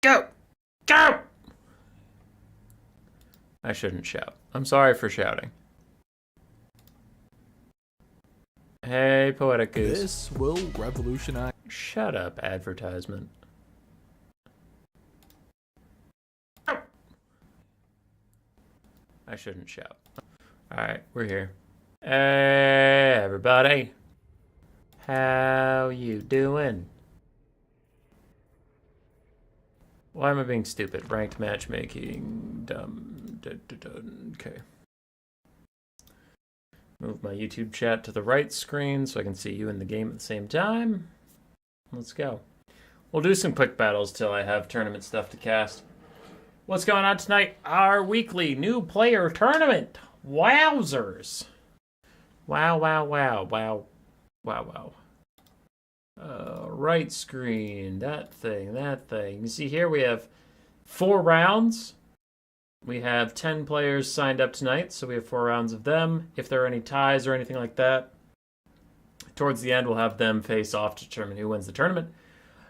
Go! Go! I shouldn't shout. I'm sorry for shouting. Hey, Poetic Goose. This will revolutionize. Shut up, advertisement. I shouldn't shout. Alright, we're here. Hey, everybody. How you doing? Why am I being stupid? Ranked matchmaking. Dumb. Okay. Move my YouTube chat to the right screen so I can see you in the game at the same time. Let's go. We'll do some quick battles till I have tournament stuff to cast. What's going on tonight? Our weekly new player tournament. Wowzers. Wow, wow, wow, wow. Wow, wow. Right screen. That thing, that thing. You see here we have 4 rounds. We have 10 players signed up tonight, so we have 4 rounds of them. If there are any ties or anything like that, towards the end we'll have them face off to determine who wins the tournament.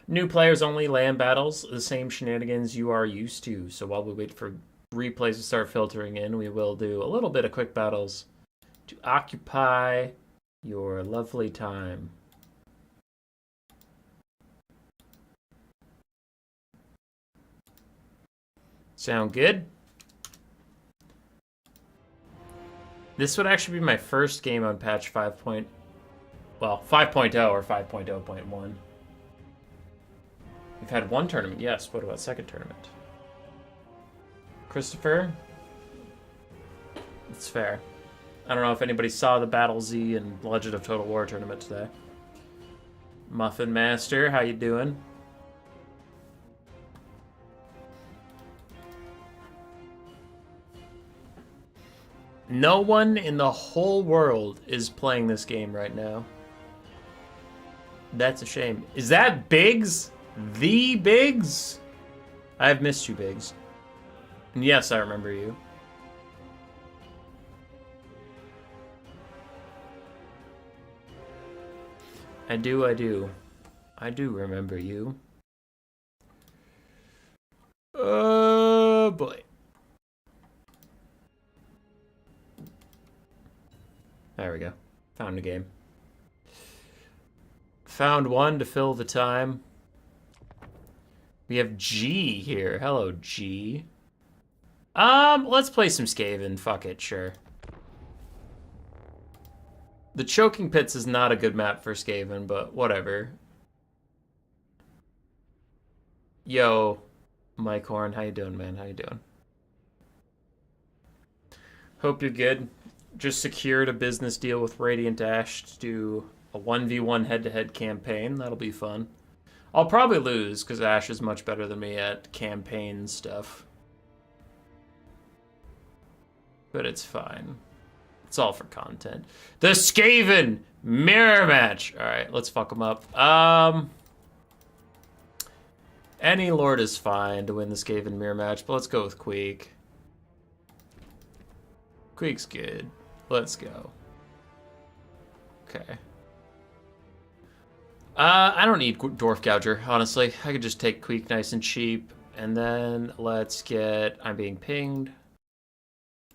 New players only, land battles, the same shenanigans you are used to. So while we wait for replays to start filtering in, we will do a little bit of quick battles to occupy your lovely time. Sound good? This would actually be my first game on patch 5. Well, 5.0 or 5.0.1. We've had 1 tournament, yes. What about 2nd tournament? Christopher? It's fair. I don't know if anybody saw the Battle Z and Legend of Total War tournament today. Muffin Master, how you doing? No one in the whole world is playing this game right now. That's a shame. Is that Biggs? The Biggs? I've missed you, Biggs. And yes, I remember you. I do. I do remember you. Oh, boy. There we go. Found a game. Found one to fill the time. We have G here. Hello, G. Let's play some Skaven. Fuck it, sure. The Choking Pits is not a good map for Skaven, but whatever. Yo, Mike Khorne, how you doing, man? How you doing? Hope you're good. Just secured a business deal with Radiant Ash to do a 1v1 head-to-head campaign. That'll be fun. I'll probably lose, because Ash is much better than me at campaign stuff. But it's fine. It's all for content. The Skaven mirror match! Alright, let's fuck them up. Any Lord is fine to win the Skaven mirror match, but let's go with Queek. Queek's good. Let's go. Okay. I don't need Dwarf Gouger, honestly. I could just take Queek nice and cheap. And then let's get... I'm being pinged.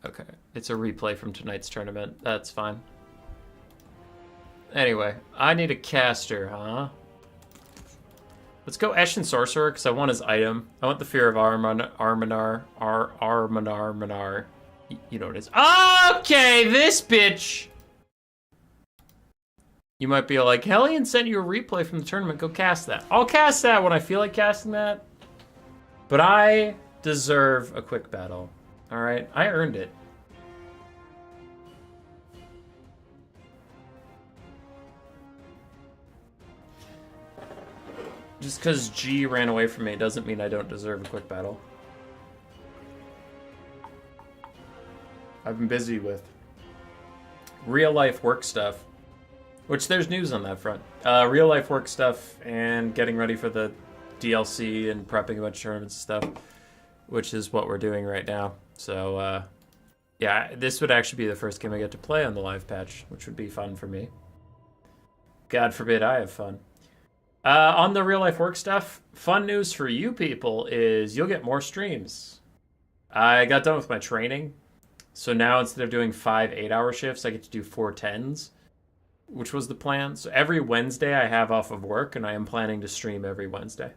Okay. It's a replay from tonight's tournament. That's fine. Anyway, I need a caster, huh? Let's go Eshin Sorcerer, because I want his item. I want the Fear of Arminar. You know what it is. Okay, this bitch! You might be like, Hellion sent you a replay from the tournament. Go cast that. I'll cast that when I feel like casting that. But I deserve a quick battle. Alright? I earned it. Just because G ran away from me doesn't mean I don't deserve a quick battle. I've been busy with real life work stuff. Which there's news on that front. Real life work stuff and getting ready for the DLC and prepping a bunch of tournaments and stuff. Which is what we're doing right now. So, yeah, this would actually be the first game I get to play on the live patch, which would be fun for me. God forbid I have fun. On the real life work stuff, fun news for you people is you'll get more streams. I got done with my training, so now instead of doing 5 8-hour shifts, I get to do 4 10s, which was the plan. So every Wednesday I have off of work, and I am planning to stream every Wednesday.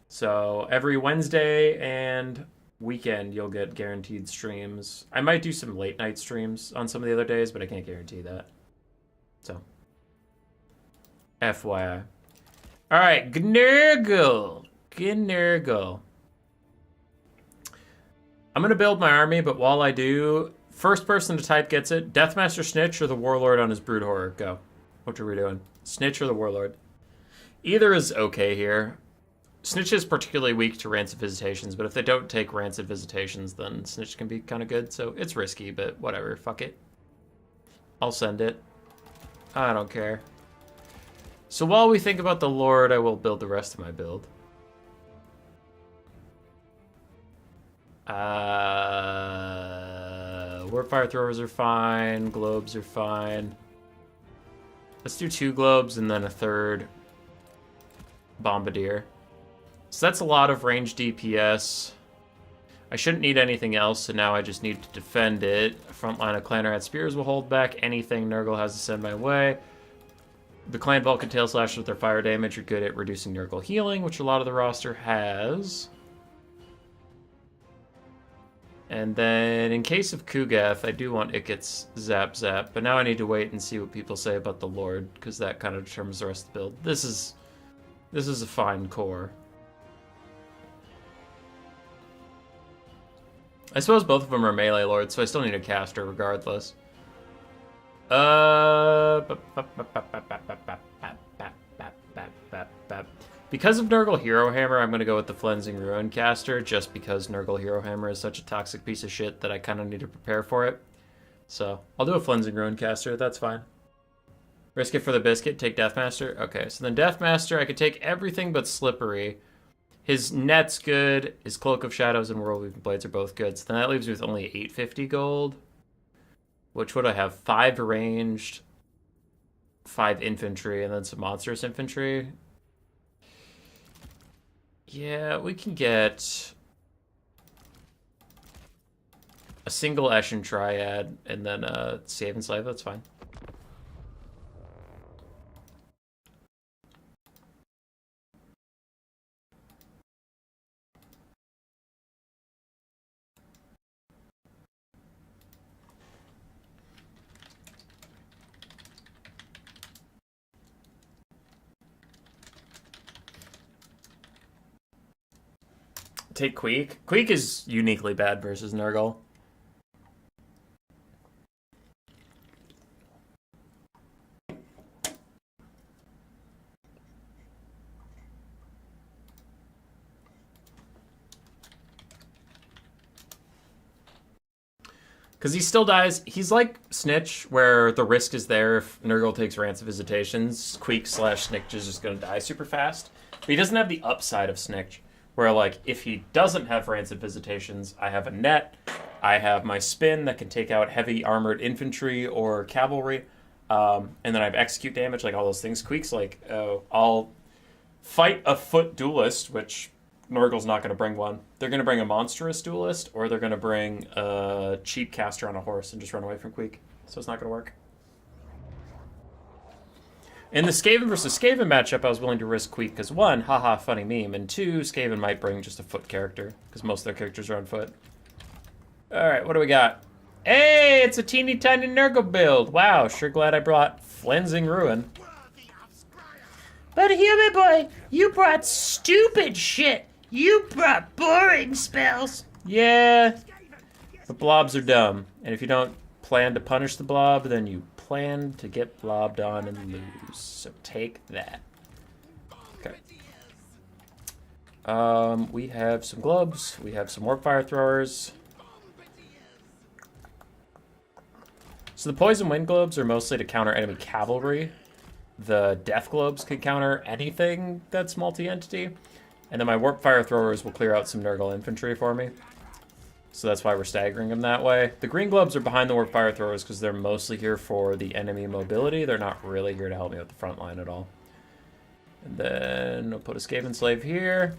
So every Wednesday and weekend, you'll get guaranteed streams. I might do some late night streams on some of the other days, but I can't guarantee that. So, FYI. All right, Nurgle. Nurgle. I'm going to build my army, but while I do, first person to type gets it. Deathmaster Tzeentch or the Warlord on his Brood Horror. Go. What are we doing? Tzeentch or the Warlord? Either is okay here. Tzeentch is particularly weak to Rancid Visitations, but if they don't take Rancid Visitations, then Tzeentch can be kind of good. So it's risky, but whatever. Fuck it. I'll send it. I don't care. So while we think about the Lord, I will build the rest of my build. Warp Fire Throwers are fine. Globes are fine. Let's do 2 globes and then a 3rd Bombardier. So that's a lot of range DPS. I shouldn't need anything else, so now I just need to defend it. Front line of Clanrat Spears will hold back anything Nurgle has to send my way. The Clan Vulcan Tail Slash with their fire damage are good at reducing Nurgle healing, which a lot of the roster has. And then in case of Kugath, I do want Ikit's Zap Zap, but now I need to wait and see what people say about the Lord, because that kind of determines the rest of the build. This is a fine core. I suppose both of them are melee lords, so I still need a caster regardless. Because of Nurgle Hero Hammer, I'm going to go with the Flensing Ruin caster, just because Nurgle Hero Hammer is such a toxic piece of shit that I kind of need to prepare for it. So, I'll do a Flensing Ruin caster, that's fine. Risk it for the biscuit, take Deathmaster? Okay, so then Deathmaster, I could take everything but Slippery. His net's good, his Cloak of Shadows and Whirlweaving Blades are both good, so then that leaves me with only 850 gold. Which would I have? 5 ranged, 5 infantry, and then some monstrous infantry. Yeah, we can get a single Eshin Triad and then a Skaven Slave, that's fine. Take Queek. Queek is uniquely bad versus Nurgle. Because he still dies. He's like Tzeentch, where the risk is there if Nurgle takes Rancid Visitations. Queek / Tzeentch is just going to die super fast. But he doesn't have the upside of Tzeentch. Where, like, if he doesn't have Rancid Visitations, I have a net, I have my spin that can take out heavy armored infantry or cavalry, and then I have execute damage, like all those things. Queek's like, oh, I'll fight a foot duelist, which Nurgle's not going to bring one. They're going to bring a monstrous duelist, or they're going to bring a cheap caster on a horse and just run away from Queek. So it's not going to work. In the Skaven versus Skaven matchup, I was willing to risk Queek because 1, haha, funny meme, and 2, Skaven might bring just a foot character because most of their characters are on foot. Alright, what do we got? Hey, it's a teeny tiny Nurgle build. Wow, sure glad I brought Flensing Ruin. But Human Boy, you brought stupid shit. You brought boring spells. Yeah, the blobs are dumb, and if you don't plan to punish the blob, then you plan to get blobbed on and lose. So take that. Okay. We have some globes. We have some warp fire throwers. So the poison wind globes are mostly to counter enemy cavalry. The death globes can counter anything that's multi-entity. And then my warp fire throwers will clear out some Nurgle infantry for me. So that's why we're staggering them that way. The green globes are behind the warp fire throwers because they're mostly here for the enemy mobility. They're not really here to help me with the front line at all. And then I'll put a Skaven slave here.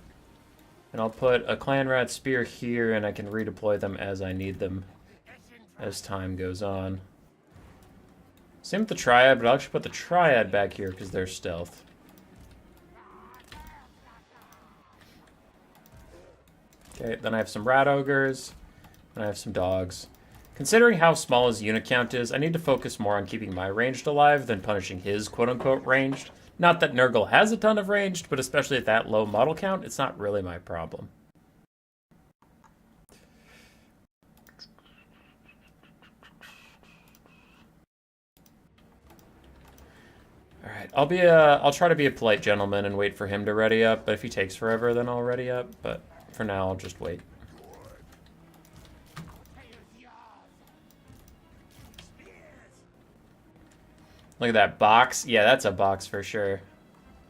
And I'll put a clan rat spear here, and I can redeploy them as I need them as time goes on. Same with the triad, but I'll actually put the triad back here because they're stealth. Okay, then I have some rat ogres, and I have some dogs. Considering how small his unit count is, I need to focus more on keeping my ranged alive than punishing his quote-unquote ranged. Not that Nurgle has a ton of ranged, but especially at that low model count, it's not really my problem. Alright, I'll try to be a polite gentleman and wait for him to ready up, but if he takes forever, then I'll ready up, but for now, I'll just wait. Look at that box. Yeah, that's a box for sure.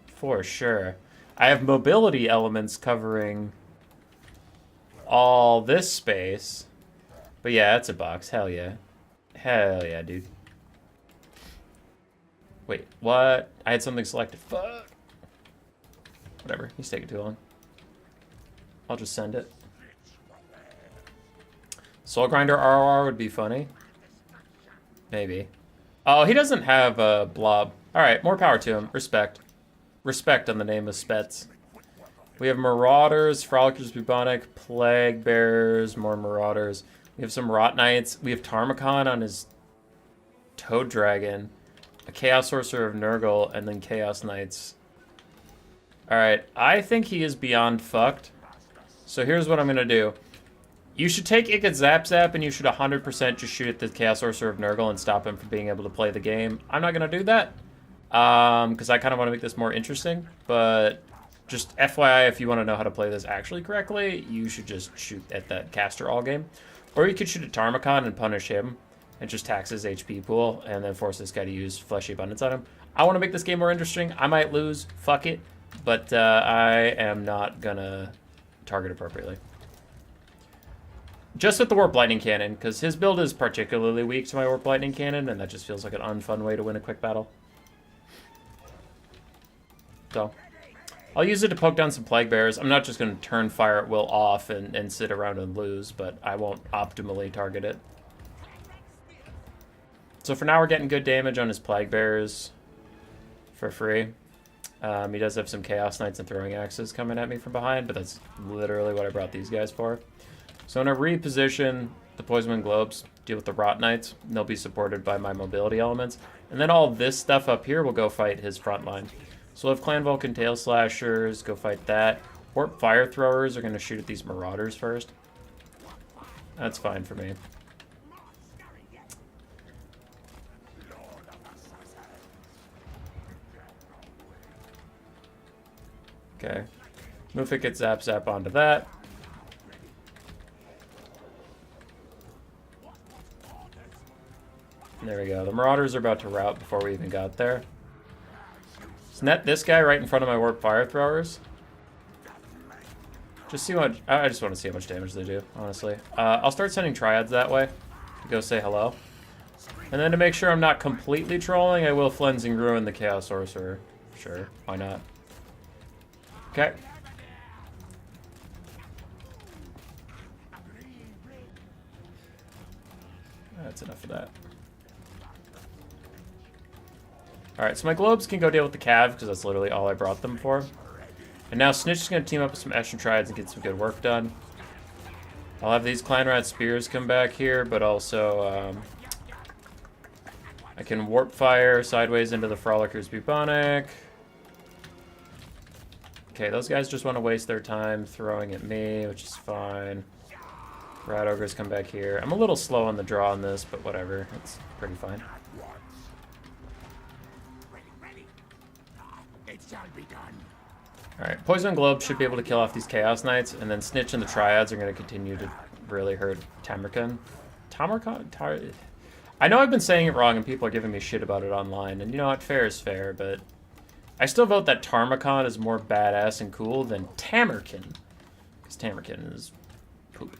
For sure. I have mobility elements covering all this space. But yeah, that's a box. Hell yeah. Hell yeah, dude. Wait, what? I had something selected. Fuck. Whatever. He's taking too long. I'll just send it. Soul Grinder RR would be funny. Maybe. Oh, he doesn't have a blob. Alright, more power to him. Respect. Respect on the name of Spets. We have Marauders, Frolickers, Bubonic, Plague Bearers, more Marauders. We have some Rot Knights. We have Tarmacon on his Toad Dragon. A Chaos Sorcerer of Nurgle, and then Chaos Knights. Alright, I think he is beyond fucked. So here's what I'm going to do. You should take Ikit Zap Zap, and you should 100% just shoot at the Chaos Sorcerer of Nurgle and stop him from being able to play the game. I'm not going to do that, because I kind of want to make this more interesting. But just FYI, if you want to know how to play this actually correctly, you should just shoot at that caster all game. Or you could shoot at Tarmacon and punish him, and just tax his HP pool, and then force this guy to use Fleshy Abundance on him. I want to make this game more interesting. I might lose. Fuck it. But I am not going to target appropriately. Just with the Warp Lightning Cannon, because his build is particularly weak to my Warp Lightning Cannon, and that just feels like an unfun way to win a quick battle. So, I'll use it to poke down some Plague Bearers. I'm not just going to turn Fire at Will off and sit around and lose, but I won't optimally target it. So for now, we're getting good damage on his Plague Bearers for free. He does have some Chaos Knights and Throwing Axes coming at me from behind, but that's literally what I brought these guys for. So I'm going to reposition the Poisonwind Globes, deal with the Rot Knights, and they'll be supported by my mobility elements. And then all this stuff up here will go fight his front line. So we'll have Clan Vulcan Tail Slashers, go fight that. Warp Fire Throwers are going to shoot at these Marauders first. That's fine for me. Okay. Move it, get Zap Zap onto that. There we go. The Marauders are about to rout before we even got there. Let's net this guy right in front of my Warp Fire Throwers. Just see what... I just want to see how much damage they do, honestly. I'll start sending Triads that way to go say hello. And then to make sure I'm not completely trolling, I will Flensing Ruin the Chaos Sorcerer. Sure, why not? Okay. That's enough of that. Alright, so my globes can go deal with the Cav, because that's literally all I brought them for. And now Tzeentch is going to team up with some Eshin Triads and get some good work done. I'll have these Clan Rat Spears come back here, but also I can Warp Fire sideways into the Frolickers Bubonic. Okay, those guys just want to waste their time throwing at me, which is fine. Rat Ogres come back here. I'm a little slow on the draw on this, but whatever. It's pretty fine. Alright, Poison Globe should be able to kill off these Chaos Knights, and then Tzeentch and the Triads are going to continue to really hurt Tamarkan. I know I've been saying it wrong, and people are giving me shit about it online, and you know what? Fair is fair, but I still vote that Tarmacon is more badass and cool than Tamarkan, because Tamarkan is poop.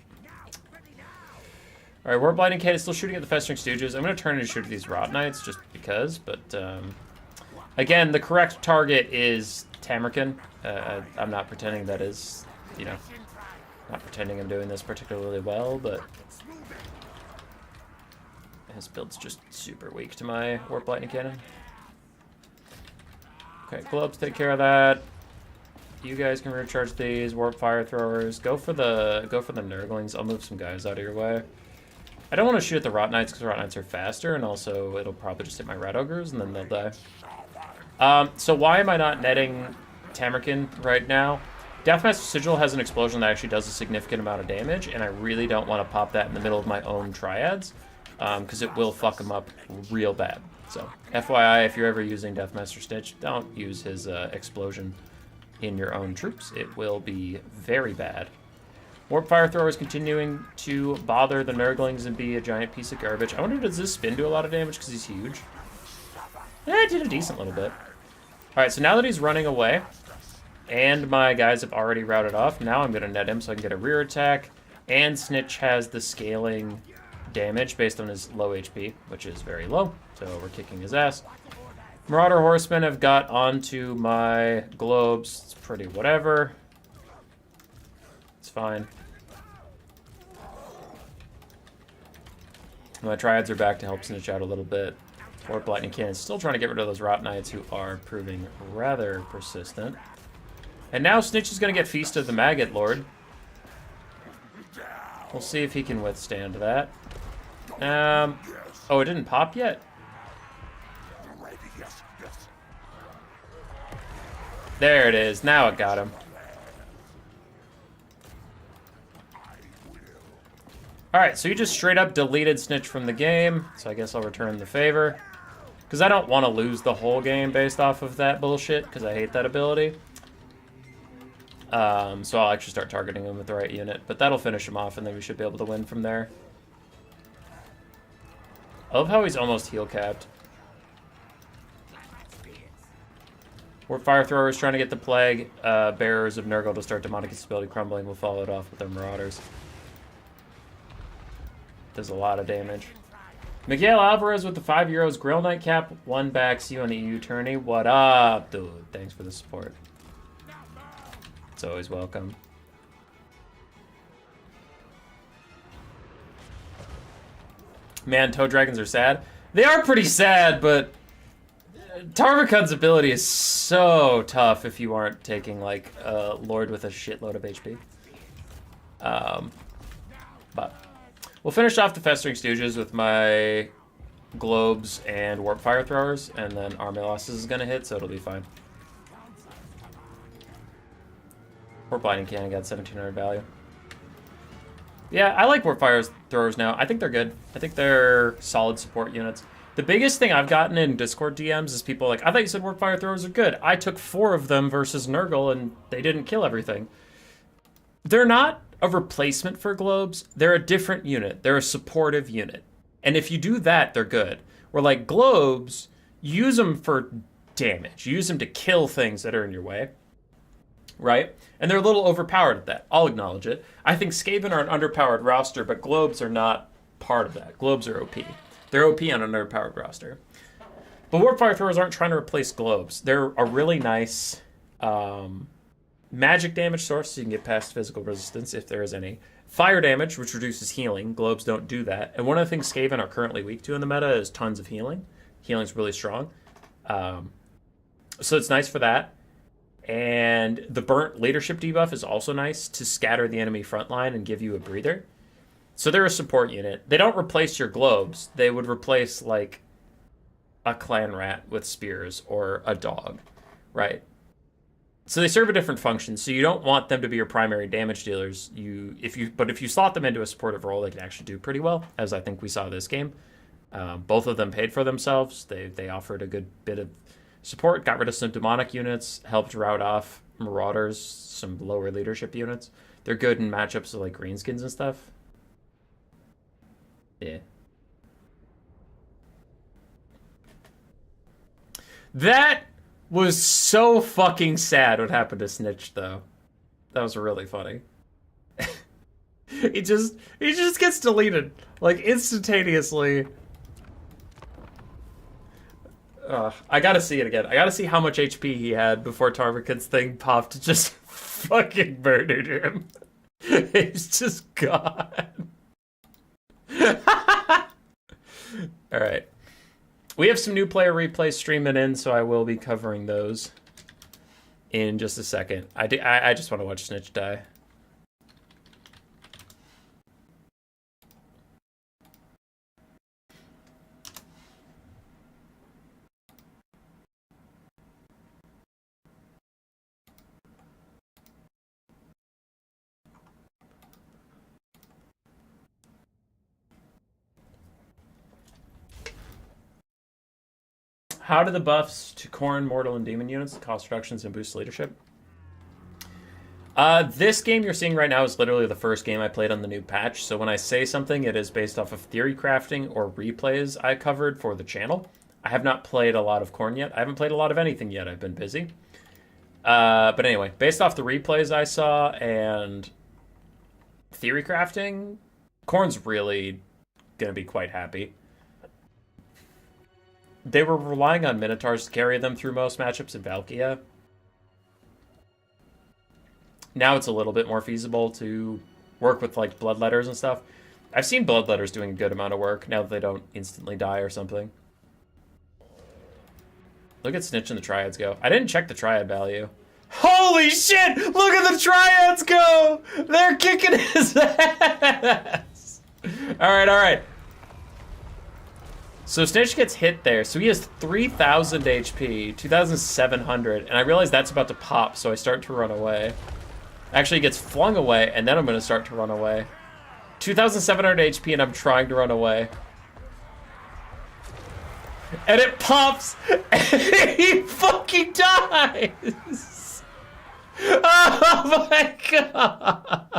Alright, Warp Lightning Kate is still shooting at the Festering Stooges. I'm going to turn and shoot at these Rot Knights, just because, but again, the correct target is Tamerkin. I'm not pretending that is, you know, not pretending I'm doing this particularly well, but his build's just super weak to my Warp Lightning Cannon. Okay, globes take care of that. You guys can recharge these. Warp Fire Throwers. Go for the Nurglings. I'll move some guys out of your way. I don't want to shoot at the Rot Knights because Rot Knights are faster, and also it'll probably just hit my Rat Ogres, and then they'll die. So why am I not netting Tamerkin right now? Deathmaster Sigil has an explosion that actually does a significant amount of damage, and I really don't want to pop that in the middle of my own triads, because it will fuck them up real bad. So, FYI, if you're ever using Deathmaster Tzeentch, don't use his explosion in your own troops. It will be very bad. Warp Fire Thrower is continuing to bother the Nurglings and be a giant piece of garbage. I wonder, does this spin do a lot of damage because he's huge? It did a decent little bit. Alright, so now that he's running away, and my guys have already routed off, now I'm going to net him so I can get a rear attack, and Tzeentch has the scaling damage based on his low HP, which is very low, so we're kicking his ass. Marauder Horsemen have got onto my globes. It's pretty whatever. It's fine. My Triads are back to help Tzeentch out a little bit. Warp Lightning Cannon still trying to get rid of those Rot Knights who are proving rather persistent. And now Tzeentch is going to get Feast of the Maggot Lord. We'll see if he can withstand that. Oh, it didn't pop yet? There it is. Now it got him. Alright, so you just straight up deleted Tzeentch from the game, so I guess I'll return the favor. Because I don't want to lose the whole game based off of that bullshit, because I hate that ability. So I'll actually start targeting him with the right unit, but that'll finish him off, and then we should be able to win from there. I love how he's almost heal capped. Warp Fire Thrower is trying to get the Plague Bearers of Nurgle to start Demonic Instability crumbling. We'll follow it off with their Marauders. Does a lot of damage. Miguel Alvarez with the €5 Grill Nightcap. 1 backs you on the EU tourney. What up, dude? Thanks for the support. It's always welcome. Man, Toad Dragons are sad. They are pretty sad, but Tarvakun's ability is so tough if you aren't taking, like, a Lord with a shitload of HP. But we'll finish off the Festering Stooges with my Globes and Warp Fire Throwers, and then Armilos is going to hit, so it'll be fine. Warp Lightning Cannon got 1700 value. Yeah, I like Warp Fire Throwers now. I think they're good. I think they're solid support units. The biggest thing I've gotten in Discord DMs is people like, I thought you said Warp Fire Throwers are good. I took 4 of them versus Nurgle, and they didn't kill everything. They're not a replacement for Globes. They're a different unit. They're a supportive unit. And if you do that, they're good. Where, like, Globes, use them for damage. Use them to kill things that are in your way. Right? And they're a little overpowered at that. I'll acknowledge it. I think Skaven are an underpowered roster, but Globes are not part of that. Globes are OP. They're OP on an underpowered roster. But Warp Fire Throwers aren't trying to replace Globes. They're a really nice magic damage source, so you can get past physical resistance if there is any. Fire damage, which reduces healing. Globes don't do that. And one of the things Skaven are currently weak to in the meta is tons of healing. Healing's really strong. So it's nice for that. And the burnt leadership debuff is also nice to scatter the enemy front line and give you a breather. So they're a support unit. They don't replace your Globes. They would replace, like, a clan rat with spears or a dog, right? So they serve a different function. So you don't want them to be your primary damage dealers. But if you slot them into a supportive role, they can actually do pretty well, as I think we saw this game. Both of them paid for themselves. They offered a good bit of support, got rid of some demonic units, helped rout off Marauders, some lower leadership units. They're good in matchups with, like, greenskins and stuff. Yeah. That was so fucking sad what happened to Tzeentch, though. That was really funny. He just gets deleted, like, instantaneously. I gotta see it again. I gotta see how much HP he had before Tarvakin's thing popped to just fucking murdered him. He's just gone. Alright. We have some new player replays streaming in, so I will be covering those in just a second. I just want to watch Tzeentch die. How do the buffs to Khorne, Mortal, and Demon units, cost reductions, and boost leadership? This game you're seeing right now is literally the first game I played on the new patch, so when I say something, it is based off of theory crafting or replays I covered for the channel. I have not played a lot of Khorne yet. I haven't played a lot of anything yet. I've been busy. But anyway, based off the replays I saw and theory crafting, Khorne's really going to be quite happy. They were relying on Minotaurs to carry them through most matchups in Valkia. Now it's a little bit more feasible to work with, like, Bloodletters and stuff. I've seen Bloodletters doing a good amount of work now that they don't instantly die or something. Look at Tzeentch and the Triads go. I didn't check the Triad value. Holy shit! Look at the Triads go! They're kicking his ass! Alright, alright. So Tzeentch gets hit there. So he has 3,000 HP, 2,700, and I realize that's about to pop, so I start to run away. Actually, he gets flung away, and then I'm going to start to run away. 2,700 HP, and I'm trying to run away. And it pops, and he fucking dies! Oh my god!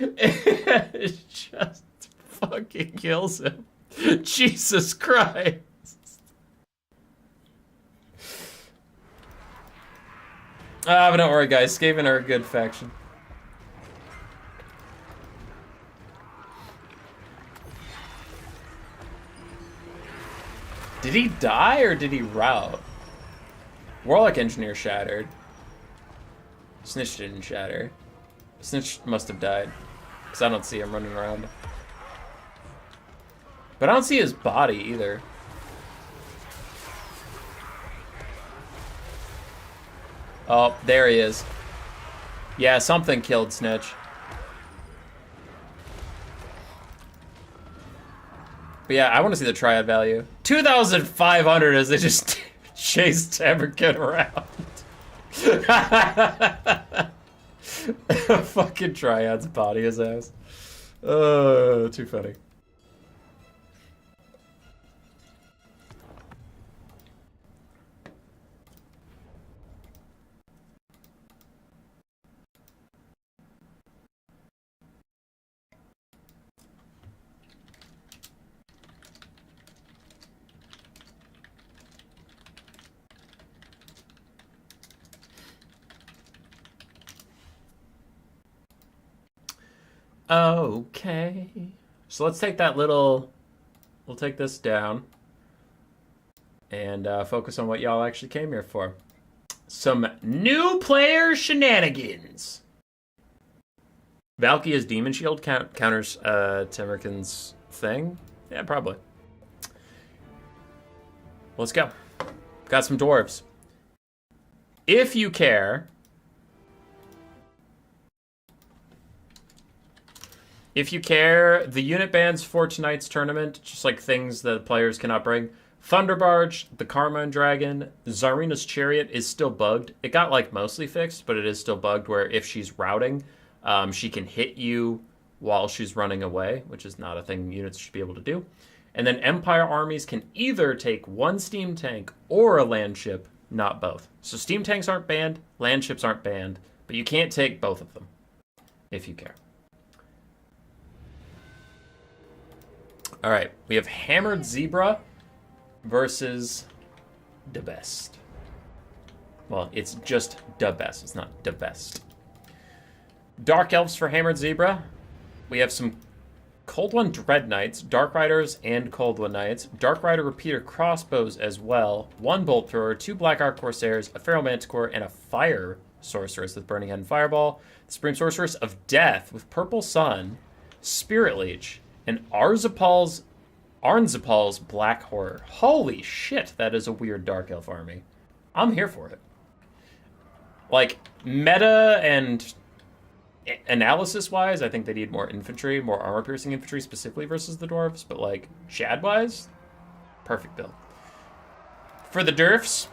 It just fucking kills him. Jesus Christ. But don't worry, guys. Skaven are a good faction. Did he die or did he rout? Warlock Engineer shattered. Tzeentch didn't shatter. Tzeentch must have died. Because I don't see him running around. But I don't see his body either. Oh, there he is. Yeah, something killed Tzeentch. But yeah, I want to see the Triad value. 2,500 as they just chase Tamerkin around. Fucking Triad's body his ass. Oh, too funny. Okay. So let's take that little... We'll take this down. And focus on what y'all actually came here for. Some new player shenanigans. Valkyria's Demon Shield counters Tamerkin's thing? Yeah, probably. Let's go. Got some dwarves. If you care... If you care, the unit bans for tonight's tournament, just like things that players cannot bring. Thunderbarge, the Carmine Dragon, Czarina's Chariot is still bugged. It got like mostly fixed, but it is still bugged where if she's routing, she can hit you while she's running away, which is not a thing units should be able to do. And then Empire armies can either take one steam tank or a land ship, not both. So steam tanks aren't banned, land ships aren't banned, but you can't take both of them if you care. All right, we have Hammered Zebra versus the best. Well, it's just the best. It's not the best. Dark Elves for Hammered Zebra. We have some Cold One Dread Knights, Dark Riders, and Cold One Knights. Dark Rider repeater crossbows as well. 1 Bolt Thrower, 2 Black Arc Corsairs, a Feral Manticore, and a Fire Sorceress with Burning Head and Fireball. The Supreme Sorceress of Death with Purple Sun, Spirit Leech, and Arnzapal's Black Horror. Holy shit, that is a weird Dark Elf army. I'm here for it. Like, meta and analysis-wise, I think they need more infantry, more armor-piercing infantry specifically versus the Dwarves, but, like, Shad-wise, perfect build. For the Dwarfs,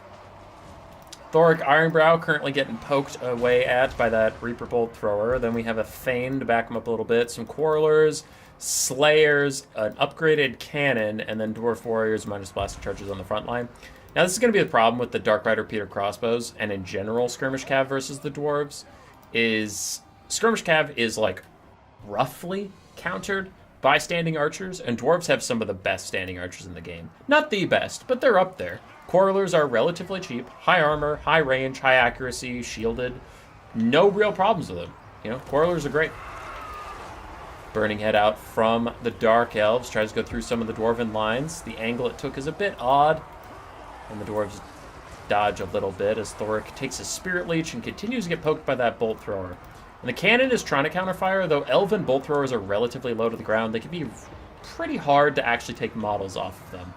Thoric Ironbrow currently getting poked away at by that Reaper Bolt Thrower. Then we have a Thane to back him up a little bit, some Quarrelers, Slayers, an upgraded Cannon, and then Dwarf Warriors minus blasting charges on the front line. Now, this is going to be the problem with the Dark Rider Repeater Crossbows, and in general, Skirmish Cav versus the Dwarves, is Skirmish Cav is, like, roughly countered by standing archers, and Dwarves have some of the best standing archers in the game. Not the best, but they're up there. Quarrelers are relatively cheap, high armor, high range, high accuracy, shielded. No real problems with them. You know, Quarrelers are great. Burning Head out from the Dark Elves, tries to go through some of the Dwarven lines. The angle it took is a bit odd, and the Dwarves dodge a little bit as Thoric takes his Spirit Leech and continues to get poked by that Bolt Thrower. And the Cannon is trying to counterfire, though Elven Bolt Throwers are relatively low to the ground. They can be pretty hard to actually take models off of them.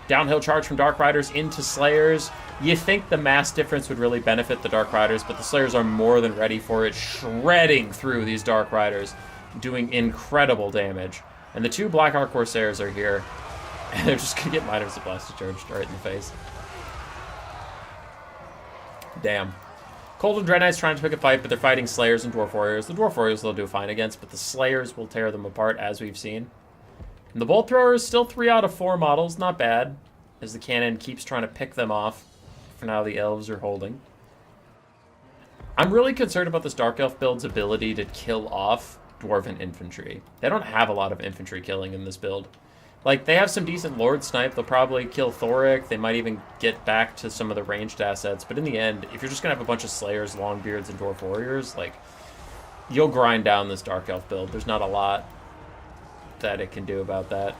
Downhill charge from Dark Riders into Slayers. You think the mass difference would really benefit the Dark Riders, but the Slayers are more than ready for it, shredding through these Dark Riders, doing incredible damage. And the 2 Black Arc Corsairs are here, and they're just going to get minus blasted charged right in the face. Damn. Cold and Dread Knights trying to pick a fight, but they're fighting Slayers and Dwarf Warriors. The Dwarf Warriors they'll do fine against, but the Slayers will tear them apart, as we've seen. And the Bolt Thrower is still 3 out of 4 models, not bad, as the Cannon keeps trying to pick them off. For now, the Elves are holding. I'm really concerned about this Dark Elf build's ability to kill off Dwarven infantry. They don't have a lot of infantry killing in this build. Like, they have some decent Lord Snipe. They'll probably kill Thoric. They might even get back to some of the ranged assets. But in the end, if you're just going to have a bunch of Slayers, Longbeards, and Dwarf Warriors, like, you'll grind down this Dark Elf build. There's not a lot that it can do about that.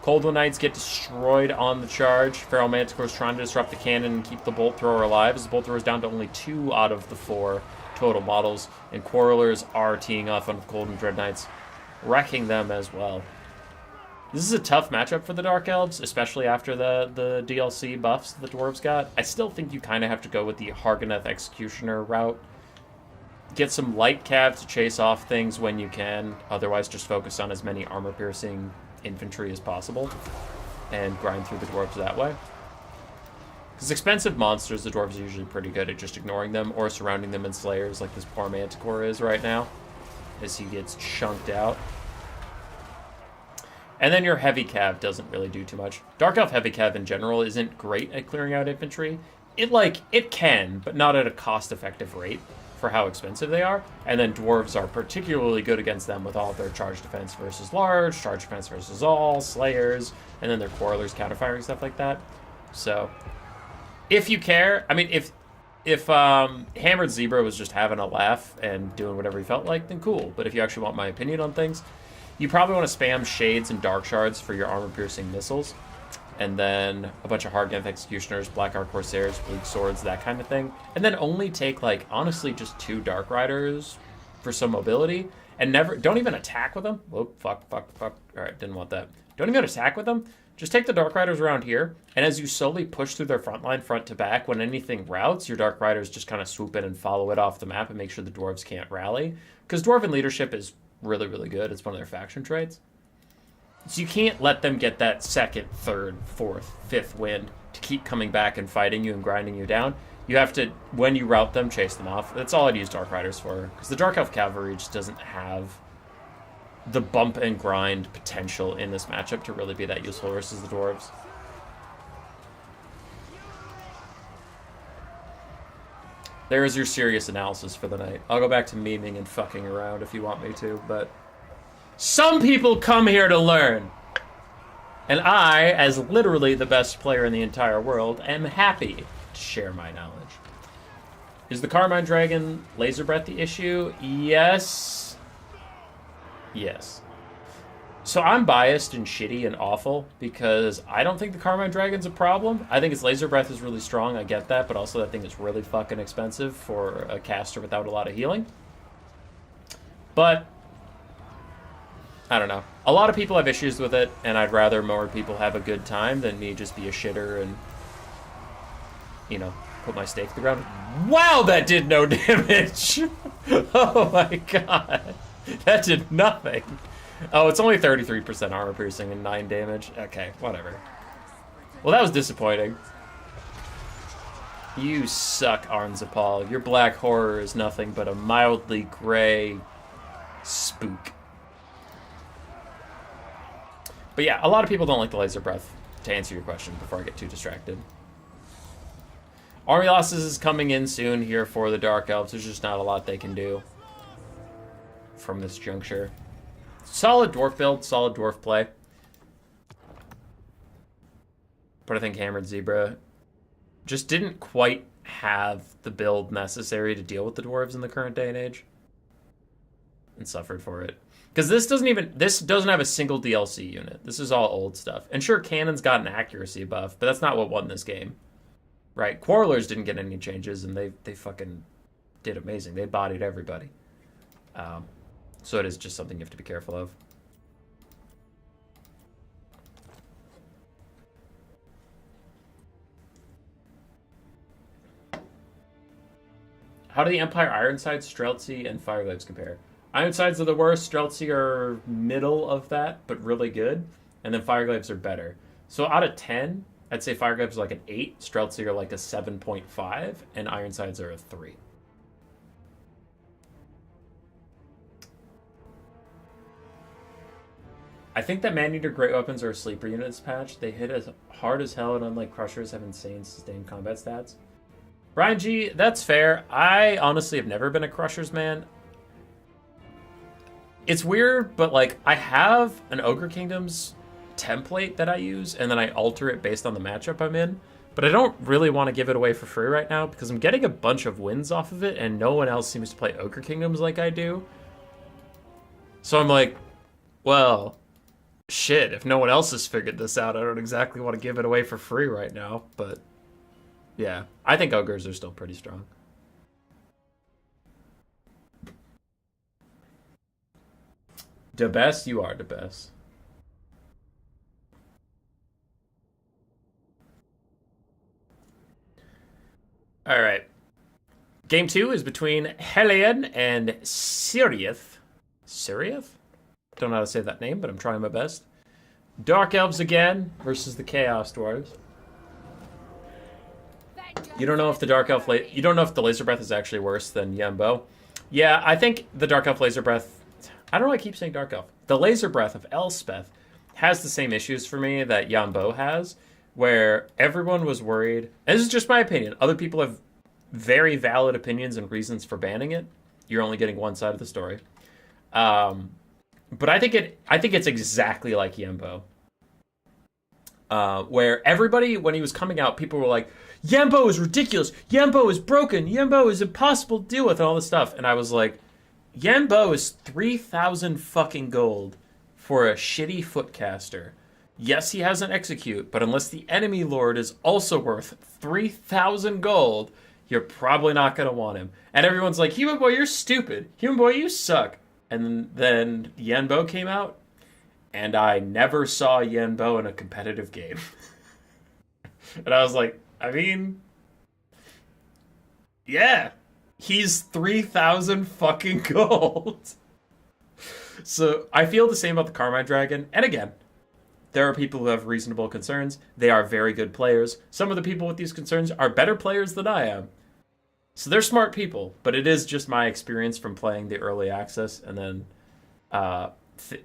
Cold One Knights get destroyed on the charge. Feral Manticore's trying to disrupt the Cannon and keep the Bolt Thrower alive, as the Bolt Thrower's down to only 2 out of the 4 total models, and Quarrelers are teeing off on the Cold and Dread Knights, wrecking them as well. This is a tough matchup for the Dark Elves, especially after the DLC buffs the Dwarves got. I still think you kind of have to go with the Harganeth Executioner route. Get some light cav to chase off things when you can. Otherwise, just focus on as many armor-piercing infantry as possible and grind through the Dwarves that way. Because expensive monsters, the Dwarves are usually pretty good at just ignoring them or surrounding them in Slayers like this poor Manticore is right now as he gets chunked out. And then your heavy cav doesn't really do too much. Dark Elf heavy cav in general isn't great at clearing out infantry. It can, but not at a cost-effective rate for how expensive they are. And then Dwarves are particularly good against them with all of their charge defense versus large, charge defense versus all, Slayers, and then their Quarrelers counterfiring, stuff like that. So, if you care, I mean, if Hammered Zebra was just having a laugh and doing whatever he felt like, then cool. But if you actually want my opinion on things, you probably want to spam Shades and Dark Shards for your armor-piercing missiles. And then a bunch of Harganeth Executioners, Black Arc Corsairs, Bleak Swords, that kind of thing. And then only take, like, honestly, just 2 Dark Riders for some mobility. And don't even attack with them. Whoop, fuck. Alright, didn't want that. Don't even attack with them. Just take the Dark Riders around here. And as you slowly push through their front line, front to back, when anything routes, your Dark Riders just kind of swoop in and follow it off the map and make sure the Dwarves can't rally. Because Dwarven leadership is really, really good. It's one of their faction traits. So you can't let them get that 2nd, 3rd, 4th, 5th wind to keep coming back and fighting you and grinding you down. You have to, when you route them, chase them off. That's all I'd use Dark Riders for. Because the Dark Elf Cavalry just doesn't have the bump and grind potential in this matchup to really be that useful versus the Dwarves. There is your serious analysis for the night. I'll go back to memeing and fucking around if you want me to, but some people come here to learn. And I, as literally the best player in the entire world, am happy to share my knowledge. Is the Carmine Dragon Laser Breath the issue? Yes. Yes. So I'm biased and shitty and awful because I don't think the Carmine Dragon's a problem. I think its laser breath is really strong, I get that, but also I think it's really fucking expensive for a caster without a lot of healing. But I don't know. A lot of people have issues with it, and I'd rather more people have a good time than me just be a shitter and, you know, put my stake to the ground. Wow, that did no damage! Oh my god. That did nothing. Oh, it's only 33% armor piercing and 9 damage. Okay, whatever. Well, that was disappointing. You suck, Arnzapal. Your black horror is nothing but a mildly gray spook. But yeah, a lot of people don't like the laser breath, to answer your question before I get too distracted. Army losses is coming in soon here for the Dark Elves. There's just not a lot they can do from this juncture. Solid dwarf build, solid dwarf play. But I think Hammered Zebra just didn't quite have the build necessary to deal with the dwarves in the current day and age. And suffered for it. Because this doesn't have a single DLC unit. This is all old stuff. And sure, Cannon's got an accuracy buff, but that's not what won this game. Right? Quarrelers didn't get any changes, and they fucking did amazing. They bodied everybody. So it is just something you have to be careful of. How do the Empire Ironsides, Streltsy, and Fireglaves compare? Ironsides are the worst, Streltsy are middle of that, but really good. And then Fireglaves are better. So out of 10, I'd say Fireglaves are like an 8, Streltsy are like a 7.5, and Ironsides are a 3. I think that Man-Eater Great Weapons are a sleeper unit this patch. They hit as hard as hell, and unlike Crushers, have insane sustained combat stats. Brian G, that's fair. I honestly have never been a Crushers man. It's weird, but like I have an Ogre Kingdoms template that I use, and then I alter it based on the matchup I'm in. But I don't really want to give it away for free right now because I'm getting a bunch of wins off of it, and no one else seems to play Ogre Kingdoms like I do. So I'm like, well, shit, if no one else has figured this out, I don't exactly want to give it away for free right now. But yeah, I think Ogres are still pretty strong. The best, you are the best. All right. Game 2 is between Hellion and Siriath. Siriath? Don't know how to say that name, but I'm trying my best. Dark Elves again versus the Chaos Dwarves. You don't know if the Dark Elf you don't know if the Laser Breath is actually worse than Yembo. Yeah, I think the Dark Elf Laser Breath, I don't know why I keep saying Dark Elf. The Laser Breath of Elspeth has the same issues for me that Yambo has, where everyone was worried, and this is just my opinion, other people have very valid opinions and reasons for banning it. You're only getting one side of the story. But I think it's exactly like Yembo. Where everybody, when he was coming out, people were like, Yembo is ridiculous, Yembo is broken, Yembo is impossible to deal with, and all this stuff. And I was like, Yembo is 3,000 fucking gold for a shitty footcaster. Yes, he has an execute, but unless the enemy lord is also worth 3,000 gold, you're probably not going to want him. And everyone's like, Human Boy, you're stupid. Human Boy, you suck. And then Yenbo came out, and I never saw Yenbo in a competitive game. And I was like, I mean, yeah, he's 3,000 fucking gold. So I feel the same about the Carmine Dragon. And again, there are people who have reasonable concerns. They are very good players. Some of the people with these concerns are better players than I am. So they're smart people, but it is just my experience from playing the early access and then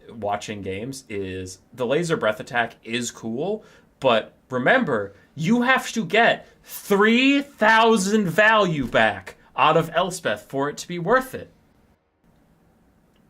watching games is the laser breath attack is cool, but remember, you have to get 3,000 value back out of Elspeth for it to be worth it.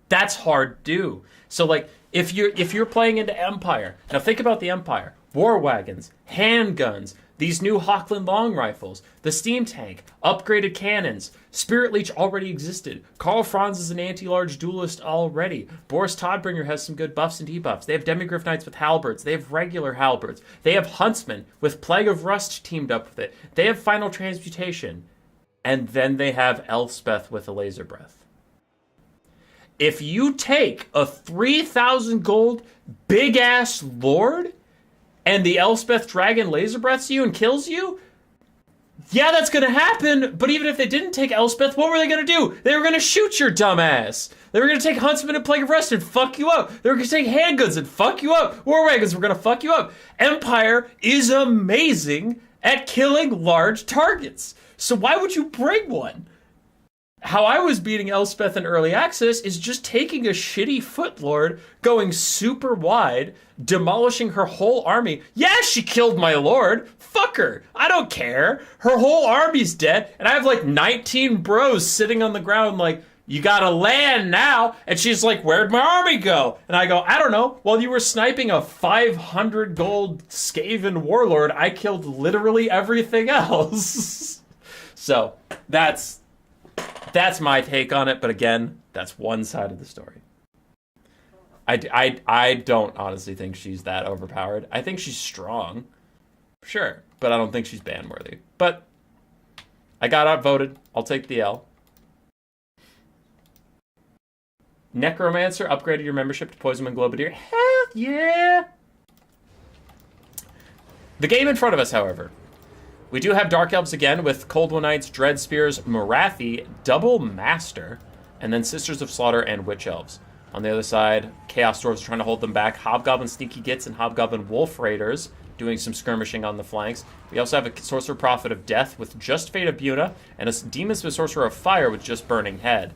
That's hard to do. So like, if you're playing into Empire, now think about the Empire. War wagons, handguns, These new Hochland long rifles, the steam tank, upgraded cannons, Spirit Leech already existed. Karl Franz is an anti-large duelist already. Boris Todbringer has some good buffs and debuffs. They have Demigryph Knights with halberds. They have regular halberds. They have Huntsmen with Plague of Rust teamed up with it. They have Final Transmutation. And then they have Elspeth with a Laser Breath. If you take a 3,000 gold big-ass lord and the Elspeth Dragon Laser Breaths you and kills you, yeah, that's going to happen, but even if they didn't take Elspeth, what were they going to do? They were going to shoot your dumb ass. They were going to take Huntsman and Plague of Rust and fuck you up. They were going to take handguns and fuck you up. War wagons were going to fuck you up. Empire is amazing at killing large targets. So why would you bring one? How I was beating Elspeth in early access is just taking a shitty Footlord, going super wide, demolishing her whole army. Yeah, she killed my lord. Fuck her. I don't care. Her whole army's dead, and I have like 19 bros sitting on the ground like, you gotta land now. And she's like, where'd my army go? And I go, I don't know. While you were sniping a 500 gold Skaven warlord, I killed literally everything else. So that's my take on it, but again, that's one side of the story. I don't honestly think she's that overpowered. I think she's strong, sure, but I don't think she's ban-worthy. But I got outvoted. I'll take the L. Necromancer upgraded your membership to Poisonman Globadier. Hell yeah! The game in front of us, however. We do have Dark Elves again with Cold One Knights, Dread Spears, Morathi, Double Master, and then Sisters of Slaughter and Witch Elves. On the other side, Chaos Dwarves trying to hold them back. Hobgoblin Sneaky Gits and Hobgoblin Wolf Raiders doing some skirmishing on the flanks. We also have a Sorcerer Prophet of Death with just Fate of Buna, and a Demon Sorcerer of Fire with just Burning Head.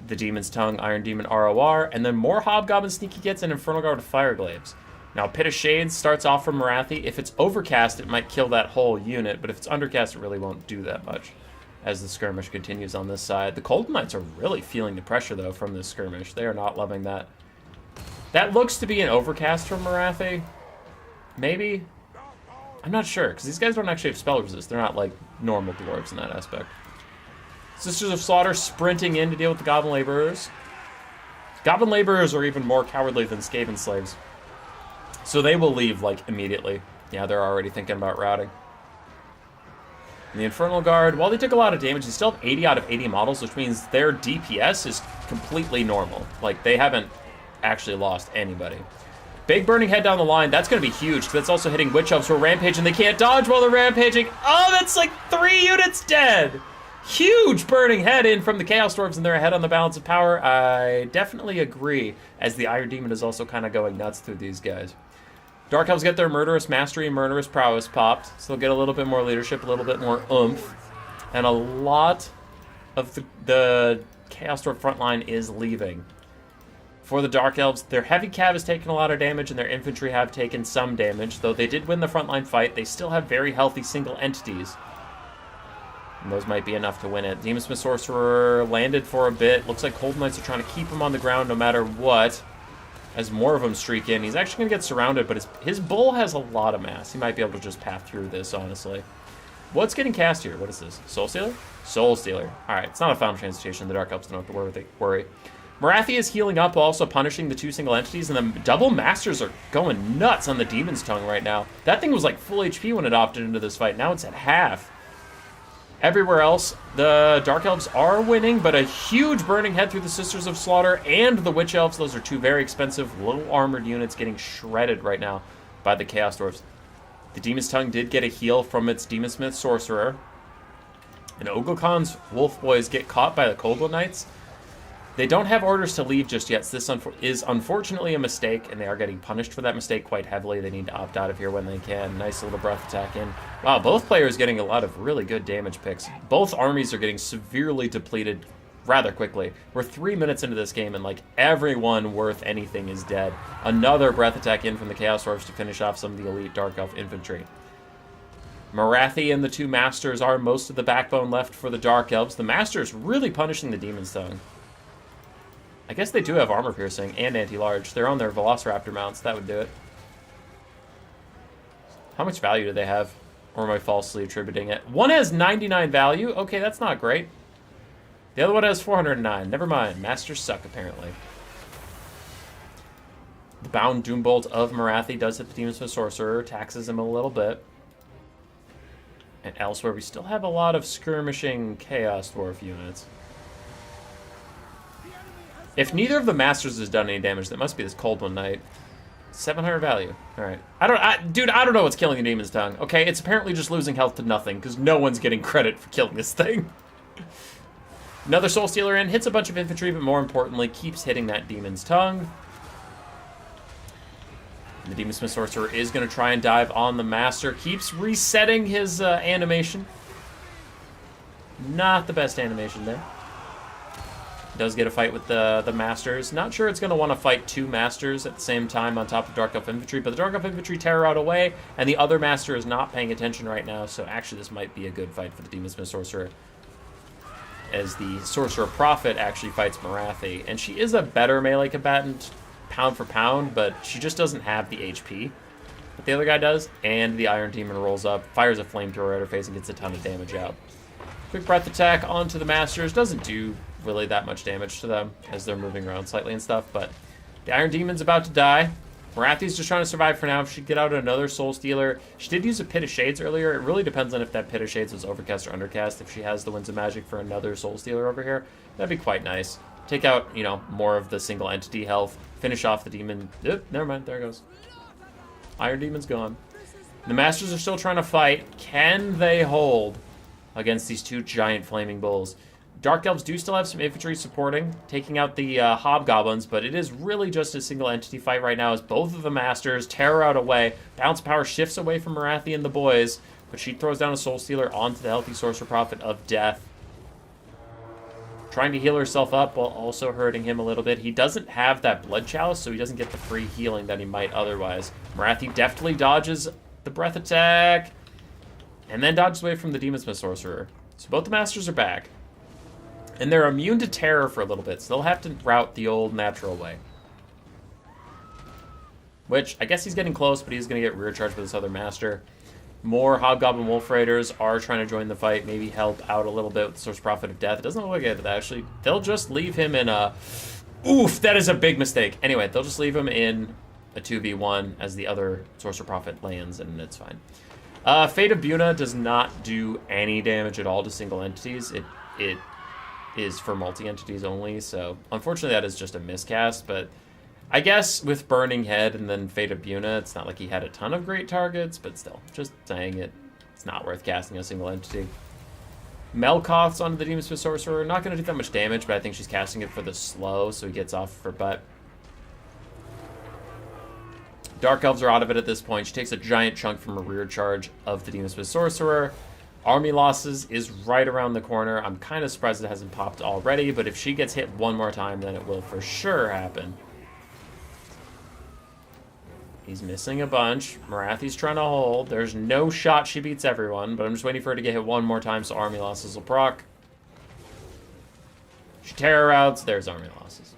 The Demon's Tongue, Iron Demon ROR, and then more Hobgoblin Sneaky Gits and Infernal Guard with Fire Glaives. Now, Pit of Shades starts off from Morathi. If it's overcast, it might kill that whole unit, but if it's undercast, it really won't do that much as the skirmish continues on this side. The Cold Knights are really feeling the pressure, though, from this skirmish. They are not loving that. That looks to be an overcast from Morathi. Maybe? I'm not sure, because these guys don't actually have spell resist. They're not, like, normal dwarves in that aspect. Sisters of Slaughter sprinting in to deal with the Goblin Laborers. Goblin Laborers are even more cowardly than Skaven Slaves. So they will leave, like, immediately. Yeah, they're already thinking about routing. And the Infernal Guard, while they took a lot of damage, they still have 80 out of 80 models, which means their DPS is completely normal. Like, they haven't actually lost anybody. Big Burning Head down the line, that's going to be huge, because that's also hitting Witch Elves who are rampaging. They can't dodge while they're rampaging. Oh, that's like 3 units dead! Huge Burning Head in from the Chaos Dwarves, and they're ahead on the balance of power. I definitely agree, as the Iron Demon is also kind of going nuts through these guys. Dark Elves get their Murderous Mastery and Murderous Prowess popped, so they'll get a little bit more leadership, a little bit more oomph. And a lot of the Chaos Dwarf frontline is leaving. For the Dark Elves, their Heavy Cav has taken a lot of damage, and their Infantry have taken some damage. Though they did win the frontline fight, they still have very healthy single entities. And those might be enough to win it. Demon Smith Sorcerer landed for a bit. Looks like Cold Knights are trying to keep him on the ground no matter what. As more of them streak in, he's actually going to get surrounded, but his bull has a lot of mass. He might be able to just path through this, honestly. What's getting cast here? What is this? Soul Stealer? Soul Stealer. Alright, it's not a Final Transmutation. The Dark Elves don't have to worry. Morathi is healing up, also punishing the 2 single entities, and the Double Masters are going nuts on the Demon's Tongue right now. That thing was like full HP when it opted into this fight. Now it's at half. Everywhere else, the Dark Elves are winning, but a huge Burning Head through the Sisters of Slaughter and the Witch Elves. Those are 2 very expensive, low-armored units getting shredded right now by the Chaos Dwarfs. The Demon's Tongue did get a heal from its Demon Smith Sorcerer. And Ogilcon's Wolf Boys get caught by the Cold One Knights. They don't have orders to leave just yet, so this is unfortunately a mistake, and they are getting punished for that mistake quite heavily. They need to opt out of here when they can. Nice little breath attack in. Wow, both players getting a lot of really good damage picks. Both armies are getting severely depleted rather quickly. We're 3 minutes into this game, and like everyone worth anything is dead. Another breath attack in from the Chaos Dwarfs to finish off some of the elite Dark Elf infantry. Morathi and the 2 Masters are most of the backbone left for the Dark Elves. The Masters really punishing the Demon's Tongue. I guess they do have armor piercing and anti-large. They're on their Velociraptor mounts. That would do it. How much value do they have? Or am I falsely attributing it? One has 99 value. Okay, that's not great. The other one has 409. Never mind. Masters suck, apparently. The Bound Doombolt of Morathi does hit the Demon Smith Sorcerer. Taxes him a little bit. And elsewhere, we still have a lot of skirmishing Chaos Dwarf units. If neither of the Masters has done any damage, that must be this Cold One Knight. 700 value. All right. Dude, I don't know what's killing the Demon's Tongue. Okay, it's apparently just losing health to nothing, because no one's getting credit for killing this thing. Another Soul Stealer in, hits a bunch of infantry, but more importantly, keeps hitting that Demon's Tongue. And the Demon Smith Sorcerer is going to try and dive on the Master. Keeps resetting his animation. Not the best animation there. Does get a fight with the Masters. Not sure it's going to want to fight two Masters at the same time on top of Dark Elf Infantry, but the Dark Elf Infantry terror out away, and the other Master is not paying attention right now, so actually this might be a good fight for the Demon Smith Sorcerer, as the Sorcerer Prophet actually fights Morathi, and she is a better melee combatant, pound for pound, but she just doesn't have the HP that the other guy does, and the Iron Demon rolls up, fires a flamethrower at her face, and gets a ton of damage out. Quick breath attack onto the Masters, doesn't do really that much damage to them as they're moving around slightly and stuff, but the Iron Demon's about to die. Morathi's just trying to survive for now. If she could get out another Soul Stealer. She did use a Pit of Shades earlier. It really depends on if that Pit of Shades was Overcast or Undercast. If she has the Winds of Magic for another Soul Stealer over here, that'd be quite nice. Take out, you know, more of the single entity health. Finish off the demon. Never mind, there it goes. Iron Demon's gone. The Masters are still trying to fight. Can they hold against these two giant flaming bulls? Dark Elves do still have some infantry supporting, taking out the Hobgoblins, but it is really just a single entity fight right now as both of the Masters terror out away. Bounce Power shifts away from Morathi and the boys, but she throws down a Soul Stealer onto the Healthy Sorcerer Prophet of Death. Trying to heal herself up while also hurting him a little bit. He doesn't have that Blood Chalice, so he doesn't get the free healing that he might otherwise. Morathi deftly dodges the Breath Attack, and then dodges away from the Demon Smith Sorcerer. So both the Masters are back. And they're immune to terror for a little bit, so they'll have to route the old natural way. Which, I guess he's getting close, but he's going to get rear charged with this other Master. More Hobgoblin Wolf Raiders are trying to join the fight, maybe help out a little bit with the Source Prophet of Death. It doesn't look like it, actually. They'll just leave him in a... Oof, that is a big mistake. Anyway, they'll just leave him in a 2v1 as the other Sorcerer Prophet lands, and it's fine. Fate of Buna does not do any damage at all to single entities. It is for multi-entities only, so unfortunately that is just a miscast, but I guess with Burning Head and then Fate of Buna, it's not like he had a ton of great targets, but still, just saying it's not worth casting a single entity. Melkoth's onto the Demon Smith Sorcerer, not going to do that much damage, but I think she's casting it for the slow, so he gets off her butt. Dark Elves are out of it at this point. She takes a giant chunk from a rear charge of the Demon Smith Sorcerer. Army losses is right around the corner. I'm kind of surprised it hasn't popped already, but if she gets hit one more time, then it will for sure happen. He's missing a bunch. Morathi's trying to hold. There's no shot she beats everyone, but I'm just waiting for her to get hit one more time so army losses will proc. She terror routes. There's army losses.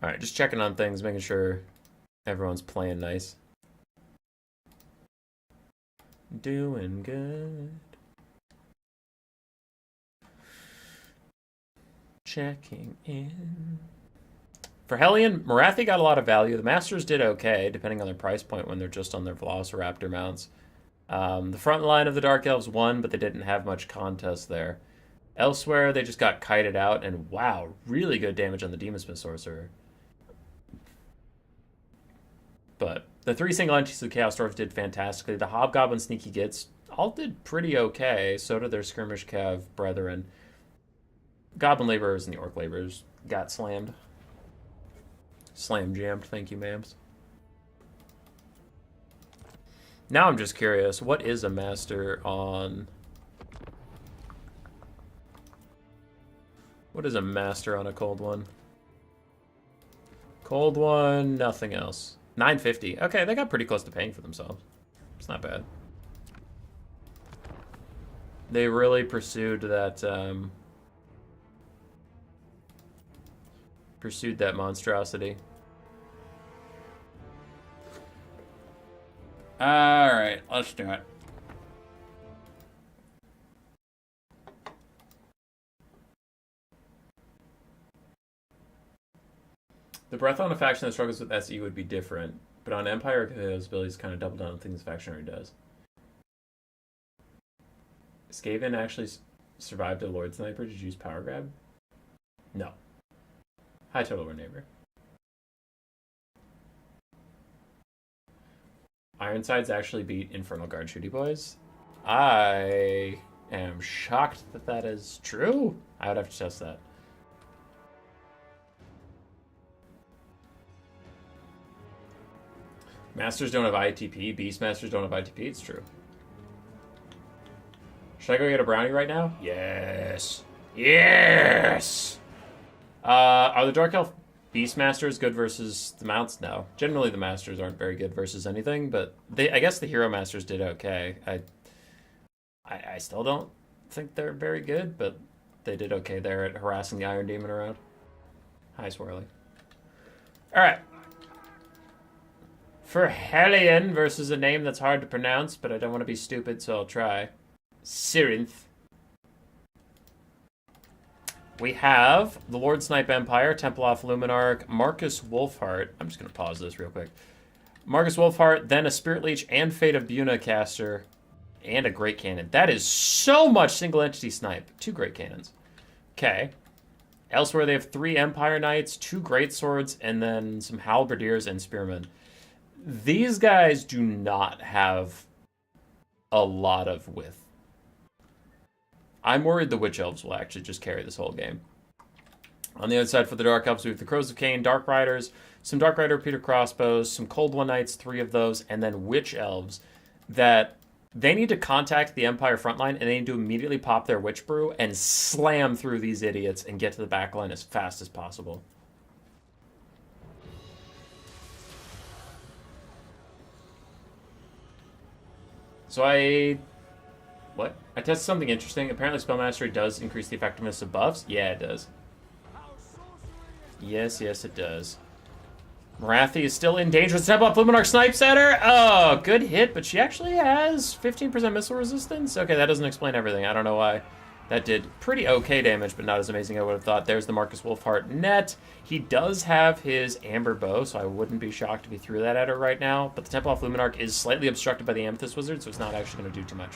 All right, just checking on things, making sure everyone's playing nice. Doing good. Checking in. For Hellion, Morathi got a lot of value. The Masters did okay, depending on their price point when they're just on their Velociraptor mounts. The front line of the Dark Elves won, but they didn't have much contest there. Elsewhere, they just got kited out, and wow, really good damage on the Demon Smith Sorcerer. But the three single entities of the Chaos Dwarfs did fantastically. The Hobgoblin Sneaky Gits all did pretty okay. So did their Skirmish Cav brethren. Goblin Laborers and the Orc Laborers got slammed. Slam jammed, thank you, ma'ams. Now I'm just curious, what is a master on... What is a master on a cold one? Cold one, nothing else. 950. Okay, they got pretty close to paying for themselves. It's not bad. They really pursued that, monstrosity. Alright, let's do it. The Bretonnia faction that struggles with SE would be different, but on Empire, those abilities kind of double down on things the faction already does. Skaven actually survived a Lord Sniper. Did you use Power Grab? No. High Total War Neighbor. Ironsides actually beat Infernal Guard Shooty Boys. I am shocked that that is true. I would have to test that. Masters don't have ITP. Beastmasters don't have ITP. It's true. Should I go get a brownie right now? Yes. Yes! Are the Dark Elf Beastmasters good versus the Mounts? No. Generally, the Masters aren't very good versus anything, but I guess the Hero Masters did okay. I still don't think they're very good, but they did okay there at harassing the Iron Demon around. Hi, Swirly. Alright. For Hellion versus a name that's hard to pronounce, but I don't want to be stupid, so I'll try. Sirinth. We have the Lord Snipe Empire, Templeoff Luminarch, Marcus Wolfheart. I'm just going to pause this real quick. Marcus Wolfheart, then a Spirit Leech and Fate of Buna caster, and a Great Cannon. That is so much single entity snipe. 2 Great Cannons. Okay. Elsewhere, they have 3 Empire Knights, 2 Great Swords, and then some Halberdiers and Spearmen. These guys do not have a lot of width. I'm worried the Witch Elves will actually just carry this whole game. On the other side for the Dark Elves, we have the Crows of Cain, Dark Riders, some Dark Rider Repeater Crossbows, some Cold One Knights, 3 of those, and then Witch Elves that they need to contact the Empire frontline and they need to immediately pop their Witch Brew and slam through these idiots and get to the back line as fast as possible. So I tested something interesting. Apparently Spell Mastery does increase the effectiveness of buffs. Yeah, it does. Yes, it does. Marathi is still in danger. Step up, Luminarch snipes at her. Oh, good hit, but she actually has 15% missile resistance. Okay, that doesn't explain everything. I don't know why. That did pretty okay damage, but not as amazing as I would have thought. There's the Marcus Wolfheart net. He does have his Amber Bow, so I wouldn't be shocked if he threw that at her right now. But the Templeoff Luminarch is slightly obstructed by the Amethyst Wizard, so it's not actually going to do too much.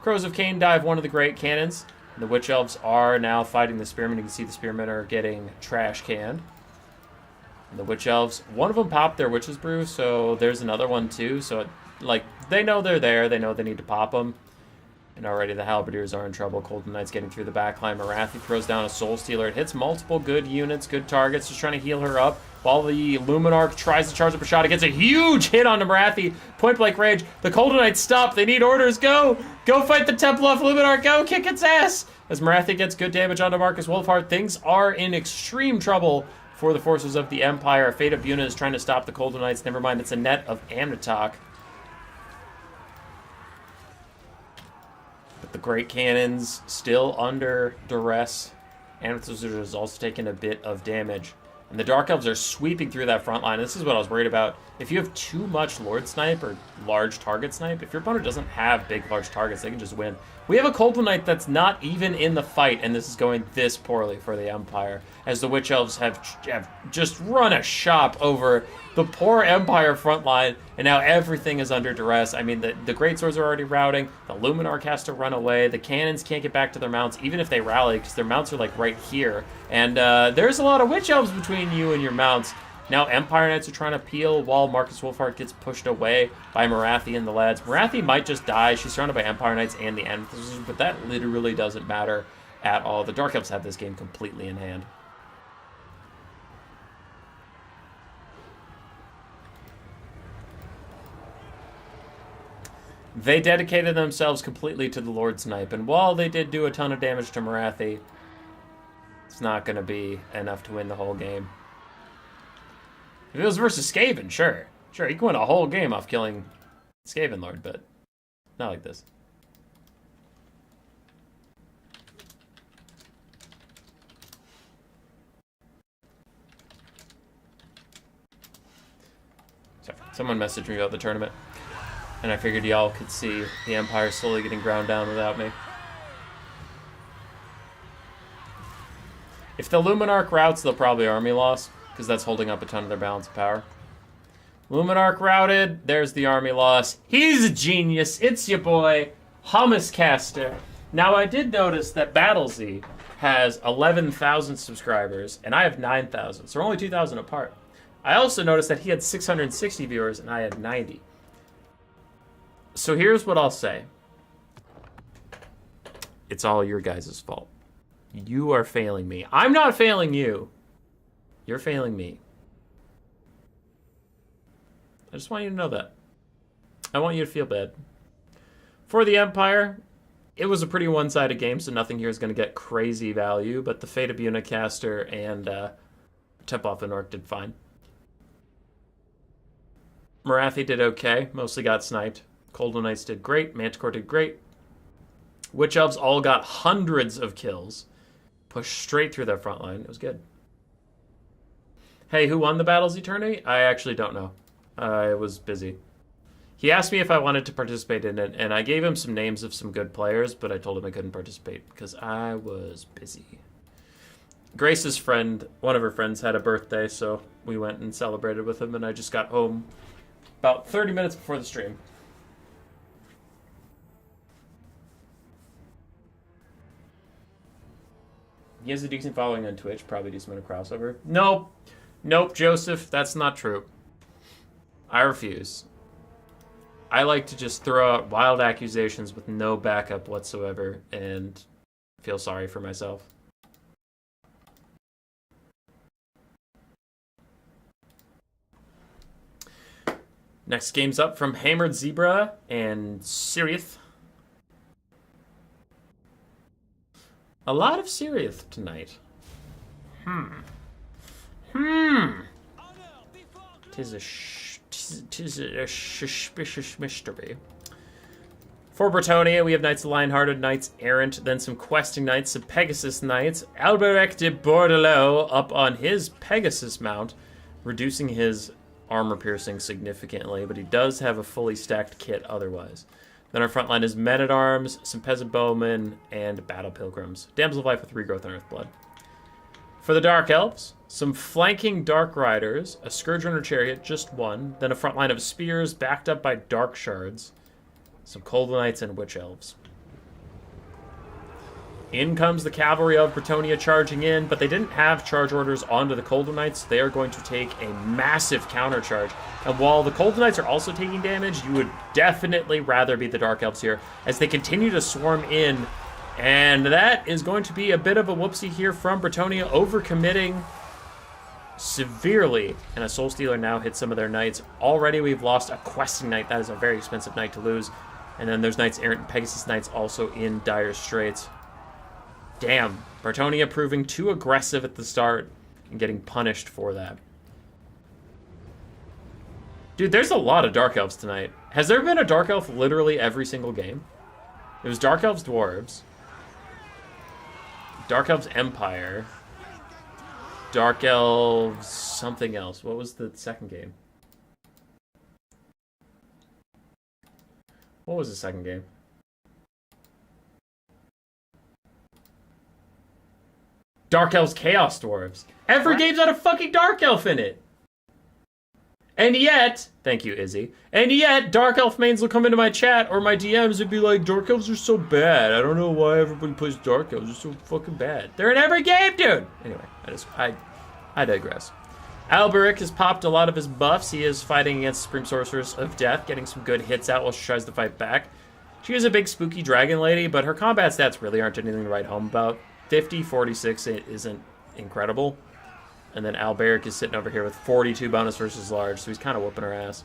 Crows of Cain dive one of the Great Cannons. The Witch Elves are now fighting the Spearmen. You can see the Spearmen are getting trash canned. And the Witch Elves, one of them popped their Witch's Brew, so there's another one too. So, they know they're there. They know they need to pop them. And already the Halberdiers are in trouble. Golden Knight's getting through the backline. Marathi throws down a Soul Stealer. It hits multiple good units, good targets, just trying to heal her up. While the Luminarch tries to charge up a shot. It gets a huge hit onto Marathi. Point blank range. The Golden Knights stop. They need orders. Go! Go fight the Templeoff Luminarch. Go! Kick its ass! As Marathi gets good damage onto Marcus Wolfheart, things are in extreme trouble for the forces of the Empire. Fate of Buna is trying to stop the Golden Knights. Never mind, it's a net of Amnitok. But the Great Cannons still under duress. Amethyst Wizard has also taken a bit of damage. And the Dark Elves are sweeping through that front line. This is what I was worried about. If you have too much Lord Snipe or large target snipe, if your opponent doesn't have big, large targets, they can just win. We have a Cold One Knight that's not even in the fight, and this is going this poorly for the Empire, as the Witch Elves have just run a shop over the poor Empire front line, and now everything is under duress. I mean, the Great Swords are already routing, the Luminarch has to run away, the Cannons can't get back to their mounts, even if they rally, because their mounts are, right here. And there's a lot of Witch Elves between you and your mounts. Now Empire Knights are trying to peel while Marcus Wolfheart gets pushed away by Marathi and the lads. Marathi might just die. She's surrounded by Empire Knights and the Amethyst, but that literally doesn't matter at all. The Dark Elves have this game completely in hand. They dedicated themselves completely to the Lord Snipe, and while they did do a ton of damage to Marathi, it's not going to be enough to win the whole game. If it was versus Skaven, sure. Sure, you can win a whole game off killing Skaven Lord, but not like this. Sorry, someone messaged me about the tournament, and I figured y'all could see the Empire slowly getting ground down without me. If the Luminarch routes, they'll probably army loss, because that's holding up a ton of their balance of power. Luminarch routed, there's the army loss. He's a genius. It's your boy, Hummus Caster. Now, I did notice that BattleZ has 11,000 subscribers, and I have 9,000, so we're only 2,000 apart. I also noticed that he had 660 viewers, and I had 90. So here's what I'll say. It's all your guys' fault. You are failing me. I'm not failing you. You're failing me. I just want you to know that. I want you to feel bad. For the Empire, it was a pretty one-sided game, so nothing here is going to get crazy value, but the Fate of Unicaster and Temple of the North did fine. Marathi did okay, mostly got sniped. Cold Knights did great, Manticore did great. Witch Elves all got hundreds of kills. Pushed straight through their front line. It was good. Hey, who won the BattleZ tourney? I actually don't know. I was busy. He asked me if I wanted to participate in it, and I gave him some names of some good players, but I told him I couldn't participate because I was busy. Grace's friend, one of her friends, had a birthday, so we went and celebrated with him, and I just got home about 30 minutes before the stream. He has a decent following on Twitch, probably decent amount of crossover. Nope. Nope, Joseph, that's not true. I refuse. I like to just throw out wild accusations with no backup whatsoever and feel sorry for myself. Next game's up from Hammered Zebra and Sirith. A lot of Sirith tonight. Tis a suspicious mystery. For Bretonnia, we have Knights of Lionhearted, Knights Errant, then some Questing Knights, some Pegasus Knights. Alberic de Bordelot up on his Pegasus mount, reducing his armor piercing significantly, but he does have a fully stacked kit otherwise. Then our front line is Men-at-Arms, some Peasant Bowmen, and Battle Pilgrims. Damsel of Life with Regrowth and Earthblood. For the Dark Elves, some flanking Dark Riders, a Scourge Runner Chariot, just one, then a front line of Spears backed up by Dark Shards, some Cold Knights, and Witch Elves. In comes the Cavalry of Bretonnia charging in, but they didn't have charge orders onto the Cold Knights. They are going to take a massive counter charge. And while the Cold Knights are also taking damage, you would definitely rather be the Dark Elves here as they continue to swarm in. And that is going to be a bit of a whoopsie here from Bretonnia, overcommitting severely. And a Soul Stealer now hits some of their knights. Already we've lost a Questing Knight. That is a very expensive knight to lose. And then there's Knights Errant and Pegasus Knights also in dire straits. Damn, Bretonnia proving too aggressive at the start and getting punished for that. Dude, there's a lot of Dark Elves tonight. Has there been a Dark Elf literally every single game? It was Dark Elves Dwarves, Dark Elves Empire, Dark Elves something else. What was the second game? What was the second game? Dark Elves Chaos Dwarves. Every game's got a fucking Dark Elf in it. And yet, thank you, Izzy. And yet, Dark Elf mains will come into my chat or my DMs and be like, Dark Elves are so bad. I don't know why everybody plays Dark Elves. They're so fucking bad. They're in every game, dude. Anyway, I digress. Alberic has popped a lot of his buffs. He is fighting against Supreme Sorceress of Death, getting some good hits out while she tries to fight back. She is a big spooky dragon lady, but her combat stats really aren't anything to write home about. 50, 46 isn't incredible. And then Alberic is sitting over here with 42 bonus versus large, so he's kind of whooping her ass.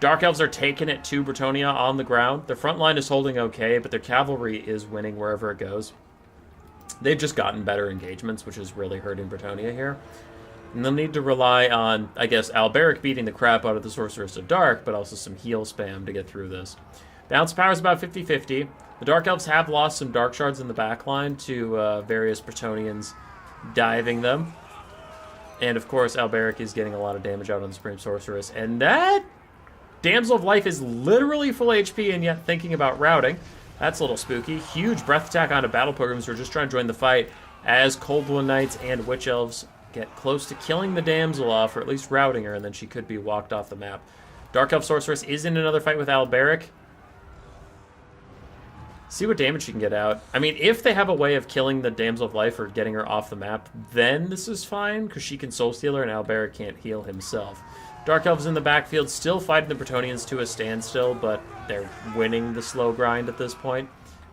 Dark Elves are taking it to Bretonnia on the ground. Their front line is holding okay, but their cavalry is winning wherever it goes. They've just gotten better engagements, which is really hurting Bretonnia here. And they'll need to rely on, I guess, Alberic beating the crap out of the Sorceress of Dark, but also some heal spam to get through this. Balance power is about 50-50. The Dark Elves have lost some Dark Shards in the backline to various Bretonnians diving them. And, of course, Alberic is getting a lot of damage out on the Supreme Sorceress. And that Damsel of Life is literally full HP and yet thinking about routing. That's a little spooky. Huge breath attack onto Battle Pilgrims who are just trying to join the fight as Cold One Knights and Witch Elves get close to killing the damsel off, or at least routing her, and then she could be walked off the map. Dark Elf Sorceress is in another fight with Alberic. See what damage she can get out. I mean, if they have a way of killing the Damsel of Life or getting her off the map, then this is fine, because she can Soul Steal her and Alberic can't heal himself. Dark Elves in the backfield still fighting the Bretonnians to a standstill, but they're winning the slow grind at this point.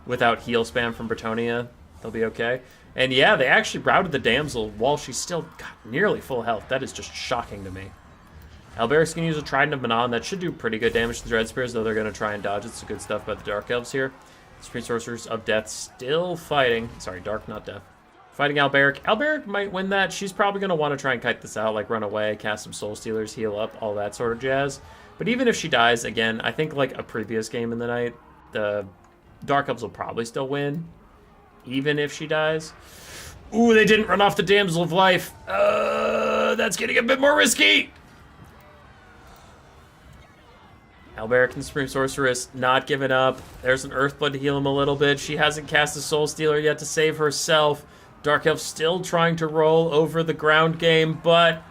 Without heal spam from Bretonnia, they'll be okay. And yeah, they actually routed the damsel while she's still got nearly full health. That is just shocking to me. Alberic's going to use a Trident of Manon. That should do pretty good damage to the Dread Spears, though they're going to try and dodge it. It's good stuff by the Dark Elves here. Supreme Sorcerers of Death still fighting. Sorry, Dark, not Death. Fighting Alberic. Alberic might win that. She's probably going to want to try and kite this out, like run away, cast some Soul Stealers, heal up, all that sort of jazz. But even if she dies, again, I think like a previous game in the night, the Dark Elves will probably still win, even if she dies. Ooh, they didn't run off the Damsel of Life. That's getting a bit more risky. Alberic and Supreme Sorceress not giving up. There's an Earthblood to heal him a little bit. She hasn't cast a Soul Stealer yet to save herself. Dark Elf still trying to roll over the ground game, but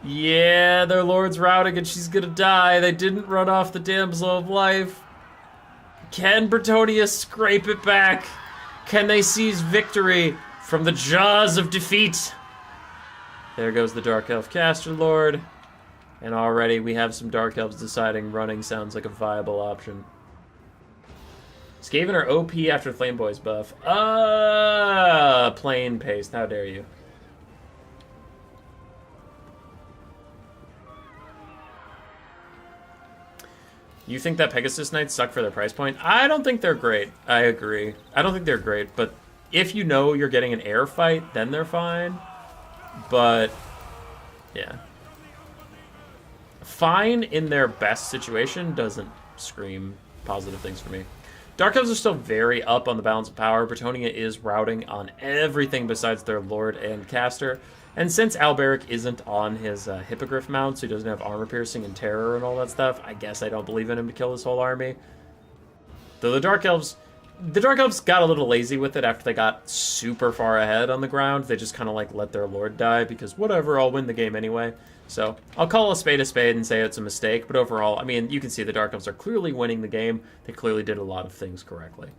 yeah, their Lord's routing and she's gonna die. They didn't run off the Damsel of Life. Can Bretonnia scrape it back? Can they seize victory from the jaws of defeat? There goes the Dark Elf Caster Lord. And already we have some Dark Elves deciding running sounds like a viable option. Skaven are OP after Flame Boy's buff. Plain paste, how dare you. You think that Pegasus Knights suck for their price point? I don't think they're great. I agree. I don't think they're great, but if you know you're getting an air fight, then they're fine. But, yeah. Fine in their best situation doesn't scream positive things for me. Dark Elves are still very up on the balance of power. Bretonnia is routing on everything besides their Lord and Caster. And since Alberic isn't on his Hippogriff mount, so he doesn't have armor piercing and terror and all that stuff, I guess I don't believe in him to kill this whole army. Though the Dark Elves got a little lazy with it after they got super far ahead on the ground. They just kind of like let their Lord die because whatever, I'll win the game anyway. So I'll call a spade and say it's a mistake. But overall, I mean, you can see the Dark Elves are clearly winning the game. They clearly did a lot of things correctly.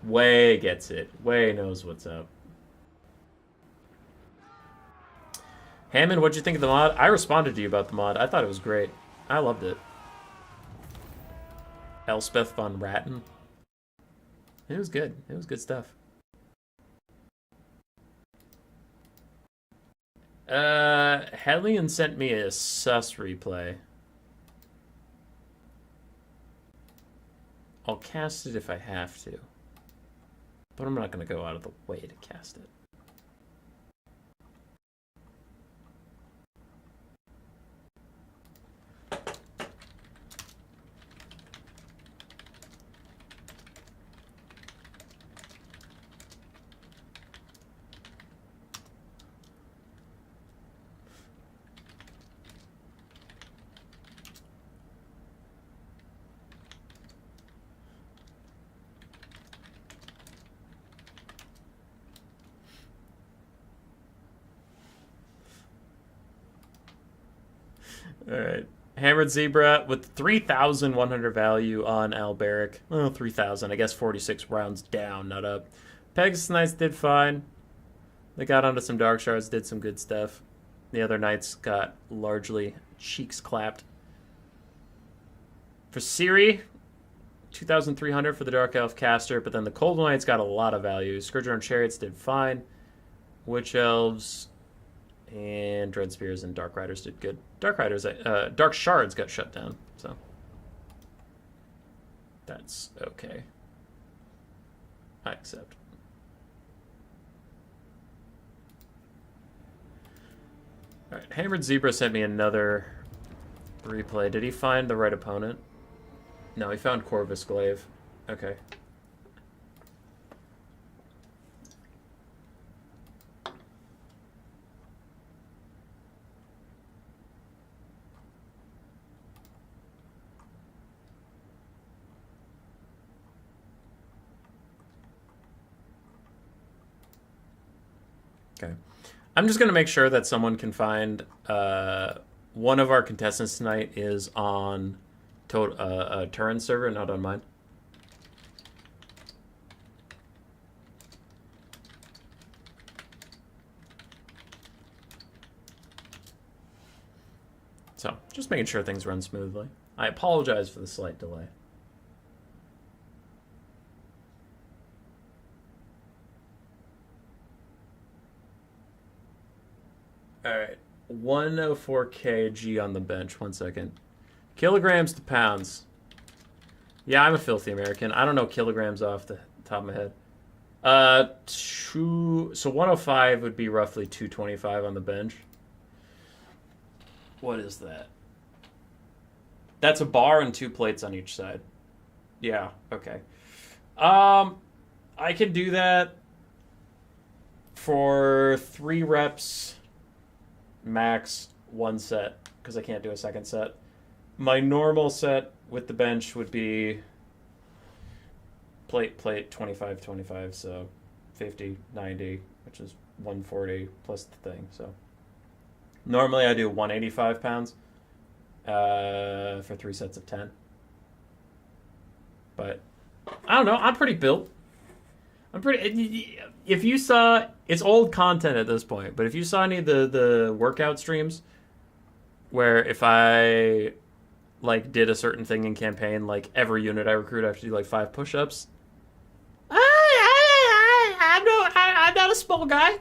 Way gets it. Way knows what's up. Hammond, what'd you think of the mod? I responded to you about the mod. I thought it was great. I loved it. Elspeth von Ratten. It was good. It was good stuff. Hellion sent me a sus replay. I'll cast it if I have to. But I'm not going to go out of the way to cast it. Alright. Hammered Zebra with 3,100 value on Alberic. Well, 3,000. I guess 46 rounds down, not up. Pegasus Knights did fine. They got onto some Dark Shards, did some good stuff. The other Knights got largely cheeks clapped. For Ciri, 2,300 for the Dark Elf Caster, but then the Cold Knights got a lot of value. Scourger and Chariots did fine. Witch Elves and Dread Spears and Dark Riders did good. Dark Shards got shut down, so that's okay. I accept. Alright, Hammered Zebra sent me another replay. Did he find the right opponent? No, he found Corvus Glaive. Okay. Okay. I'm just going to make sure that someone can find... one of our contestants tonight is on a Turin server, not on mine. So, just making sure things run smoothly. I apologize for the slight delay. Alright, 104 kg on the bench. 1 second. Kilograms to pounds. Yeah, I'm a filthy American. I don't know kilograms off the top of my head. So 105 would be roughly 225 on the bench. What is that? That's a bar and 2 plates on each side. Yeah, okay. I can do that for 3 reps, max 1 set, because I can't do a second set. My normal set with the bench would be plate, 25, 25, so 50, 90, which is 140 plus the thing, so. Normally I do 185 pounds for 3 sets of 10. But, I don't know, I'm pretty built. If you saw, it's old content at this point, but if you saw any of the workout streams where if I like did a certain thing in campaign, like every unit I recruit I have to do like 5 push-ups. I'm not a small guy.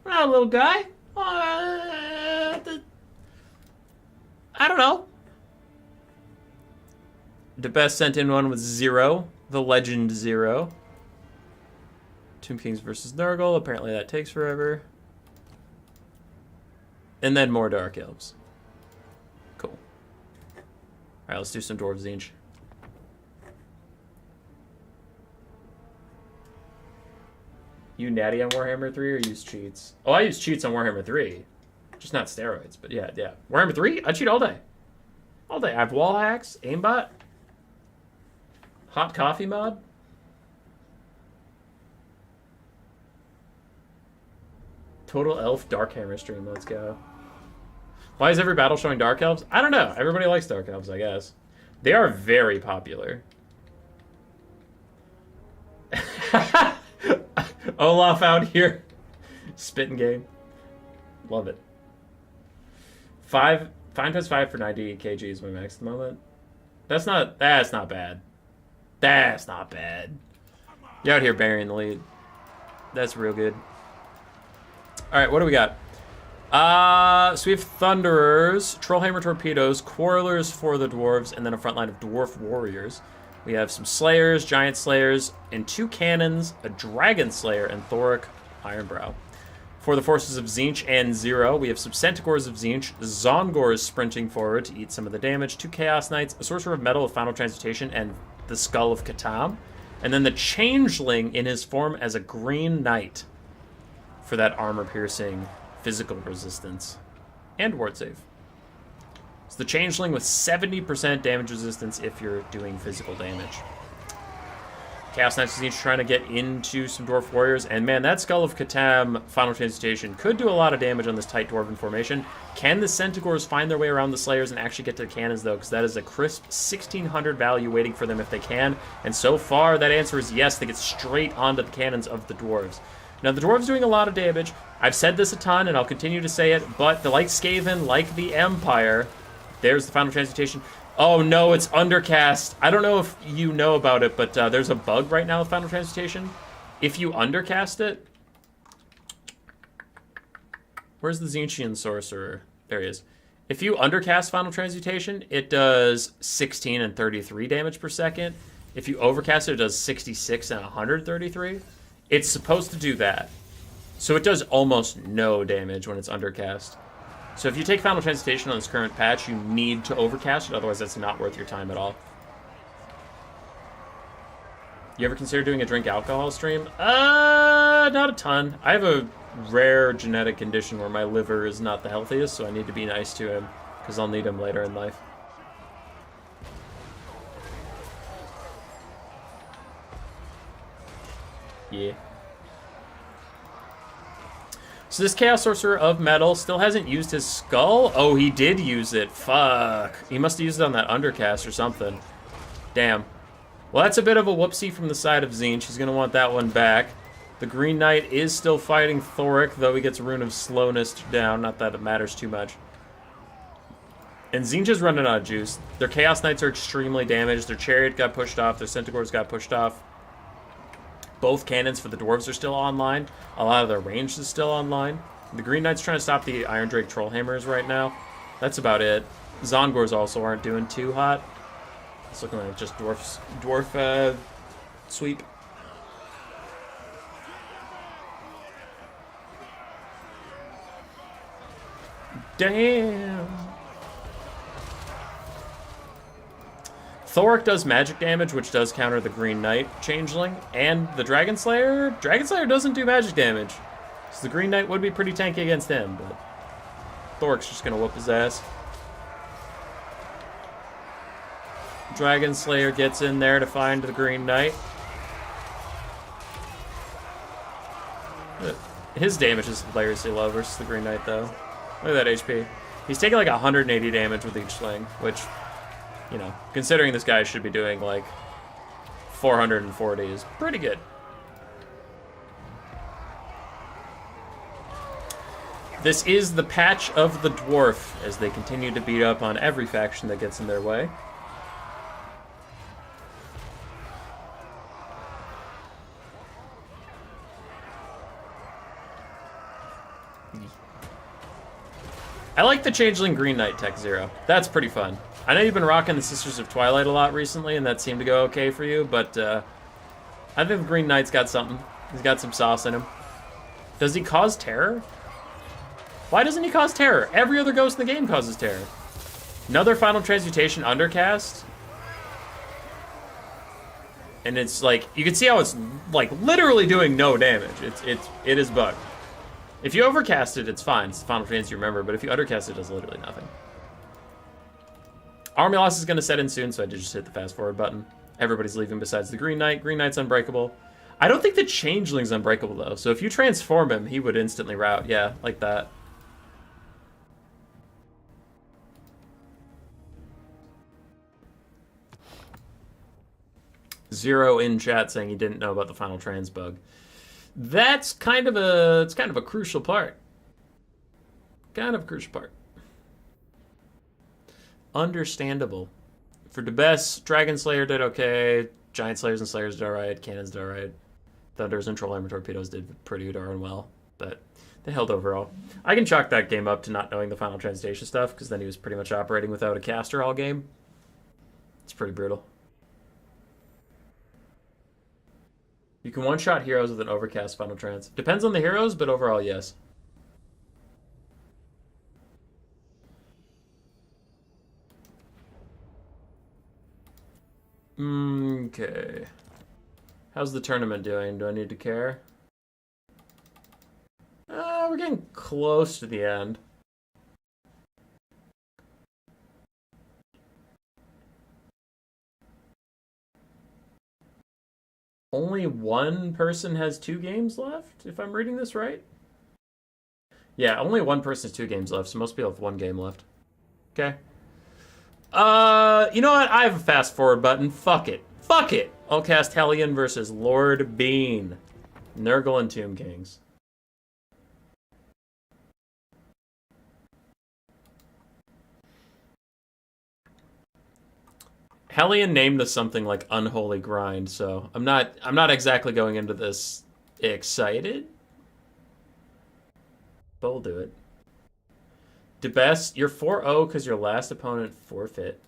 I'm not a little guy. I don't know. The best sent in one was 0. The legend 0. Tomb Kings versus Nurgle. Apparently that takes forever. And then more Dark Elves. Cool. Alright, let's do some Dwarves Tzeentch. You natty on Warhammer 3 or use cheats? Oh, I use cheats on Warhammer 3. Just not steroids, but yeah. Warhammer 3? I cheat all day. All day. I have wall hacks, aimbot, hot coffee mod. Total elf Dark Hammer stream, let's go. Why is every battle showing Dark Elves? I don't know. Everybody likes Dark Elves, I guess. They are very popular. Olaf out here. Spitting game. Love it. 5 times 5 for 90 kg is my max at the moment. That's not bad. That's not bad. You're out here burying the lead. That's real good. Alright, what do we got? So we have Thunderers, Trollhammer Torpedoes, Quarrelers for the Dwarves, and then a front line of Dwarf Warriors. We have some Slayers, Giant Slayers, and 2 Cannons, a Dragon Slayer, and Thoric Ironbrow. For the forces of Tzeentch and 0, we have some Centaurs of Tzeentch, Zongors sprinting forward to eat some of the damage, 2 Chaos Knights, a Sorcerer of Metal of Final Transmutation, and the Skull of Catan. And then the Changeling in his form as a Green Knight for that armor-piercing physical resistance and ward save. It's the Changeling with 70% damage resistance if you're doing physical damage. Chaos Knights is trying to get into some Dwarf Warriors, and man, that Skull of Catan Final Transmutation could do a lot of damage on this tight Dwarven formation. Can the Centaurs find their way around the Slayers and actually get to the cannons, though? Because that is a crisp 1600 value waiting for them if they can, and so far that answer is yes, they get straight onto the cannons of the Dwarves. Now, the Dwarves doing a lot of damage. I've said this a ton, and I'll continue to say it, but like Skaven, like the Empire, there's the Final Transmutation. Oh no, it's undercast. I don't know if you know about it, but there's a bug right now with Final Transmutation. If you undercast it... Where's the Tzeentchian Sorcerer? There he is. If you undercast Final Transmutation, it does 16 and 33 damage per second. If you overcast it, it does 66 and 133. It's supposed to do that. So it does almost no damage when it's undercast. So if you take Final Transmutation on this current patch, you need to overcast it, otherwise that's not worth your time at all. You ever consider doing a drink alcohol stream? Not a ton. I have a rare genetic condition where my liver is not the healthiest, so I need to be nice to him, because I'll need him later in life. Yeah. So this Chaos Sorcerer of Metal still hasn't used his skull? Oh, he did use it. Fuck. He must have used it on that undercast or something. Damn. Well, that's a bit of a whoopsie from the side of Tzeentch. He's going to want that one back. The Green Knight is still fighting Thoric, though he gets a Rune of Slowness down. Not that it matters too much. And Tzeentch is running out of juice. Their Chaos Knights are extremely damaged. Their Chariot got pushed off. Their Centaurs got pushed off. Both cannons for the Dwarves are still online. A lot of their range is still online. The Green Knight's trying to stop the Iron Drake Trollhammers right now. That's about it. Zongors also aren't doing too hot. It's looking like just dwarf sweep. Damn. Thoric does magic damage, which does counter the Green Knight Changeling, and the Dragon Slayer. Dragon Slayer doesn't do magic damage, so the Green Knight would be pretty tanky against him, but Thoric's just gonna whoop his ass. Dragon Slayer gets in there to find the Green Knight. His damage is hilariously low versus the Green Knight, though. Look at that HP. He's taking like 180 damage with each swing, which, you know, considering this guy should be doing like 440 is pretty good. This is the patch of the Dwarf as they continue to beat up on every faction that gets in their way. I like the Changeling Green Knight Tech 0. That's pretty fun. I know you've been rocking the Sisters of Twilight a lot recently, and that seemed to go okay for you, but I think the Green Knight's got something. He's got some sauce in him. Does he cause terror? Why doesn't he cause terror? Every other ghost in the game causes terror. Another Final Transmutation undercast. And it's like, you can see how it's like literally doing no damage. It is bugged. If you overcast it, it's fine. It's the Final Fantasy you remember, but if you undercast it, it does literally nothing. Army loss is going to set in soon, so I did just hit the fast forward button. Everybody's leaving besides the Green Knight. Green Knight's unbreakable. I don't think the Changeling's unbreakable, though, so if you transform him, he would instantly rout. Yeah, like that. Zero in chat saying he didn't know about the Final Trans bug. That's kind of a crucial part. Kind of a crucial part. Understandable. For the best, Dragon Slayer did okay. Giant Slayers and Slayers did alright. Cannons did alright. Thunders and Trollhammer Torpedoes did pretty darn well. But they held overall. I can chalk that game up to not knowing the Final Transmutation stuff, because then he was pretty much operating without a caster all game. It's pretty brutal. You can one-shot heroes with an overcast Final Trans. Depends on the heroes, but overall, yes. Okay. How's the tournament doing? Do I need to care? We're getting close to the end. Only one person has 2 games left, if I'm reading this right? Yeah, only one person has 2 games left, so most people have 1 game left. Okay. You know what? I have a fast forward button. Fuck it. Fuck it! I'll cast Hellion versus Lord Bean. Nurgle and Tomb Kings. Hellion named us something like Unholy Grind, so I'm not exactly going into this excited. But we'll do it. DeBest, you're 4-0 because your last opponent forfeit.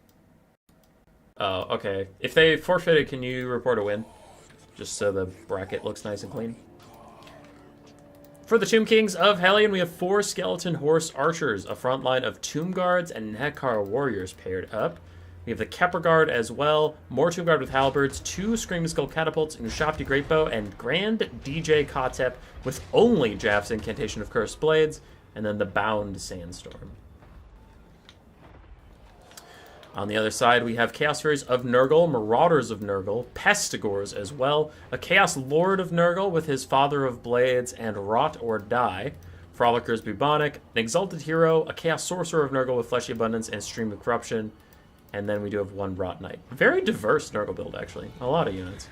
Oh, okay. If they forfeited, can you report a win? Just so the bracket looks nice and clean. For the Tomb Kings of Hellion, we have 4 Skeleton Horse Archers, a front line of Tomb Guards and Nekar Warriors paired up. We have the Kepler Guard as well, more Tomb Guard with Halberds, 2 Screaming Skull Catapults, Ushapti Greatbow, and Grand DJ Kotep with only Jaff's Incantation of Cursed Blades, and then the Bound Sandstorm. On the other side, we have Chaos Furies of Nurgle, Marauders of Nurgle, Pestigors as well, a Chaos Lord of Nurgle with his Father of Blades and Rot or Die, Frolickers Bubonic, an Exalted Hero, a Chaos Sorcerer of Nurgle with Fleshy Abundance and Stream of Corruption, and then we do have 1 Rot Knight. Very diverse Nurgle build, actually. A lot of units.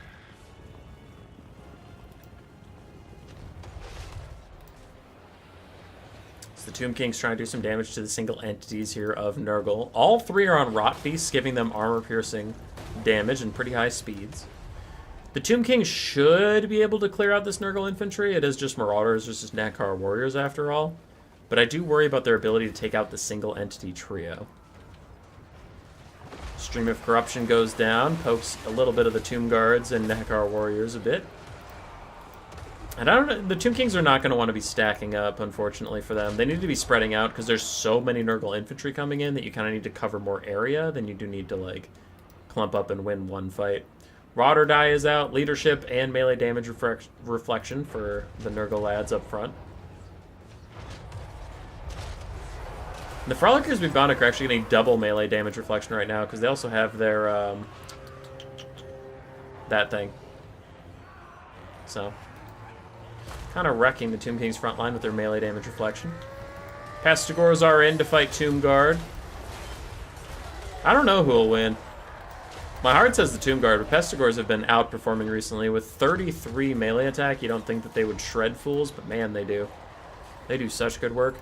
The Tomb Kings trying to do some damage to the single entities here of Nurgle. All 3 are on Rot Beasts, giving them armor-piercing damage and pretty high speeds. The Tomb Kings should be able to clear out this Nurgle infantry. It is just Marauders, it's just Nekar Warriors after all. But I do worry about their ability to take out the single entity trio. Stream of Corruption goes down, pokes a little bit of the Tomb Guards and Nekar Warriors a bit. And I don't know, the Tomb Kings are not going to want to be stacking up, unfortunately, for them. They need to be spreading out, because there's so many Nurgle infantry coming in that you kind of need to cover more area than you do need to, like, clump up and win one fight. Rot or Die is out, leadership and melee damage reflection for the Nurgle lads up front. And the Frolickers Bubonic are actually getting double melee damage reflection right now, because they also have their, that thing. So kind of wrecking the Tomb King's front line with their melee damage reflection. Pestigors are in to fight Tomb Guard. I don't know who will win. My heart says the Tomb Guard, but Pestigors have been outperforming recently with 33 melee attack. You don't think that they would shred fools, but man, they do. They do such good work.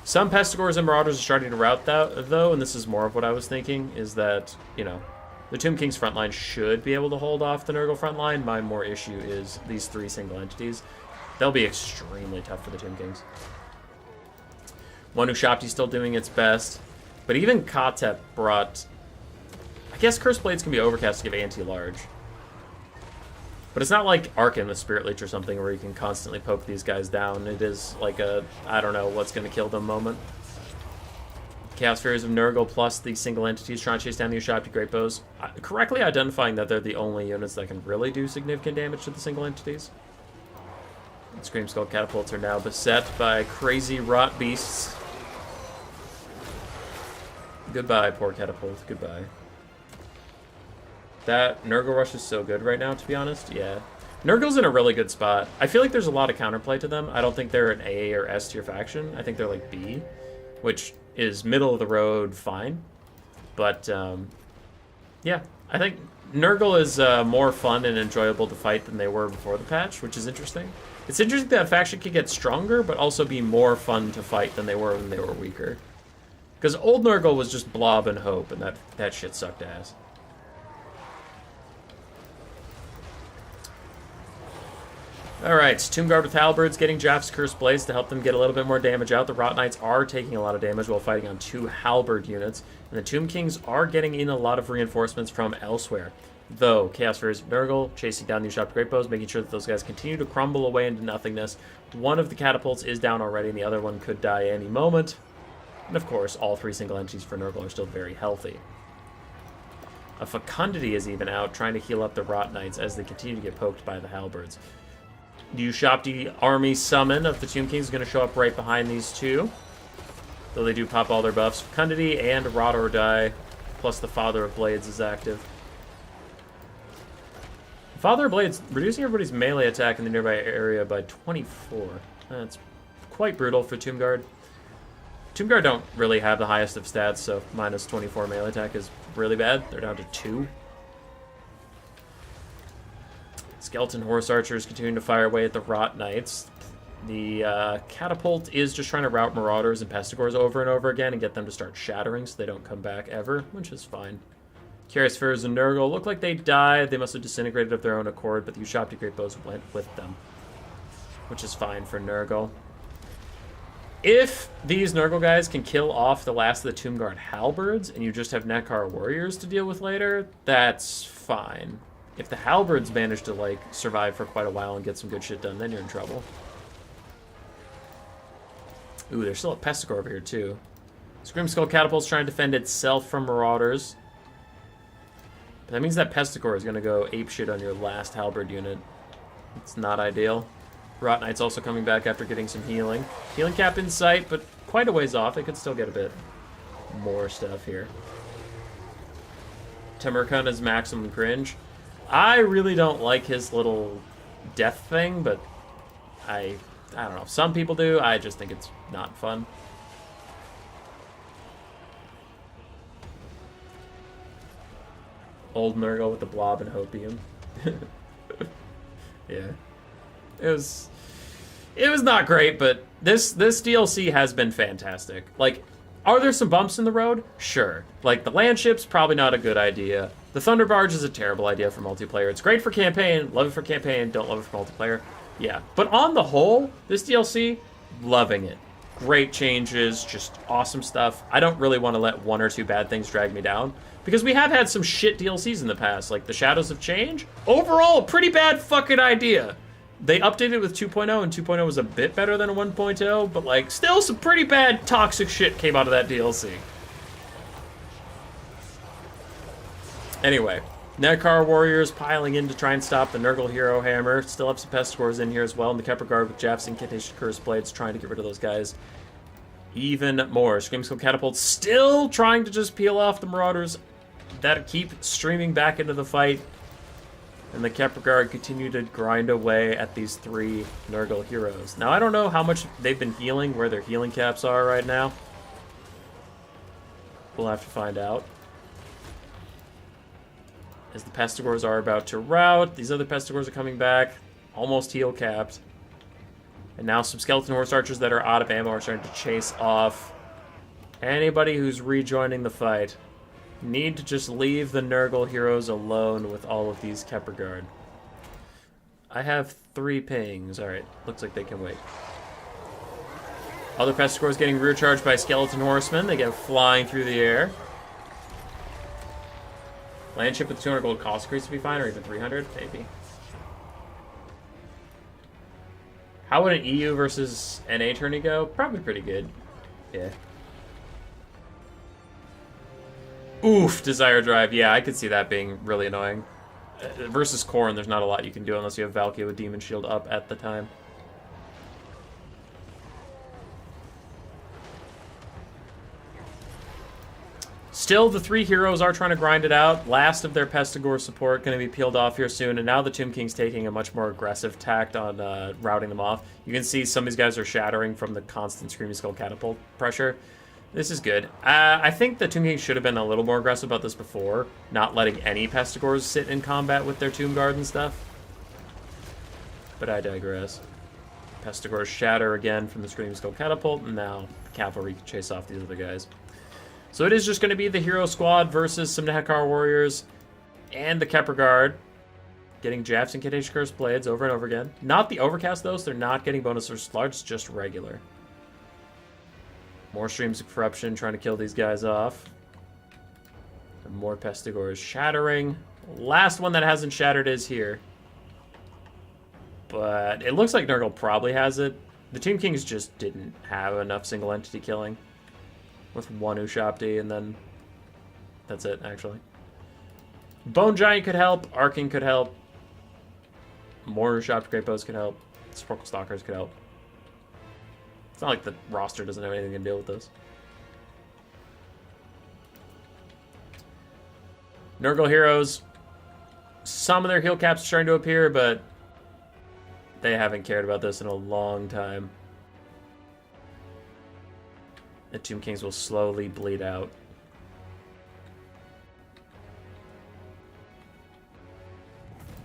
Some Pestigors and Marauders are starting to rout that, though, and this is more of what I was thinking, is that, you know, the Tomb King's front line should be able to hold off the Nurgle front line. My more issue is these 3 single entities. They'll be extremely tough for the Tomb Kings. One Ushapti's still doing its best. But even Kotep brought... I guess Cursed Blades can be overcast to give anti-large. But it's not like Arkin with Spirit Leech or something where you can constantly poke these guys down. It is like a, I don't know what's going to kill them moment. Chaos Furies of Nurgle plus the single entities trying to chase down the Ushapti Greatbows. Correctly identifying that they're the only units that can really do significant damage to the single entities. Scream Skull Catapults are now beset by crazy Rot Beasts. Goodbye, poor Catapult. Goodbye. That Nurgle Rush is so good right now, to be honest. Yeah. Nurgle's in a really good spot. I feel like there's a lot of counterplay to them. I don't think they're an A or S tier faction. I think they're like B, which is middle of the road fine. But, yeah. I think Nurgle is more fun and enjoyable to fight than they were before the patch, which is interesting. It's interesting that a faction can get stronger, but also be more fun to fight than they were when they were weaker. Because old Nurgle was just blob and hope, and that shit sucked ass. Alright, Tomb Guard with Halberds getting Jaff's Cursed Blades to help them get a little bit more damage out. The Rot Knights are taking a lot of damage while fighting on 2 Halberd units. And the Tomb Kings are getting in a lot of reinforcements from elsewhere. Though, Chaos Furies of Nurgle chasing down the Ushapti Greatbows, making sure that those guys continue to crumble away into nothingness. One of the catapults is down already, and the other one could die any moment. And of course, all 3 single entities for Nurgle are still very healthy. A Fecundity is even out, trying to heal up the Rot Knights as they continue to get poked by the Halberds. The Ushapti army summon of the Tomb Kings is going to show up right behind these 2. Though they do pop all their buffs. Fecundity and Rot or Die, plus the Father of Blades is active. Father of Blades, reducing everybody's melee attack in the nearby area by 24. That's quite brutal for Tomb Guard. Tomb Guard don't really have the highest of stats, so minus 24 melee attack is really bad. They're down to 2. Skeleton Horse Archers continuing to fire away at the Rot Knights. The Catapult is just trying to rout Marauders and Pestigors over and over again and get them to start shattering so they don't come back ever, which is fine. Chaos Furies and Nurgle look like they died. They must have disintegrated of their own accord, but the Ushapti Greatbows went with them, which is fine for Nurgle. If these Nurgle guys can kill off the last of the Tomb Guard halberds and you just have Nekar warriors to deal with later, that's fine. If the halberds manage to, like, survive for quite a while and get some good shit done, then you're in trouble. Ooh, there's still a Pestigore over here, too. Screamskull Catapult's trying to defend itself from Marauders. But that means that Pestigore is going to go apeshit on your last halberd unit. It's not ideal. Rot Knight's also coming back after getting some healing. Healing cap in sight, but quite a ways off. They could still get a bit more stuff here. Temerkun is maximum cringe. I really don't like his little death thing, but I don't know. Some people do. I just think it's not fun. Old Nurgle with the blob and hopium. Yeah. It was not great, but this DLC has been fantastic. Like, are there some bumps in the road? Sure. Like, the land ship's probably not a good idea. The Thunder Barge is a terrible idea for multiplayer. It's great for campaign, love it for campaign, don't love it for multiplayer. Yeah. But on the whole, this DLC, loving it. Great changes, just awesome stuff. I don't really want to let one or two bad things drag me down, because we have had some shit DLCs in the past, like the Shadows of Change. Overall, a pretty bad fucking idea. They updated it with 2.0, and 2.0 was a bit better than a 1.0, but, like, still some pretty bad toxic shit came out of that DLC. Anyway, Nekar warriors piling in to try and stop the Nurgle Hero Hammer. Still have some Pestigores in here as well, and the Kepler Guard with Japs and Incantation Curse Blades trying to get rid of those guys even more. Screamskull Catapults still trying to just peel off the Marauders that keep streaming back into the fight. And the Kepler Guard continue to grind away at these three Nurgle heroes. Now, I don't know how much they've been healing, where their healing caps are right now. We'll have to find out. As the Pestigores are about to rout, these other Pestigores are coming back, almost heal capped. And now some Skeleton Horse Archers that are out of ammo are starting to chase off anybody who's rejoining the fight. Need to just leave the Nurgle heroes alone with all of these Kepler Guard. I have 3 pings. Alright, looks like they can wait. Other Pestigores getting rear charged by Skeleton Horsemen. They get flying through the air. Land ship with 200 gold cost increase to be fine, or even 300, maybe. How would an EU versus NA tourney go? Probably pretty good. Yeah. Oof, Desire Drive. Yeah, I could see that being really annoying. Versus Khorne, there's not a lot you can do unless you have Valkyrie with Demon Shield up at the time. Still, the 3 heroes are trying to grind it out. Last of their Pestigore support going to be peeled off here soon, and now the Tomb King's taking a much more aggressive tact on routing them off. You can see some of these guys are shattering from the constant Screamskull Catapult pressure. This is good. I think the Tomb King should have been a little more aggressive about this before, not letting any Pestigores sit in combat with their Tomb Guard and stuff. But I digress. Pestigores shatter again from the Screamskull Catapult, and now the cavalry can chase off these other guys. So it is just going to be the hero squad versus some Nekar warriors and the Kepler Guard, getting Japs and Incantation Curse Blades over and over again. Not the Overcast, though, so they're not getting bonus or large, just regular. More Streams of Corruption trying to kill these guys off. And more Pestigores shattering. Last one that hasn't shattered is here. But it looks like Nurgle probably has it. The Tomb Kings just didn't have enough single entity killing. With one Ushapti, and then that's it, actually. Bone Giant could help. Arcing could help. More Ushapti Great Bows could help. Sparkle Stalkers could help. It's not like the roster doesn't have anything to deal with this. Nurgle heroes. Some of their heal caps are starting to appear, but they haven't cared about this in a long time. The Tomb Kings will slowly bleed out.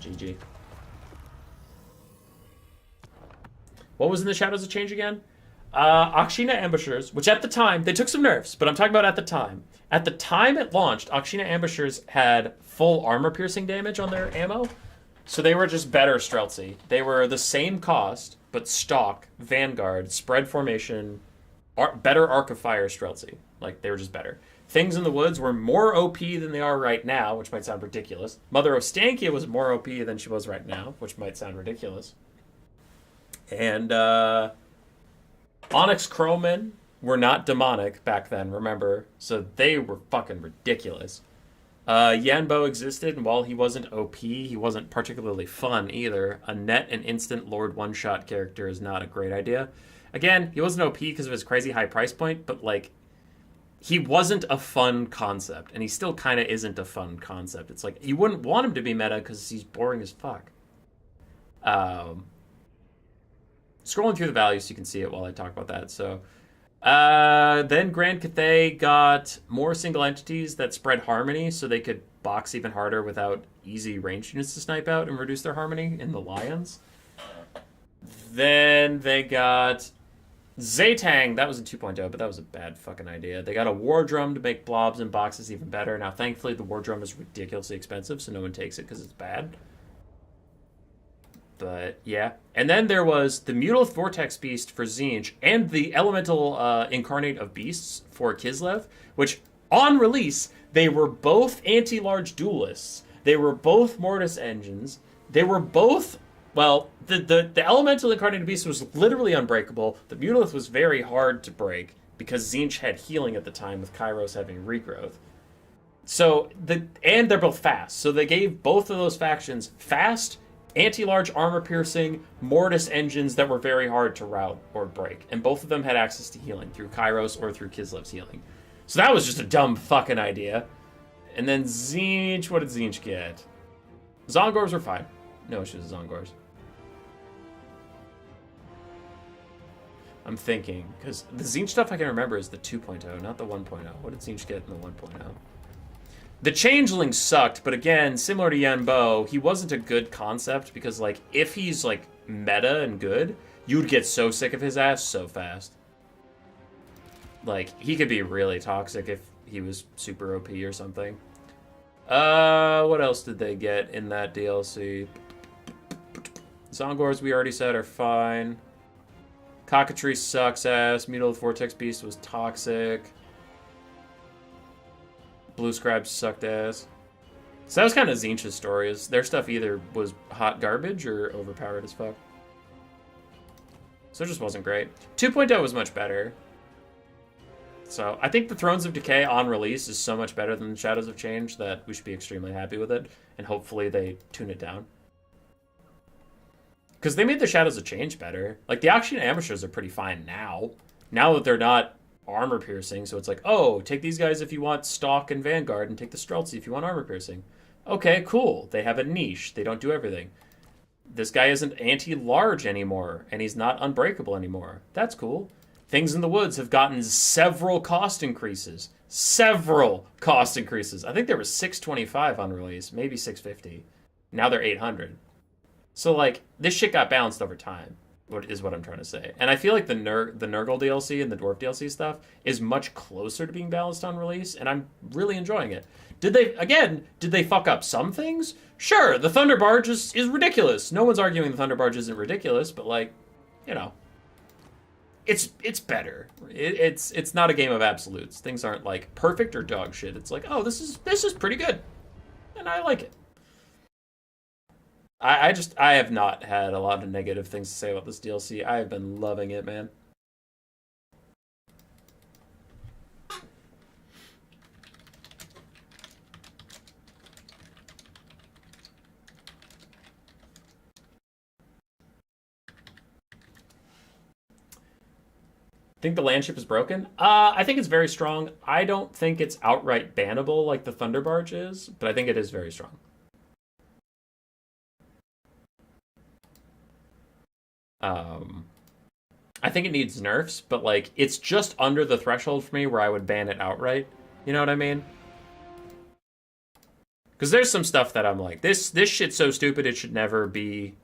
GG. What was in the Shadows of Change again? Akshina Ambushers, which at the time, they took some nerfs, but I'm talking about at the time. At the time it launched, Akshina Ambushers had full armor-piercing damage on their ammo, so they were just better Streltsy. They were the same cost, but stock, Vanguard, spread formation, better Arc of Fire Streltsy. Like, they were just better. Things in the Woods were more OP than they are right now, which might sound ridiculous. Mother of Stankia was more OP than she was right now, which might sound ridiculous. And Onyx Crowmen were not demonic back then, remember? So they were fucking ridiculous. Yanbo existed, and while he wasn't OP, he wasn't particularly fun either. A net and instant Lord one-shot character is not a great idea. Again, he wasn't OP because of his crazy high price point, but, like, he wasn't a fun concept, and he still kind of isn't a fun concept. It's like, you wouldn't want him to be meta because he's boring as fuck. Scrolling through the values so you can see it while I talk about that. So, then Grand Cathay got more single entities that spread harmony so they could box even harder without easy ranged units to snipe out and reduce their harmony in the Lions. Then they got Zaytang. That was in 2.0, but that was a bad fucking idea. They got a War Drum to make blobs and boxes even better. Now, thankfully, the War Drum is ridiculously expensive, so no one takes it because it's bad. But, yeah. And then there was the Mutalith Vortex Beast for Tzeentch and the Elemental Incarnate of Beasts for Kislev, which, on release, they were both anti-large duelists. They were both Mortis engines. They were both, well, the Elemental Incarnate of Beasts was literally unbreakable. The Mutalith was very hard to break because Tzeentch had healing at the time with Kairos having regrowth. So, and they're both fast. So they gave both of those factions fast, anti-large armor-piercing Mortis engines that were very hard to rout or break. And both of them had access to healing through Kairos or through Kislev's healing. So that was just a dumb fucking idea. And then Tzeentch, what did Tzeentch get? Zongors were fine. No issues with Zongors. I'm thinking, because the Tzeentch stuff I can remember is the 2.0, not the 1.0. What did Tzeentch get in the 1.0? The Changeling sucked, but again, similar to Yanbo, he wasn't a good concept because, like, if he's, like, meta and good, you'd get so sick of his ass so fast. Like, he could be really toxic if he was super OP or something. What else did they get in that DLC? Zongors, we already said, are fine. Cockatree sucks ass. Mutalith Vortex Beast was toxic. Blue Scribes sucked ass. So that was kind of Tzeentch's stories. Their stuff either was hot garbage or overpowered as fuck. So it just wasn't great. 2.0 was much better. So I think the Thrones of Decay on release is so much better than Shadows of Change that we should be extremely happy with it. And hopefully they tune it down. Because they made the Shadows of Change better. Like, the Akshan Amishers are pretty fine now. Now that they're not armor piercing, so it's like, oh, take these guys if you want Stalk and Vanguard, and take the Streltsy if you want armor piercing. Okay, cool. They have a niche. They don't do everything. This guy isn't anti-large anymore, and he's not unbreakable anymore. That's cool. Things in the Woods have gotten several cost increases. Several cost increases. I think there was 625 on release, maybe 650. Now they're 800. So, like, this shit got balanced over time. Is what I'm trying to say. And I feel like the Nurgle DLC and the Dwarf DLC stuff is much closer to being balanced on release, and I'm really enjoying it. Did they fuck up some things? Sure, the Thunder Barge is ridiculous. No one's arguing the Thunder Barge isn't ridiculous, but, like, you know, it's better. It's not a game of absolutes. Things aren't, like, perfect or dog shit. It's like, oh, this is pretty good, and I like it. I have not had a lot of negative things to say about this DLC. I have been loving it, man. Think the landship is broken? I think it's very strong. I don't think it's outright bannable like the Thunder Barge is, but I think it is very strong. I think it needs nerfs, but, like, it's just under the threshold for me where I would ban it outright. You know what I mean? Because there's some stuff that I'm like, this shit's so stupid it should never be...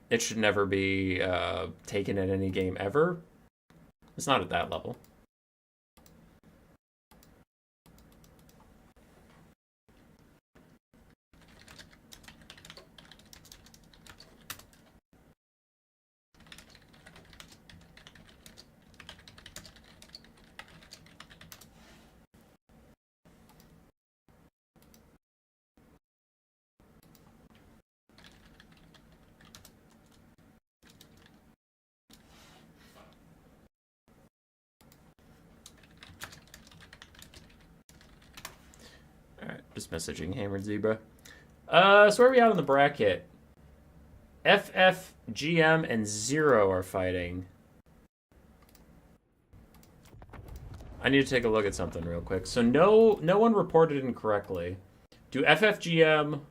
It should never be taken in any game ever. It's not at that level. Just messaging Hammered Zebra. So where are we at on the bracket? FF, GM, and Zero are fighting. I need to take a look at something real quick. So no one reported incorrectly. Do FFGM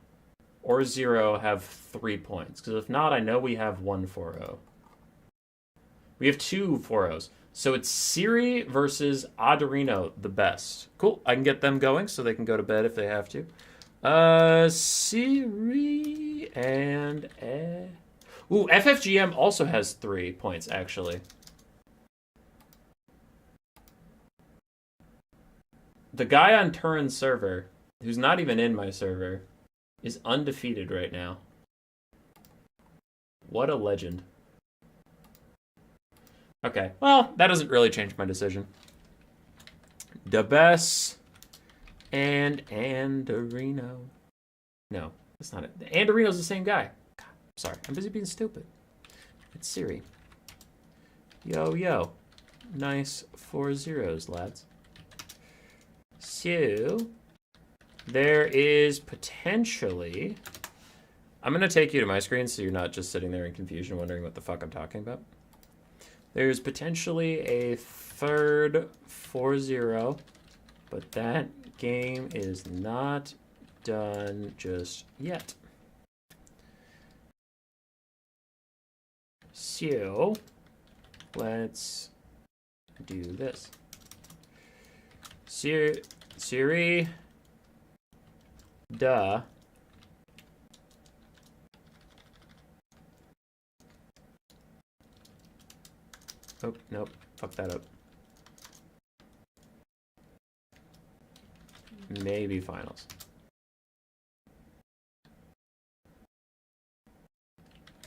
or Zero have 3 points? Because if not, I know we have 1 4-0. We have 2 4-0s. So it's Siri versus Adorino, the best. Cool. I can get them going so they can go to bed if they have to. Siri and... Ooh, FFGM also has 3 points, actually. The guy on Turin's server, who's not even in my server, is undefeated right now. What a legend. Okay, well, that doesn't really change my decision. Debes and Andorino. No, that's not it. Andorino's the same guy. God, sorry, I'm busy being stupid. It's Siri. Yo, yo. Nice 4 zeros, lads. So, there is potentially... I'm going to take you to my screen so you're not just sitting there in confusion wondering what the fuck I'm talking about. There's potentially a third 4-0, but that game is not done just yet. So, let's do this. Siri, duh. Oh, nope. Fuck that up. Maybe finals.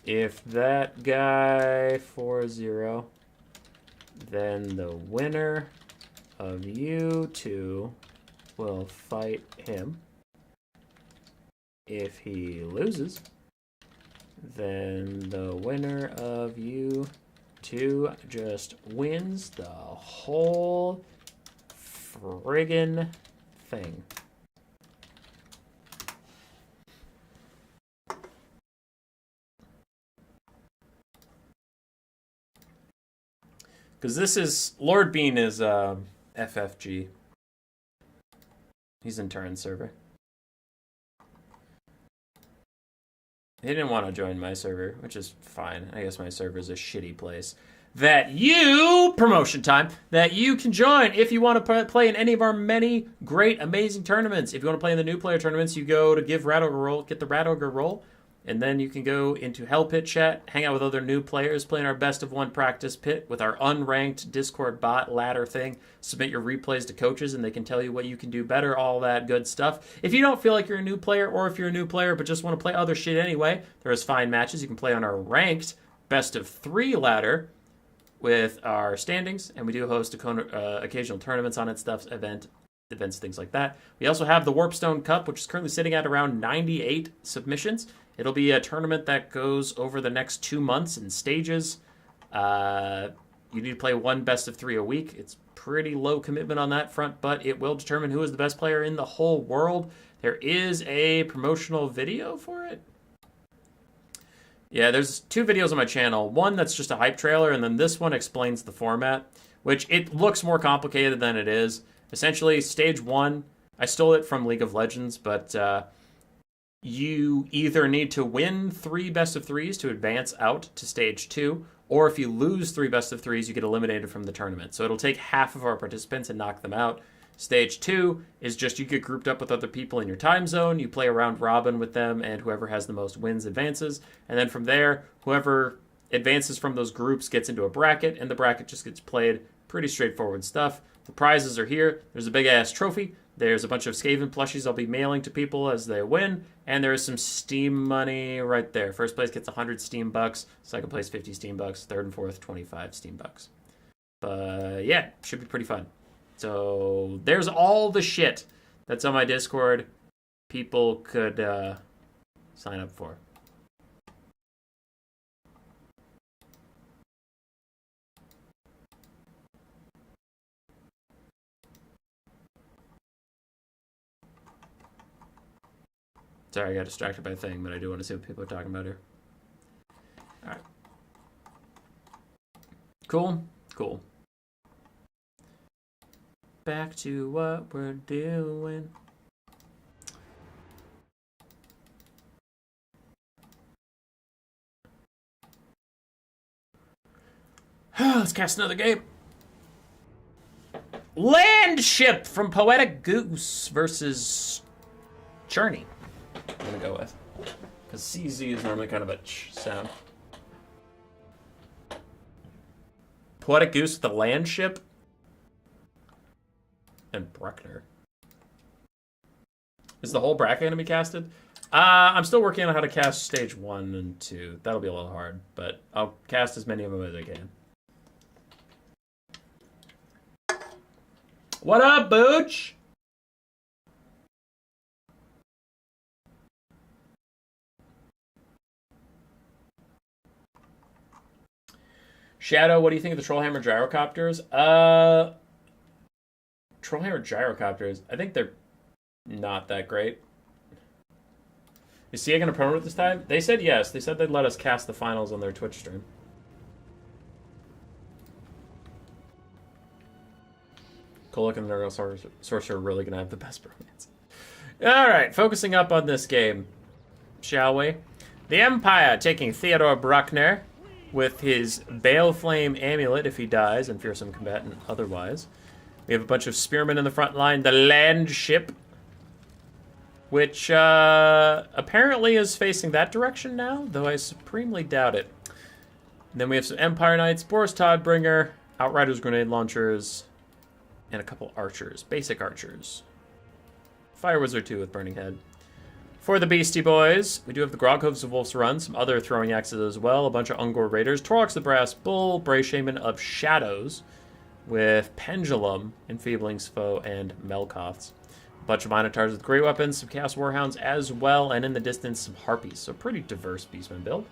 If that guy 4-0, then the winner of you two will fight him. If he loses, then the winner of you two just wins the whole friggin' thing. Because this is... Lord Bean is FFG. He's in Turin's server. He didn't want to join my server, which is fine. I guess my server is a shitty place. That you, promotion time, that you can join if you want to play in any of our many great, amazing tournaments. If you want to play in the new player tournaments, you go to give Rat Ogre roll, get the Rat Ogre roll, and then you can go into Hell Pit chat, hang out with other new players, play in our best of one practice pit with our unranked Discord bot ladder thing. Submit your replays to coaches and they can tell you what you can do better, all that good stuff. If you don't feel like you're a new player, or if you're a new player but just want to play other shit anyway, there's fine matches. You can play on our ranked best of 3 ladder with our standings, and we do host occasional tournaments on it, events, things like that. We also have the Warpstone Cup, which is currently sitting at around 98 submissions. It'll be a tournament that goes over the next 2 months in stages. You need to play 1 best of 3 a week. It's pretty low commitment on that front, but it will determine who is the best player in the whole world. There is a promotional video for it. Yeah, there's 2 videos on my channel. One that's just a hype trailer, and then this one explains the format, which it looks more complicated than it is. Essentially, stage 1, I stole it from League of Legends, but you either need to win 3 best of 3s to advance out to stage 2, or if you lose 3 best of 3s, you get eliminated from the tournament. So it'll take half of our participants and knock them out. Stage 2 is just you get grouped up with other people in your time zone, you play a round robin with them, and whoever has the most wins advances. And then from there, whoever advances from those groups gets into a bracket, and the bracket just gets played. Pretty straightforward stuff. The prizes are here. There's a big-ass trophy. There's a bunch of Skaven plushies I'll be mailing to people as they win. And there is some Steam money right there. First place gets 100 Steam bucks. Second place, 50 Steam bucks. Third and fourth, 25 Steam bucks. But yeah, should be pretty fun. So there's all the shit that's on my Discord people could sign up for. Sorry, I got distracted by a thing, but I do want to see what people are talking about here. Alright. Cool. Cool. Back to what we're doing. Let's cast another game. Land Ship from Poetic Goose versus Journey. I'm gonna go with. Because CZ is normally kind of a ch sound. Poetic Goose with the Land Ship. And Bruckner. Is the whole bracket going to be casted? I'm still working on how to cast stage 1 and 2. That'll be a little hard, but I'll cast as many of them as I can. What up, Booch? Shadow, what do you think of the Trollhammer gyrocopters? Trollhammer gyrocopters, I think they're not that great. Is CA going to promote it this time? They said yes. They said they'd let us cast the finals on their Twitch stream. Kolok and the Nurgle Sorcerer are really going to have the best romance. Alright, focusing up on this game, shall we? The Empire taking Theodore Bruckner with his Baleflame Amulet if he dies, and Fearsome Combatant otherwise. We have a bunch of spearmen in the front line. The Land Ship, which apparently is facing that direction now, though I supremely doubt it. And then we have some Empire Knights, Boris Todbringer, Outriders, Grenade Launchers, and a couple Archers, basic Archers. Fire Wizard 2 with Burning Head. For the Beastie Boys, we do have the Groghooves of Wolf's Run, some other throwing axes as well, a bunch of Ungor Raiders, Torrox the Brass Bull, Bray Shaman of Shadows, with Pendulum, Enfeebling's Foe, and Melkoths. A bunch of Minotaurs with great weapons, some Chaos Warhounds as well, and in the distance, some Harpies. So pretty diverse Beastman build.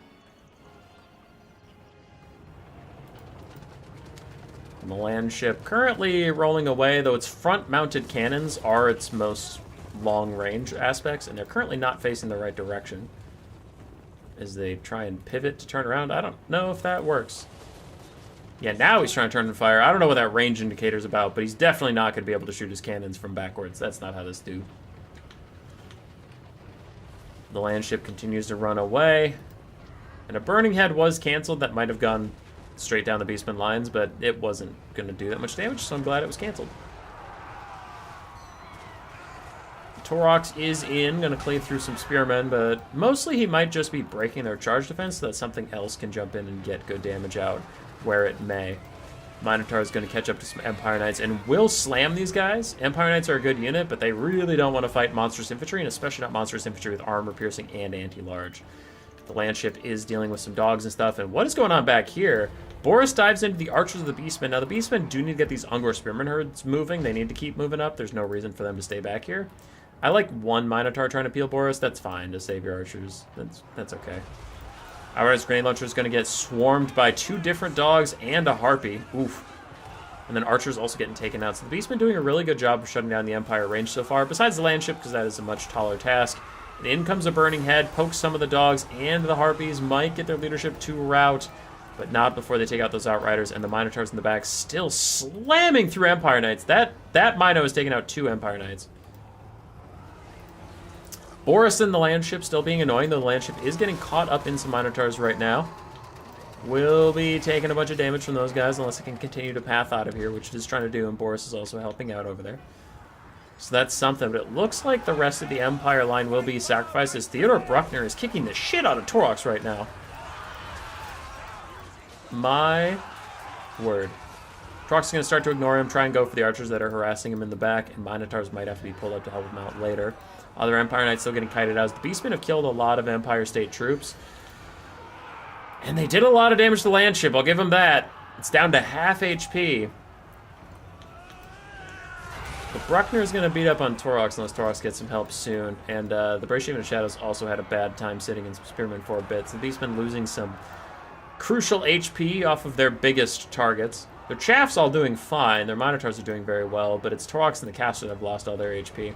And the Land Ship currently rolling away, though its front-mounted cannons are its most long-range aspects, and they're currently not facing the right direction as they try and pivot to turn around. I don't know if that works. Yeah, now he's trying to turn and fire. I don't know what that range indicator's about, but he's definitely not going to be able to shoot his cannons from backwards. That's not how this do. The Land Ship continues to run away. And a Burning Head was canceled. That might have gone straight down the Beastman lines, but it wasn't going to do that much damage, so I'm glad it was canceled. Torrox is in, going to cleave through some Spearmen, but mostly he might just be breaking their charge defense so that something else can jump in and get good damage out where it may. Minotaur is going to catch up to some Empire Knights and will slam these guys. Empire Knights are a good unit, but they really don't want to fight Monstrous Infantry, and especially not Monstrous Infantry with armor piercing and anti-large. The Land Ship is dealing with some dogs and stuff, and what is going on back here? Boris dives into the Archers of the Beastmen. Now, the Beastmen do need to get these Ungor Spearman herds moving. They need to keep moving up. There's no reason for them to stay back here. I like one Minotaur trying to peel Boris. That's fine to save your Archers. That's okay. Outriders Grenade Launcher is going to get swarmed by 2 different dogs and a Harpy. Oof. And then Archer's also getting taken out. So the Beastmen doing a really good job of shutting down the Empire range so far, besides the Land Ship, because that is a much taller task. And in comes a Burning Head, pokes some of the dogs, and the Harpies might get their leadership to rout, but not before they take out those Outriders, and the Minotaurs in the back still slamming through Empire Knights. That Mino has taken out 2 Empire Knights. Boris and the Land Ship still being annoying, though the Land Ship is getting caught up in some Minotaurs right now. Will be taking a bunch of damage from those guys unless it can continue to path out of here, which it is trying to do, and Boris is also helping out over there. So that's something, but it looks like the rest of the Empire line will be sacrificed as Theodore Bruckner is kicking the shit out of Torrox right now. My word. Torrox is going to start to ignore him, try and go for the Archers that are harassing him in the back, and Minotaurs might have to be pulled up to help him out later. Other Empire Knights still getting kited out. The Beastmen have killed a lot of Empire State troops. And they did a lot of damage to the Land Ship, I'll give them that. It's down to half HP. But Bruckner is going to beat up on Torrox unless Torrox gets some help soon. And the Bray Shaman of Shadows also had a bad time sitting in some Spearmen for a bit. So the Beastmen losing some crucial HP off of their biggest targets. Their Chaff's all doing fine. Their Minotaurs are doing very well, but it's Torrox and the Caster that have lost all their HP.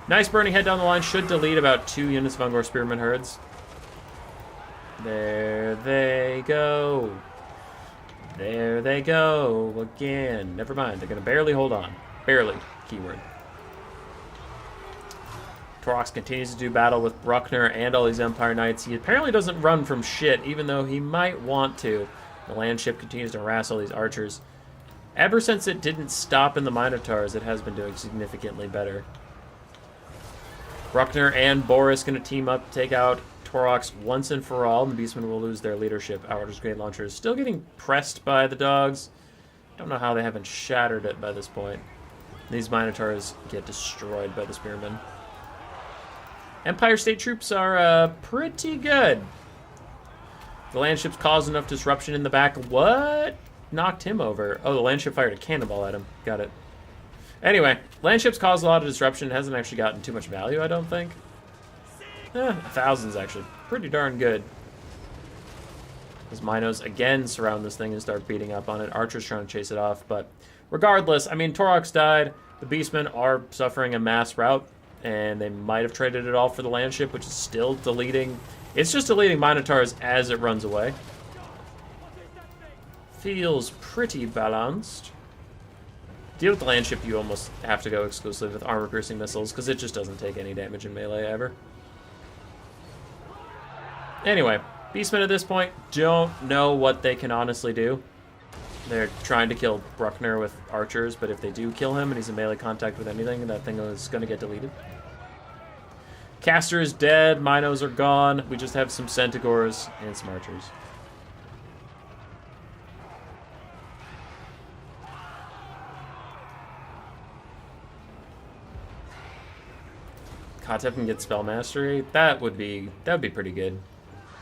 Nice burning head down the line. Should delete about 2 units of Ungor Spearman herds. There they go. There they go again. Never mind. They're going to barely hold on. Barely. Keyword. Torox continues to do battle with Bruckner and all these Empire Knights. He apparently doesn't run from shit, even though he might want to. The land ship continues to harass all these archers. Ever since it didn't stop in the Minotaurs, it has been doing significantly better. Bruckner and Boris going to team up to take out Torox once and for all, and the Beastmen will lose their leadership. Outer's Grenade Launcher is still getting pressed by the dogs. Don't know how they haven't shattered it by this point. These Minotaurs get destroyed by the Spearmen. Empire State troops are pretty good. The land ships caused enough disruption in the back. What knocked him over? Oh, the land ship fired a cannonball at him. Got it. Anyway, land ships caused a lot of disruption. It hasn't actually gotten too much value, I don't think. 1,000's actually pretty darn good. Those Minos again surround this thing and start beating up on it. Archers trying to chase it off, but regardless, I mean, Torox died. The Beastmen are suffering a mass rout, and they might have traded it all for the land ship, which is still deleting. It's just deleting Minotaurs as it runs away. Feels pretty balanced. Deal with the land ship, you almost have to go exclusively with armor-piercing missiles, because it just doesn't take any damage in melee ever. Anyway, Beastmen at this point don't know what they can honestly do. They're trying to kill Bruckner with archers, but if they do kill him and he's in melee contact with anything, that thing is going to get deleted. Caster is dead, Minos are gone, we just have some Centaurs and some archers. Kotep can get Spell Mastery. That would be pretty good.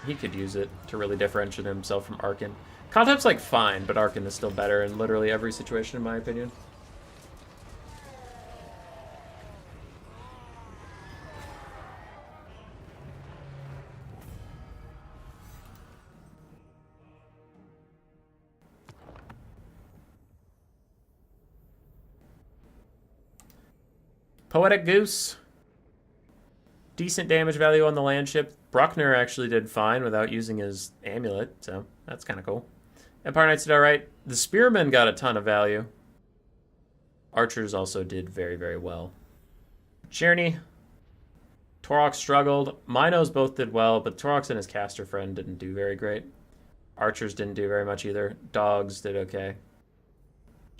He could use it to really differentiate himself from Arkan. Kotep's like fine, but Arkan is still better in literally every situation in my opinion. Poetic Goose. Decent damage value on the land ship. Bruckner actually did fine without using his amulet, so that's kind of cool. Empire Knights did alright. The Spearmen got a ton of value. Archers also did very, very well. Cherney. Torox struggled. Minos both did well, but Torox and his caster friend didn't do very great. Archers didn't do very much either. Dogs did okay.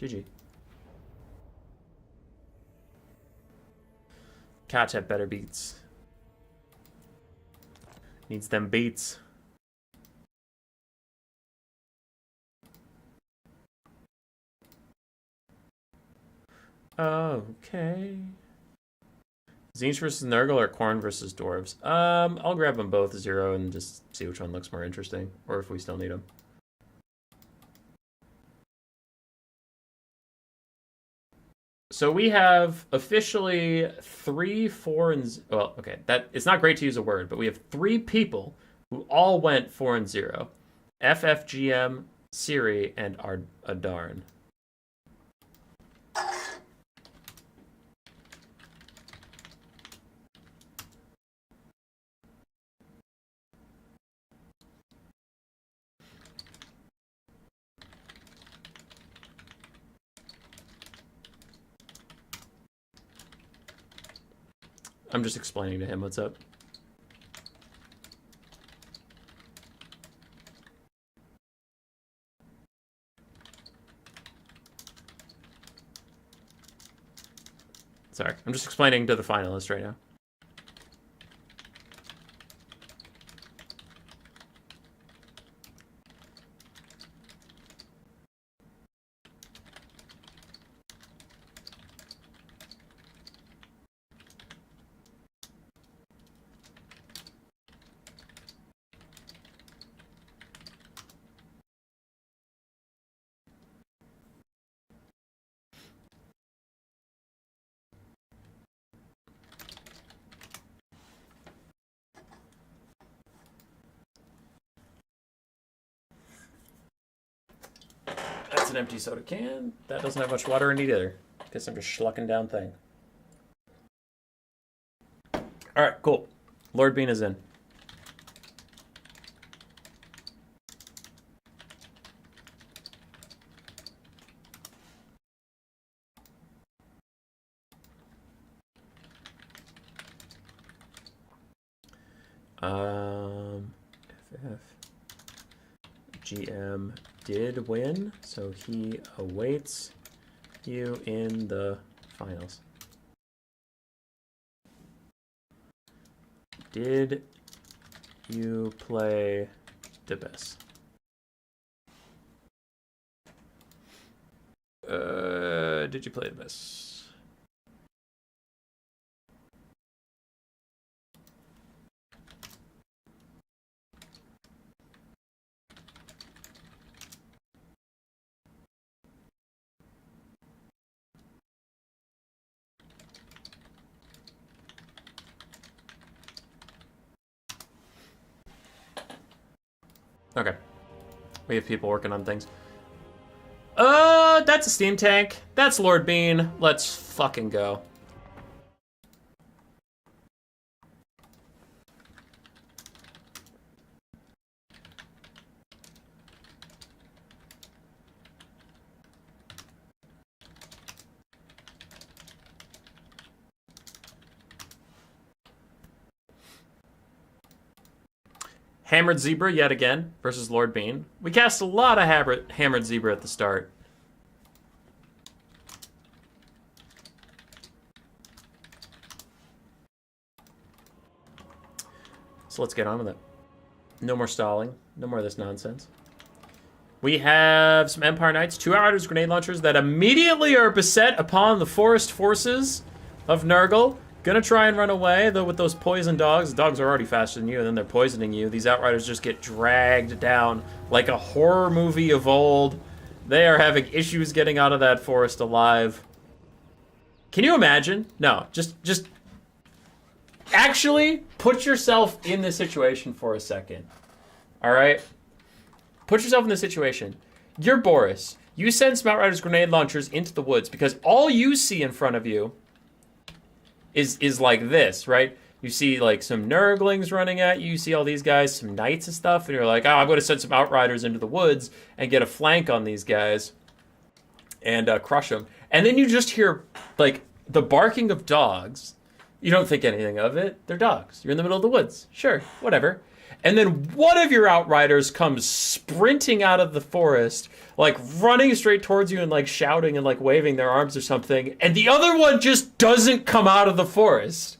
GG. Kotep better beats. Needs them beats. Okay. Tzeentch versus Nurgle or Khorne versus Dwarves? I'll grab them both 0 and just see which one looks more interesting, or if we still need them. So we have officially 3, 4, and... Well, okay, that it's not great to use a word, but we have 3 people who all went 4 and 0. FFGM, Siri, and Adarn. I'm just explaining to him what's up. Sorry, I'm just explaining to the finalist right now. That's an empty soda can. That doesn't have much water in it either. Guess I'm just schlucking down thing. All right, cool. Lord Bean is in. FF GM did win, so he awaits you in the finals. Did you play the best? Did you play the best? Okay. We have people working on things. That's a steam tank. That's Lord Bean. Let's fucking go. Hammered Zebra yet again versus Lord Bean. We cast a lot of Hammered Zebra at the start. So let's get on with it. No more stalling. No more of this nonsense. We have some Empire Knights, 2 Outriders grenade launchers that immediately are beset upon the forest forces of Nurgle. Gonna try and run away, though with those poison dogs. The dogs are already faster than you, and then they're poisoning you. These Outriders just get dragged down like a horror movie of old. They are having issues getting out of that forest alive. Can you imagine? No, just actually put yourself in this situation for a second. All right? Put yourself in this situation. You're Boris. You send some Outriders grenade launchers into the woods because all you see in front of you is like this, right? You see like some Nurglings running at you. You see all these guys, some knights and stuff, and you're like, oh, I'm going to send some Outriders into the woods and get a flank on these guys and crush them. And then you just hear like the barking of dogs. You don't think anything of it. They're dogs. You're in the middle of the woods. Sure, whatever. And then one of your Outriders comes sprinting out of the forest, like running straight towards you and like shouting and like waving their arms or something. And the other one just doesn't come out of the forest.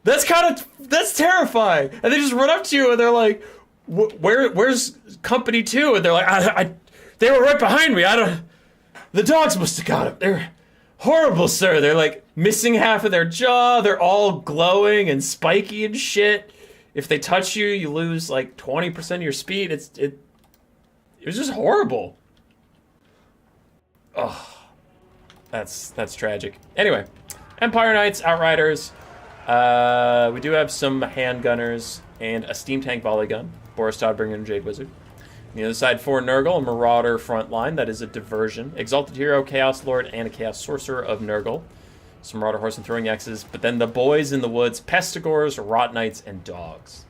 That's terrifying. And they just run up to you and they're like, where's company 2? And they're like, they were right behind me. The dogs must have got him. They're horrible, sir. They're like missing half of their jaw. They're all glowing and spiky and shit. If they touch you, you lose like 20% of your speed. It was just horrible. Oh, that's tragic. Anyway, Empire Knights, Outriders. We do have some handgunners and a steam tank volley gun. Boris Todbringer and Jade Wizard. On the other side, 4 Nurgle, a Marauder front line. That is a diversion. Exalted Hero, Chaos Lord, and a Chaos Sorcerer of Nurgle. Some Marauder Horse and Throwing Axes. But then the boys in the woods, Pestigors, Rot Knights, and Dogs.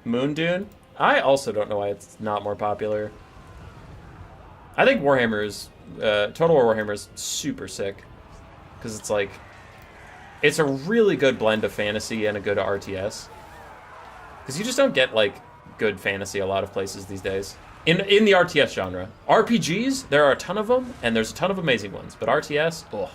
Moon Dune? I also don't know why it's not more popular. I think Warhammer is... Total War Warhammer is super sick. Because it's like... It's a really good blend of fantasy and a good RTS. Because you just don't get, like, good fantasy a lot of places these days. In the RTS genre. RPGs, there are a ton of them, and there's a ton of amazing ones. But RTS, ugh.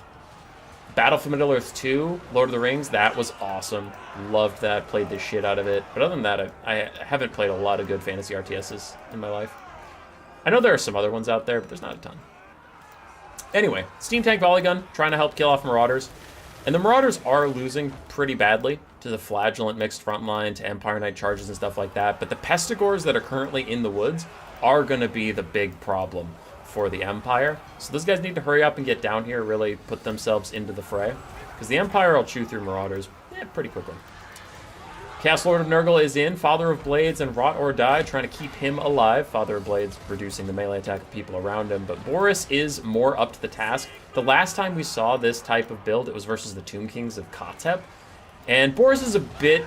Battle for Middle-earth 2, Lord of the Rings, that was awesome. Loved that, played the shit out of it. But other than that, I haven't played a lot of good fantasy RTSs in my life. I know there are some other ones out there, but there's not a ton. Anyway, Steam Tank Volley Gun, trying to help kill off Marauders. And the Marauders are losing pretty badly to the Flagellant mixed frontline, to Empire Knight charges and stuff like that. But the Pestigors that are currently in the woods are going to be the big problem for the Empire. So those guys need to hurry up and get down here, really put themselves into the fray. Because the Empire will chew through Marauders pretty quickly. Cast Lord of Nurgle is in. Father of Blades and Rot or Die, trying to keep him alive. Father of Blades reducing the melee attack of people around him. But Boris is more up to the task. The last time we saw this type of build, it was versus the Tomb Kings of Kotep. And Boris is a bit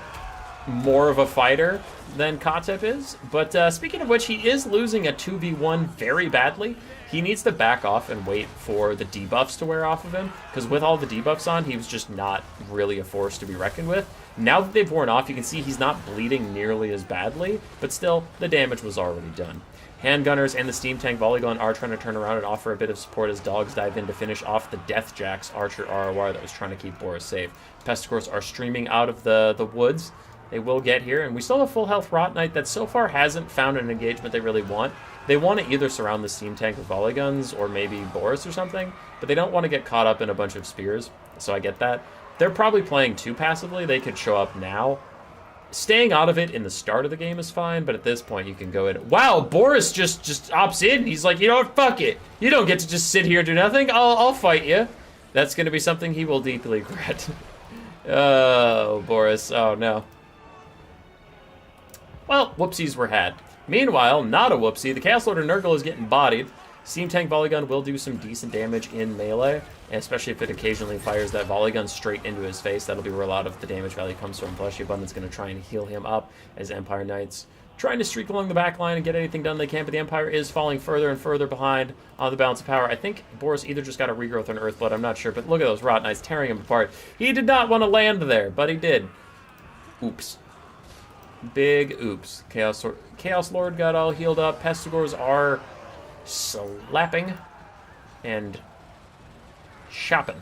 more of a fighter than Kotep is. But speaking of which, he is losing a 2v1 very badly. He needs to back off and wait for the debuffs to wear off of him. Because with all the debuffs on, he was just not really a force to be reckoned with. Now that they've worn off, you can see he's not bleeding nearly as badly, but still, the damage was already done. Handgunners and the Steam Tank Volley Gun are trying to turn around and offer a bit of support as dogs dive in to finish off the Death Jack's Archer ROR that was trying to keep Boris safe. Pesticores are streaming out of the woods. They will get here, and we still have full health Rot Knight that so far hasn't found an engagement they really want. They want to either surround the Steam Tank with volley guns or maybe Boris or something, but they don't want to get caught up in a bunch of spears, so I get that. They're probably playing too passively. They could show up now. Staying out of it in the start of the game is fine, but at this point you can go in. Wow, Boris just opts in. He's like, you know what, fuck it. You don't get to just sit here and do nothing. I'll fight you. That's going to be something he will deeply regret. Oh, Boris. Oh, no. Well, whoopsies were had. Meanwhile, not a whoopsie. The Chaos Lord of Nurgle is getting bodied. Steam Tank Volley Gun will do some decent damage in melee, especially if it occasionally fires that volley gun straight into his face. That'll be where a lot of the damage value comes from. Fleshy Abundance going to try and heal him up as Empire Knights trying to streak along the back line and get anything done they can, but the Empire is falling further and further behind on the balance of power. I think Boris either just got a regrowth on Earthblood, I'm not sure, but look at those Rot Knights tearing him apart. He did not want to land there, but he did. Oops. Big oops. Chaos Lord got all healed up. Pestigores are slapping and chopping.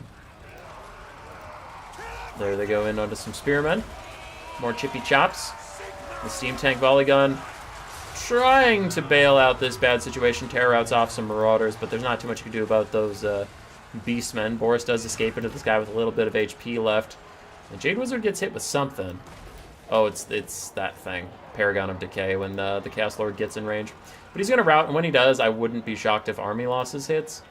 There they go in onto some spearmen. More chippy chops. The Steam Tank Volley Gun trying to bail out this bad situation. Terror routes off some Marauders, but there's not too much you can do about those beastmen. Boris does escape into the sky with a little bit of HP left. The Jade Wizard gets hit with something. Oh, it's that thing. Paragon of Decay when the Chaos Lord gets in range. But he's going to route, and when he does, I wouldn't be shocked if army losses hits.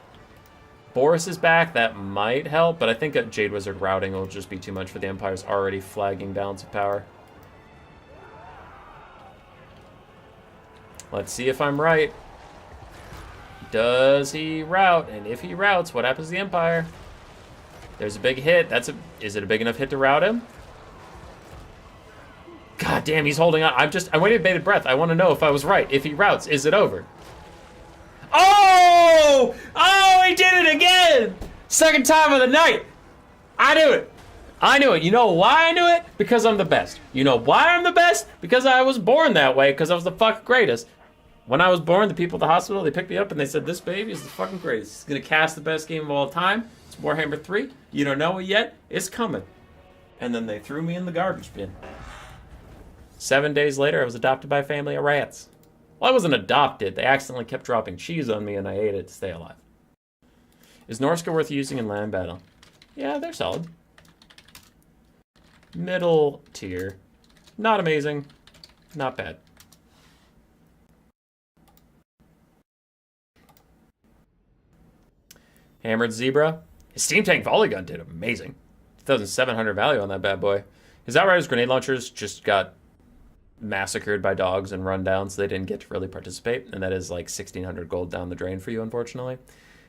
Boris is back. That might help, but I think a Jade Wizard routing will just be too much for the Empire's already flagging balance of power. Let's see if I'm right. Does he route? And if he routes, what happens to the Empire? There's a big hit. Is it a big enough hit to route him? God damn, he's holding on. I'm waiting with bated breath. I want to know if I was right. If he routes, is it over? Oh! Oh, he did it again! Second time of the night. I knew it. I knew it. You know why I knew it? Because I'm the best. You know why I'm the best? Because I was born that way, because I was the fucking greatest. When I was born, the people at the hospital, they picked me up and they said, this baby is the fucking greatest. He's going to cast the best game of all time. It's Warhammer 3. You don't know it yet? It's coming. And then they threw me in the garbage bin. 7 days later, I was adopted by a family of rats. Well, I wasn't adopted. They accidentally kept dropping cheese on me, and I ate it to stay alive. Is Norska worth using in land battle? Yeah, they're solid. Middle tier. Not amazing. Not bad. Hammered Zebra. His Steam Tank Volley Gun did amazing. 2,700 value on that bad boy. His Outriders grenade launchers just got massacred by dogs and run down, so they didn't get to really participate, and that is like 1,600 gold down the drain for you, unfortunately.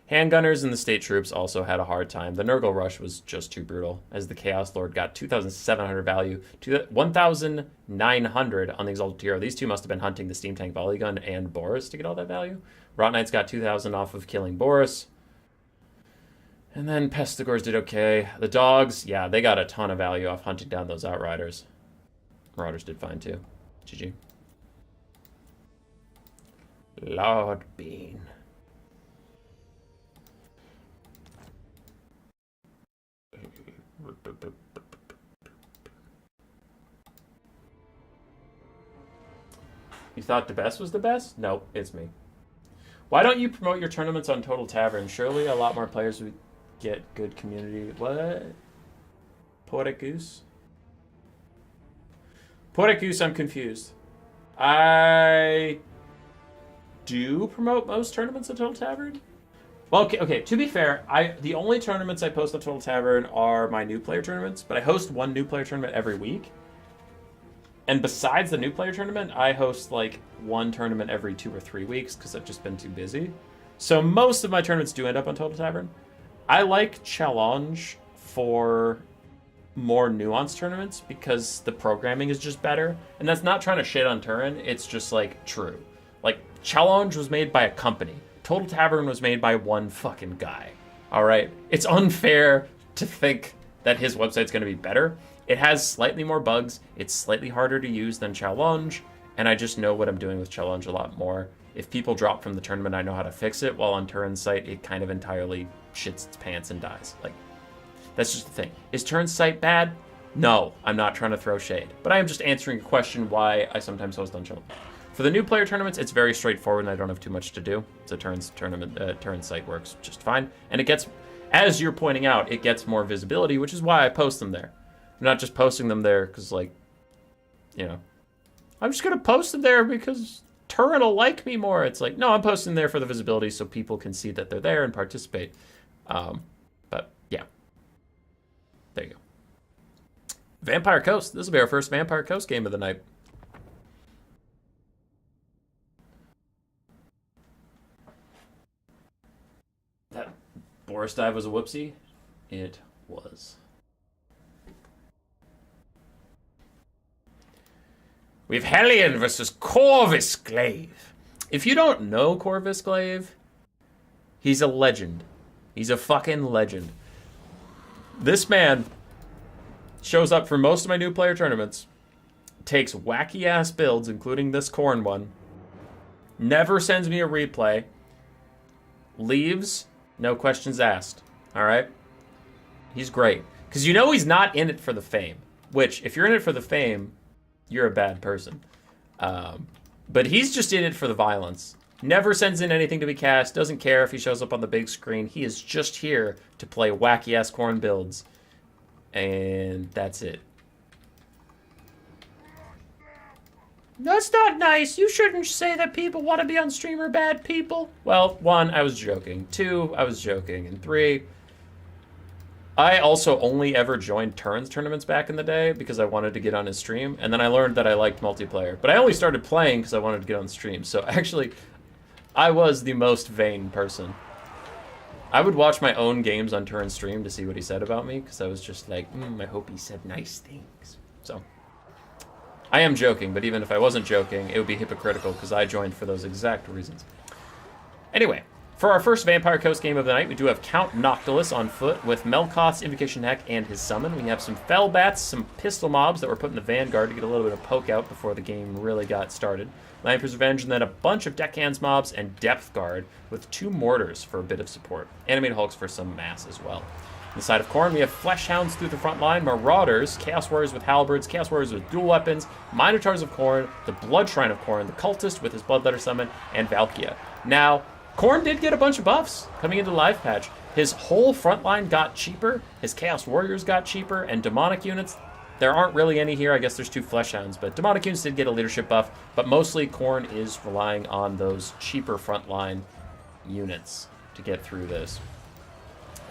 Handgunners and the state troops also had a hard time. The Nurgle rush was just too brutal, as the Chaos Lord got 2,700 value to 1,900 on the Exalted Hero. These two must have been hunting the Steam Tank Volley Gun and Boris to get all that value. Rot Knights got 2,000 off of killing Boris. And then Pestigores did okay. The dogs, yeah, they got a ton of value off hunting down those Outriders. Marauders did fine too. GG. Lord Bean. You thought the best was the best? Nope, it's me. Why don't you promote your tournaments on Total Tavern? Surely a lot more players would get good community. What? Poetic Goose? Poetic Goose, I'm confused. I do promote most tournaments on Total Tavern? Well, okay, to be fair, the only tournaments I post on Total Tavern are my new player tournaments, but I host one new player tournament every week. And besides the new player tournament, I host like one tournament every 2 or 3 weeks because I've just been too busy. So most of my tournaments do end up on Total Tavern. I like Challenge for more nuanced tournaments because the programming is just better. And that's not trying to shit on Turin, it's just like true. Like, Challenge was made by a company. Total Tavern was made by one fucking guy. Alright? It's unfair to think that his website's going to be better. It has slightly more bugs, it's slightly harder to use than Challenge, and I just know what I'm doing with Challenge a lot more. If people drop from the tournament, I know how to fix it, while on Turin's site, it kind of entirely shits its pants and dies. Like, that's just the thing. Is Turin's site bad? No, I'm not trying to throw shade. But I am just answering a question why I sometimes host on Challenge. For the new player tournaments, it's very straightforward and I don't have too much to do. So Turin's site works just fine. And it gets, as you're pointing out, it gets more visibility, which is why I post them there. I'm not just posting them there because, like, you know, I'm just going to post them there because Turin will like me more. It's like, no, I'm posting there for the visibility so people can see that they're there and participate. But, yeah. There you go. Vampire Coast. This will be our first Vampire Coast game of the night. That Boris dive was a whoopsie. It was. We have Hellion versus Corvusclave. If you don't know Corvusclave, he's a legend. He's a fucking legend. This man shows up for most of my new player tournaments, takes wacky-ass builds, including this Khorne one, never sends me a replay, leaves, no questions asked. All right? He's great. Because you know he's not in it for the fame, which, if you're in it for the fame, you're a bad person. But he's just in it for the violence. Never sends in anything to be cast, doesn't care if he shows up on the big screen. He is just here to play wacky-ass Khorne builds. And that's it. That's not nice. You shouldn't say that people want to be on stream are bad people. Well, 1, I was joking. 2, I was joking. And 3, I also only ever joined Turin's tournaments back in the day because I wanted to get on his stream. And then I learned that I liked multiplayer. But I only started playing because I wanted to get on stream. So actually, I was the most vain person. I would watch my own games on Turin's stream to see what he said about me because I was just like, I hope he said nice things. So, I am joking, but even if I wasn't joking, it would be hypocritical because I joined for those exact reasons. Anyway, for our first Vampire Coast game of the night, we do have Count Noctilus on foot with Melkoth's Invocation Heck and his summon. We have some Fell Bats, some pistol mobs that were put in the Vanguard to get a little bit of poke out before the game really got started. Lamprey's Revenge, and then a bunch of Deckhands mobs and Depth Guard with 2 Mortars for a bit of support. Animated Hulks for some mass as well. On the side of Khorne, we have Flesh Hounds through the front line, Marauders, Chaos Warriors with Halberds, Chaos Warriors with dual weapons, Minotaurs of Khorne, the Blood Shrine of Khorne, the Cultist with his Bloodletter summon, and Valkia. Now, Khorne did get a bunch of buffs coming into the live patch. His whole front line got cheaper, his Chaos Warriors got cheaper, and demonic units, there aren't really any here. I guess there's 2 Flesh Hounds, but demonic units did get a leadership buff, but mostly Khorne is relying on those cheaper frontline units to get through this.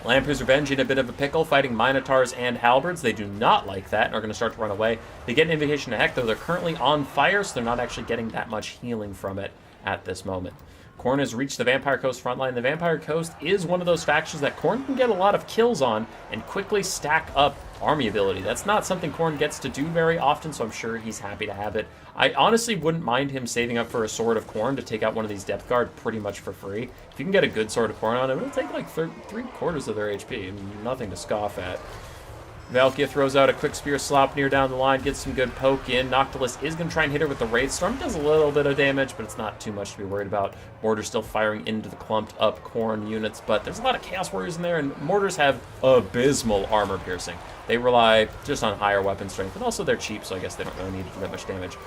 Lamprey's Revenge in a bit of a pickle, fighting Minotaurs and Halberds. They do not like that and are going to start to run away. They get an Invocation to Heck, though they're currently on fire, so they're not actually getting that much healing from it at this moment. Khorne has reached the Vampire Coast frontline. The Vampire Coast is one of those factions that Khorne can get a lot of kills on and quickly stack up army ability. That's not something Khorne gets to do very often, so I'm sure he's happy to have it. I honestly wouldn't mind him saving up for a Sword of Khorne to take out one of these Depth Guard pretty much for free. If you can get a good Sword of Khorne on him, it'll take like 3/4 of their HP. Nothing to scoff at. Valkia throws out a quick spear slop near down the line, gets some good poke in. Noctilus is going to try and hit her with the Wraith Storm. Does a little bit of damage, but it's not too much to be worried about. Mortar's still firing into the clumped up Khorne units, but there's a lot of Chaos Warriors in there, and Mortars have abysmal armor piercing. They rely just on higher weapon strength, and also they're cheap, so I guess they don't really need that much damage.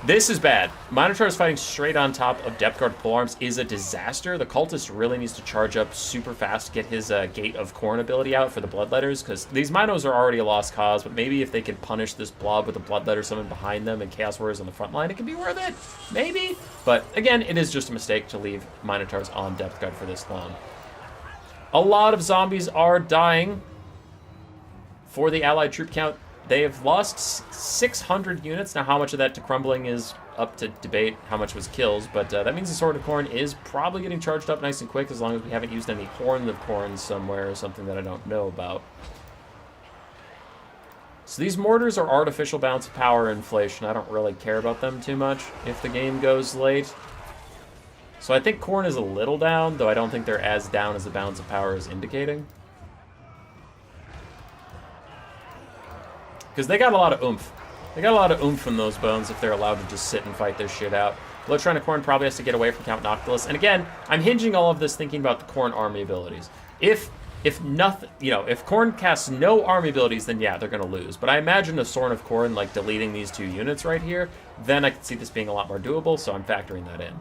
This is bad. Minotaurs fighting straight on top of Depth Guard polearms is a disaster. The Cultist really needs to charge up super fast, get his Gate of Khorne ability out for the Bloodletters, because these Minos are already a lost cause, but maybe if they can punish this blob with a Bloodletter summon behind them and Chaos Warriors on the front line, it could be worth it. Maybe. But again, it is just a mistake to leave Minotaurs on Depth Guard for this long. A lot of zombies are dying. For the allied troop count, They've lost 600 units. Now, how much of that to crumbling is up to debate, how much was kills, but that means the Sword of Khorne is probably getting charged up nice and quick as long as we haven't used any Horn of Khorne somewhere or something that I don't know about. So these mortars are artificial balance of power inflation. I don't really care about them too much if the game goes late. So I think Khorne is a little down, though I don't think they're as down as the balance of power is indicating. Because they got a lot of oomph. They got a lot of oomph from those bones if they're allowed to just sit and fight their shit out. Bloodshine Khorne probably has to get away from Count Noctilus. And again, I'm hinging all of this thinking about the Khorne army abilities. If nothing, you know, if Khorne casts no army abilities, then yeah, they're going to lose. But I imagine a Sword of Khorne, like, deleting these 2 units right here, then I can see this being a lot more doable, so I'm factoring that in.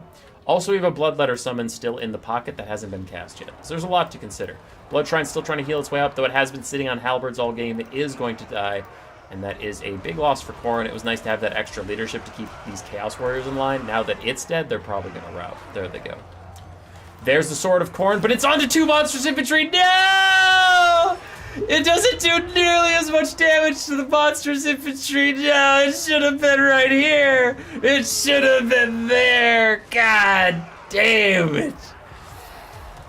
Also, we have a Bloodletter summon still in the pocket that hasn't been cast yet. So there's a lot to consider. Bloodshrine's still trying to heal its way up, though it has been sitting on halberds all game. It is going to die, and that is a big loss for Khorne. It was nice to have that extra leadership to keep these Chaos Warriors in line. Now that it's dead, they're probably going to rout. There they go. There's the Sword of Khorne, but it's onto 2 Monstrous Infantry. No! It doesn't do nearly as much damage to the Monstrous Infantry. No, it should have been right here. It should have been there. God damn it.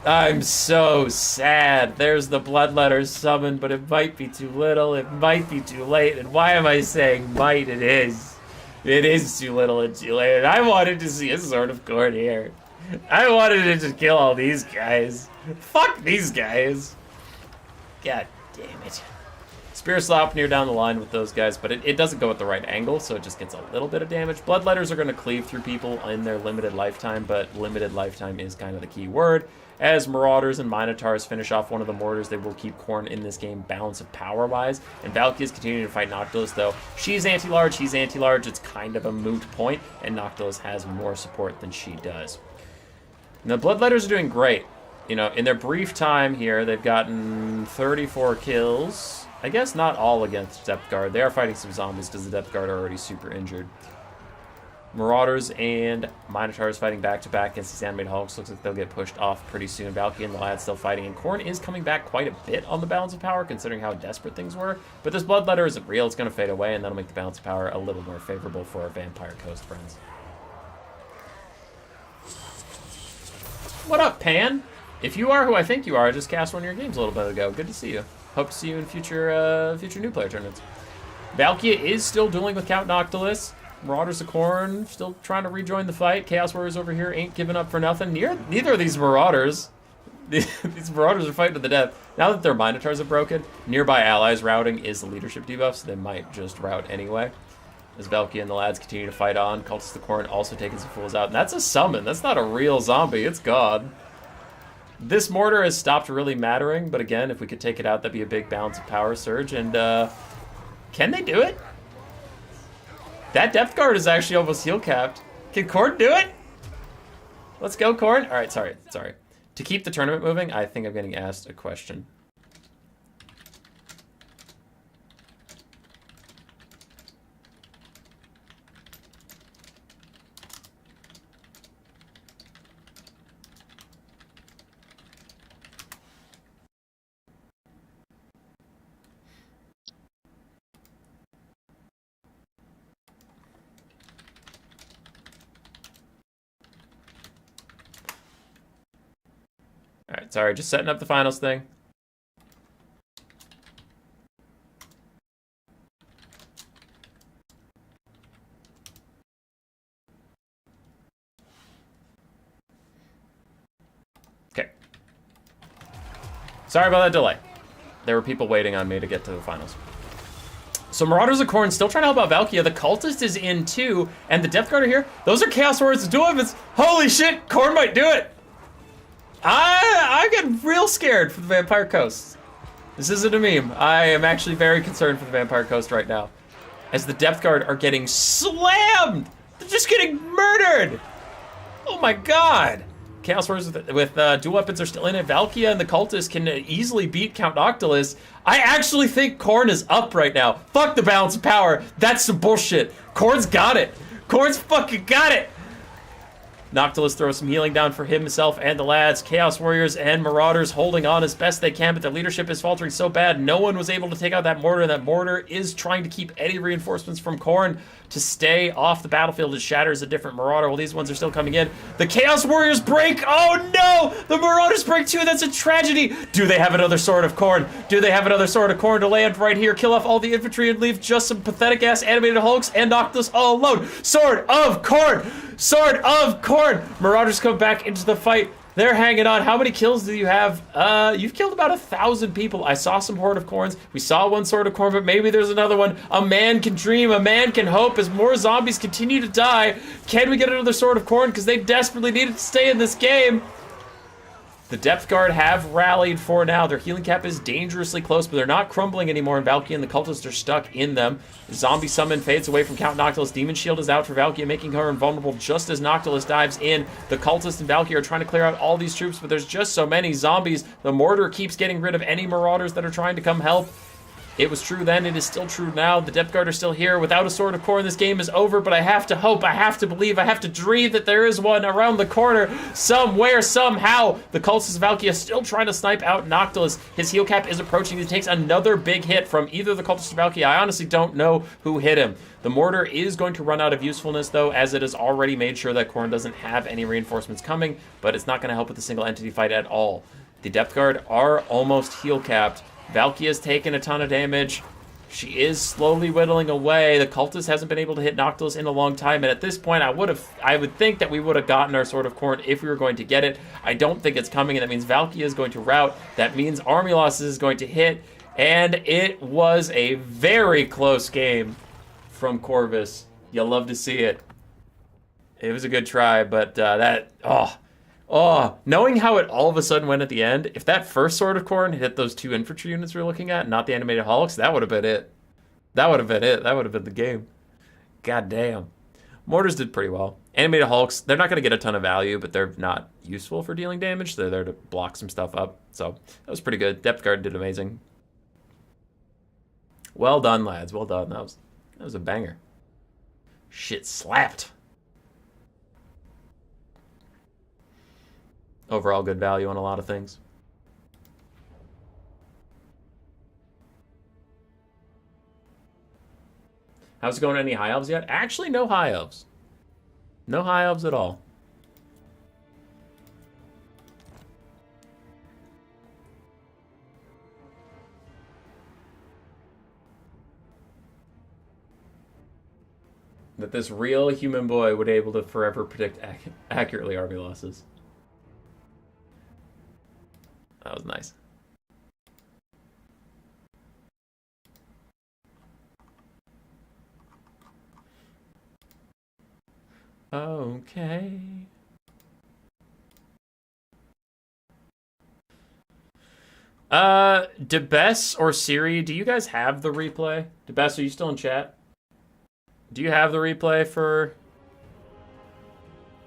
I'm so sad. There's the Bloodletter summon, but it might be too little. It might be too late. And why am I saying might? It is. It is too little and too late. And I wanted to see a Sword of Khorne here. I wanted to just kill all these guys. Fuck these guys. God damn it. Spear Sloughnir down the line with those guys, but it doesn't go at the right angle, so it just gets a little bit of damage. Bloodletters are going to cleave through people in their limited lifetime, but limited lifetime is kind of the key word. As Marauders and Minotaurs finish off one of the mortars, they will keep Khorne in this game balance of power-wise. And Valky is continuing to fight Noctilus, though. She's anti-large, he's anti-large. It's kind of a moot point, and Noctilus has more support than she does. And the Bloodletters are doing great. You know, in their brief time here, they've gotten 34 kills. I guess not all against Depth Guard. They are fighting some zombies because the Depth Guard are already super injured. Marauders and Minotaurs fighting back-to-back against these animated hulks. Looks like they'll get pushed off pretty soon. Valky and the lads still fighting, and Khorne is coming back quite a bit on the balance of power, considering how desperate things were. But this Bloodletter isn't real. It's going to fade away, and that'll make the balance of power a little more favorable for our Vampire Coast friends. What up, Pan? If you are who I think you are, I just cast one of your games a little bit ago. Good to see you. Hope to see you in future new player tournaments. Valkia is still dueling with Count Noctilus. Marauders of Khorne still trying to rejoin the fight. Chaos Warriors over here ain't giving up for nothing. Neither of these Marauders. These Marauders are fighting to the death. Now that their Minotaurs are broken, nearby allies routing is the leadership debuff, so they might just rout anyway. As Valky and the lads continue to fight on, Cultists of Khorne also taking some fools out. And that's a summon. That's not a real zombie. It's God. This mortar has stopped really mattering, but again, if we could take it out, that'd be a big balance of power surge. And can they do it? That Depth Guard is actually almost heal capped. Can Khorne do it? Let's go, Khorne. All right, sorry. To keep the tournament moving, I think I'm getting asked a question. Alright, sorry, just setting up the finals thing. Okay. Sorry about that delay. There were people waiting on me to get to the finals. So Marauders of Khorne still trying to help out Valkia. The Cultist is in too, and the Depth Guard are here. Those are Chaos Warriors of Dwarfs. Holy shit, Khorne might do it! I get real scared for the Vampire Coast. This isn't a meme. I am actually very concerned for the Vampire Coast right now. As the Depth Guard are getting slammed! They're just getting murdered! Oh my god! Chaos Warriors with dual weapons are still in it. Valkia and the Cultist can easily beat Count Noctilus. I actually think Khorne is up right now. Fuck the balance of power. That's some bullshit. Khorne's got it. Khorne's fucking got it! Noctilus throws some healing down for himself and the lads. Chaos Warriors and Marauders holding on as best they can, but their leadership is faltering so bad. No one was able to take out that mortar. That mortar is trying to keep any reinforcements from Khorne to stay off the battlefield. It shatters a different Marauder while these ones are still coming in. The Chaos Warriors break. Oh no! The Marauders break too. That's a tragedy. Do they have another Sword of Khorne? Do they have another Sword of Khorne to land right here? Kill off all the infantry and leave just some pathetic ass animated hulks and Noctilus all alone. Sword of Khorne! Sword of Khorne! Marauders come back into the fight. They're hanging on. How many kills do you have? You've killed about 1,000 people. I saw some Horde of Khornes. We saw one Sword of Khorne, but maybe there's another one. A man can dream. A man can hope as more zombies continue to die. Can we get another Sword of Khorne? Because they desperately needed to stay in this game. The Depth Guard have rallied for now. Their healing cap is dangerously close, but they're not crumbling anymore, and Valkia and the Cultists are stuck in them. Zombie Summon fades away from Count Noctilus. Demon Shield is out for Valkia, making her invulnerable just as Noctilus dives in. The Cultists and Valkia are trying to clear out all these troops, but there's just so many zombies. The Mortar keeps getting rid of any Marauders that are trying to come help. It was true then, it is still true now. The Depth Guard are still here. Without a Sword of Khorne, this game is over, but I have to hope, I have to believe, I have to dream that there is one around the corner, somewhere, somehow. The Cultist of Valkia still trying to snipe out Noctilus. His heal cap is approaching. He takes another big hit from either the Cultist of Valkia. I honestly don't know who hit him. The Mortar is going to run out of usefulness, though, as it has already made sure that Khorne doesn't have any reinforcements coming, but it's not going to help with the single entity fight at all. The Depth Guard are almost heal capped. Valkia's taken a ton of damage. She is slowly whittling away. The Cultist hasn't been able to hit Noctilus in a long time, and at this point, I would think that we would have gotten our Sword of Khorne if we were going to get it. I don't think it's coming, and that means Valkia is going to rout. That means Army Losses is going to hit, and it was a very close game from Corvus. You'll love to see it. It was a good try, but knowing how it all of a sudden went at the end, if that first Sword of Khorne hit those 2 infantry units we were looking at, not the animated Hulks, that would have been it. That would have been it. That would have been the game. God damn. Mortars did pretty well. Animated Hulks, they're not going to get a ton of value, but they're not useful for dealing damage. They're there to block some stuff up. So that was pretty good. Depth Guard did amazing. Well done, lads. Well done. That was a banger. Shit slapped. Overall good value on a lot of things. How's it going? Any high elves yet? Actually, no high elves. No high elves at all. That this real human boy would be able to forever predict accurately army losses. That was nice. Okay. Debes or Siri, do you guys have the replay? Debes, are you still in chat? Do you have the replay for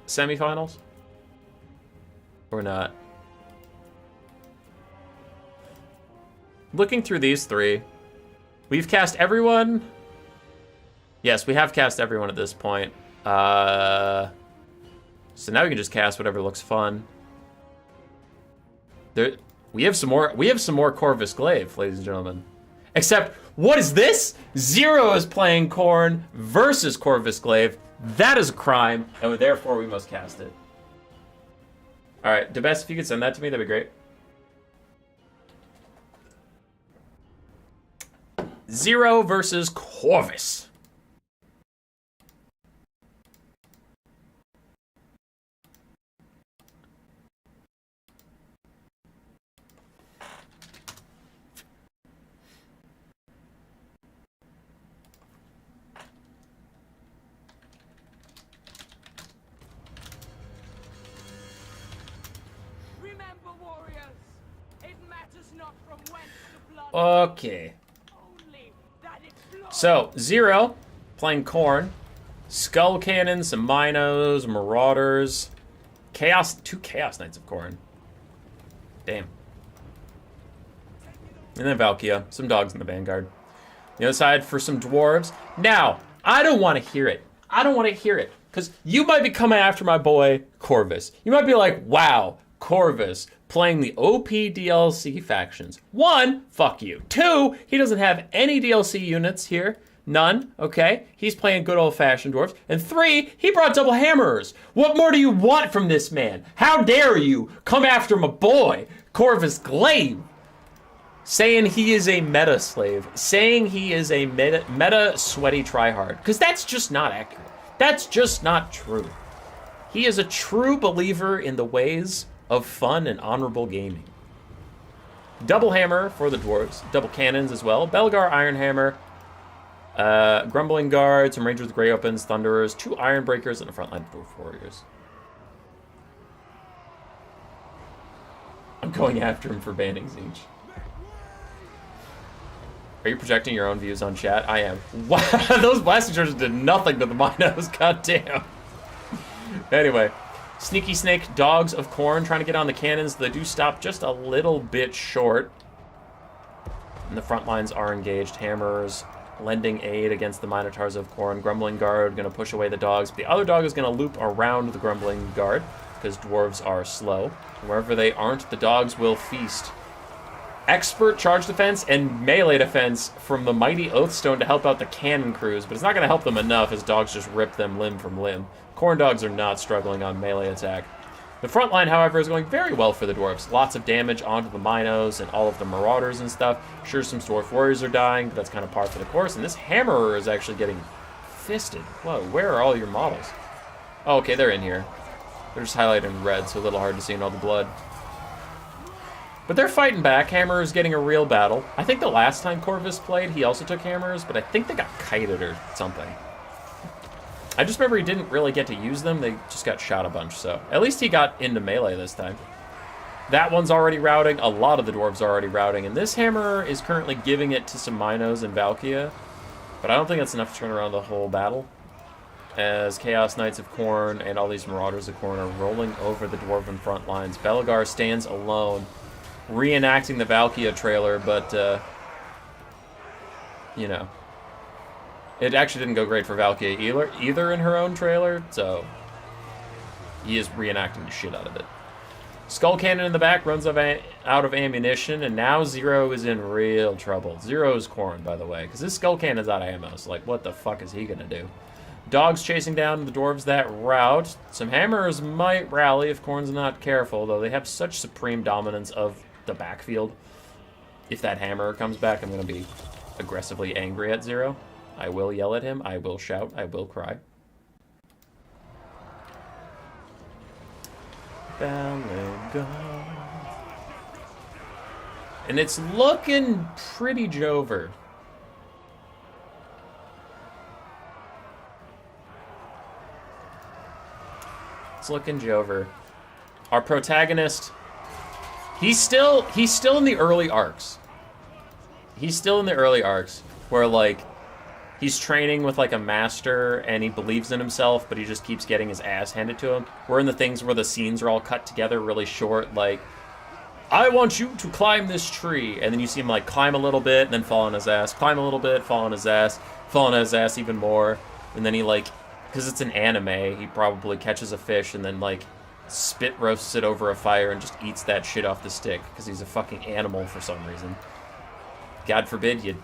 semifinals? Or not? Looking through these 3, we've cast everyone. Yes, we have cast everyone at this point. So now we can just cast whatever looks fun. We have some more Corvus Glaive, ladies and gentlemen. Except, what is this? Zero is playing Khorne versus Corvus Glaive. That is a crime, and therefore we must cast it. All right, Debes, if you could send that to me, that'd be great. Zero versus Corvus. Remember, warriors, it matters not from whence the blood. Okay. So, Zero, playing Khorne, Skull Cannon, some Minos, Marauders, Chaos, 2 Chaos Knights of Khorne. Damn. And then Valkia, some dogs in the Vanguard. The other side for some Dwarves. Now, I don't want to hear it. I don't want to hear it. Because you might be coming after my boy, Corvus. You might be like, wow, Corvus playing the OP DLC factions. 1, fuck you. 2, he doesn't have any DLC units here. None, okay? He's playing good old-fashioned dwarves. And 3, he brought double hammerers. What more do you want from this man? How dare you come after my boy, Corvus Glaive? Saying he is a meta slave. Saying he is a meta sweaty tryhard. Because that's just not accurate. That's just not true. He is a true believer in the ways of fun and honorable gaming. Double hammer for the dwarves. Double cannons as well. Belgar, Iron Hammer. Grumbling Guard, some Rangers with Grey Opens, Thunderers, 2 Iron Breakers, and a frontline Dwarf Warriors. I'm going after him for banning Tzeentch. Are you projecting your own views on chat? I am. Wow, those blasting charges did nothing to the Minos, goddamn. Anyway, Sneaky Snake, Dogs of Khorne, trying to get on the cannons. They do stop just a little bit short. And the front lines are engaged. Hammers lending aid against the Minotaurs of Khorne. Grumbling Guard going to push away the dogs. The other dog is going to loop around the Grumbling Guard because dwarves are slow. Wherever they aren't, the dogs will feast. Expert charge defense and melee defense from the mighty Oathstone to help out the cannon crews, but it's not going to help them enough as dogs just rip them limb from limb. Khorne dogs are not struggling on melee attack. The front line, however, is going very well for the dwarves. Lots of damage onto the Minos and all of the Marauders and stuff. Sure, some Dwarf Warriors are dying, but that's kind of par for the course. And this Hammerer is actually getting fisted. Whoa, where are all your models? Oh, okay, they're in here. They're just highlighted in red, so a little hard to see in all the blood. But they're fighting back. Hammer is getting a real battle. I think the last time Corvus played, he also took hammers, but I think they got kited or something. I just remember he didn't really get to use them. They just got shot a bunch, so at least he got into melee this time. That one's already routing. A lot of the dwarves are already routing, and this hammer is currently giving it to some Minos and Valkia, but I don't think that's enough to turn around the whole battle, as Chaos Knights of Khorne and all these Marauders of Khorne are rolling over the dwarven front lines. Belgar stands alone, reenacting the Valkia trailer, but, you know, it actually didn't go great for Valkia either in her own trailer, so he is reenacting the shit out of it. Skull Cannon in the back runs out of ammunition, and now Zero is in real trouble. Zero is Khorne, by the way, because his Skull Cannon's out of ammo, so, like, what the fuck is he gonna do? Dogs chasing down the dwarves that route. Some hammers might rally if Khorne's not careful, though they have such supreme dominance of the backfield. If that hammer comes back, I'm going to be aggressively angry at Zero. I will yell at him. I will shout. I will cry. And it's looking pretty Jover. It's looking Jover. Our protagonist, he's still in the early arcs. He's still in the early arcs where, like, he's training with, like, a master and he believes in himself, but he just keeps getting his ass handed to him. We're in the things where the scenes are all cut together really short, like, I want you to climb this tree. And then you see him, like, climb a little bit and then fall on his ass. Climb a little bit, fall on his ass. Fall on his ass even more. And then he, like, because it's an anime, he probably catches a fish and then, like, spit roasts it over a fire and just eats that shit off the stick because he's a fucking animal for some reason. God forbid you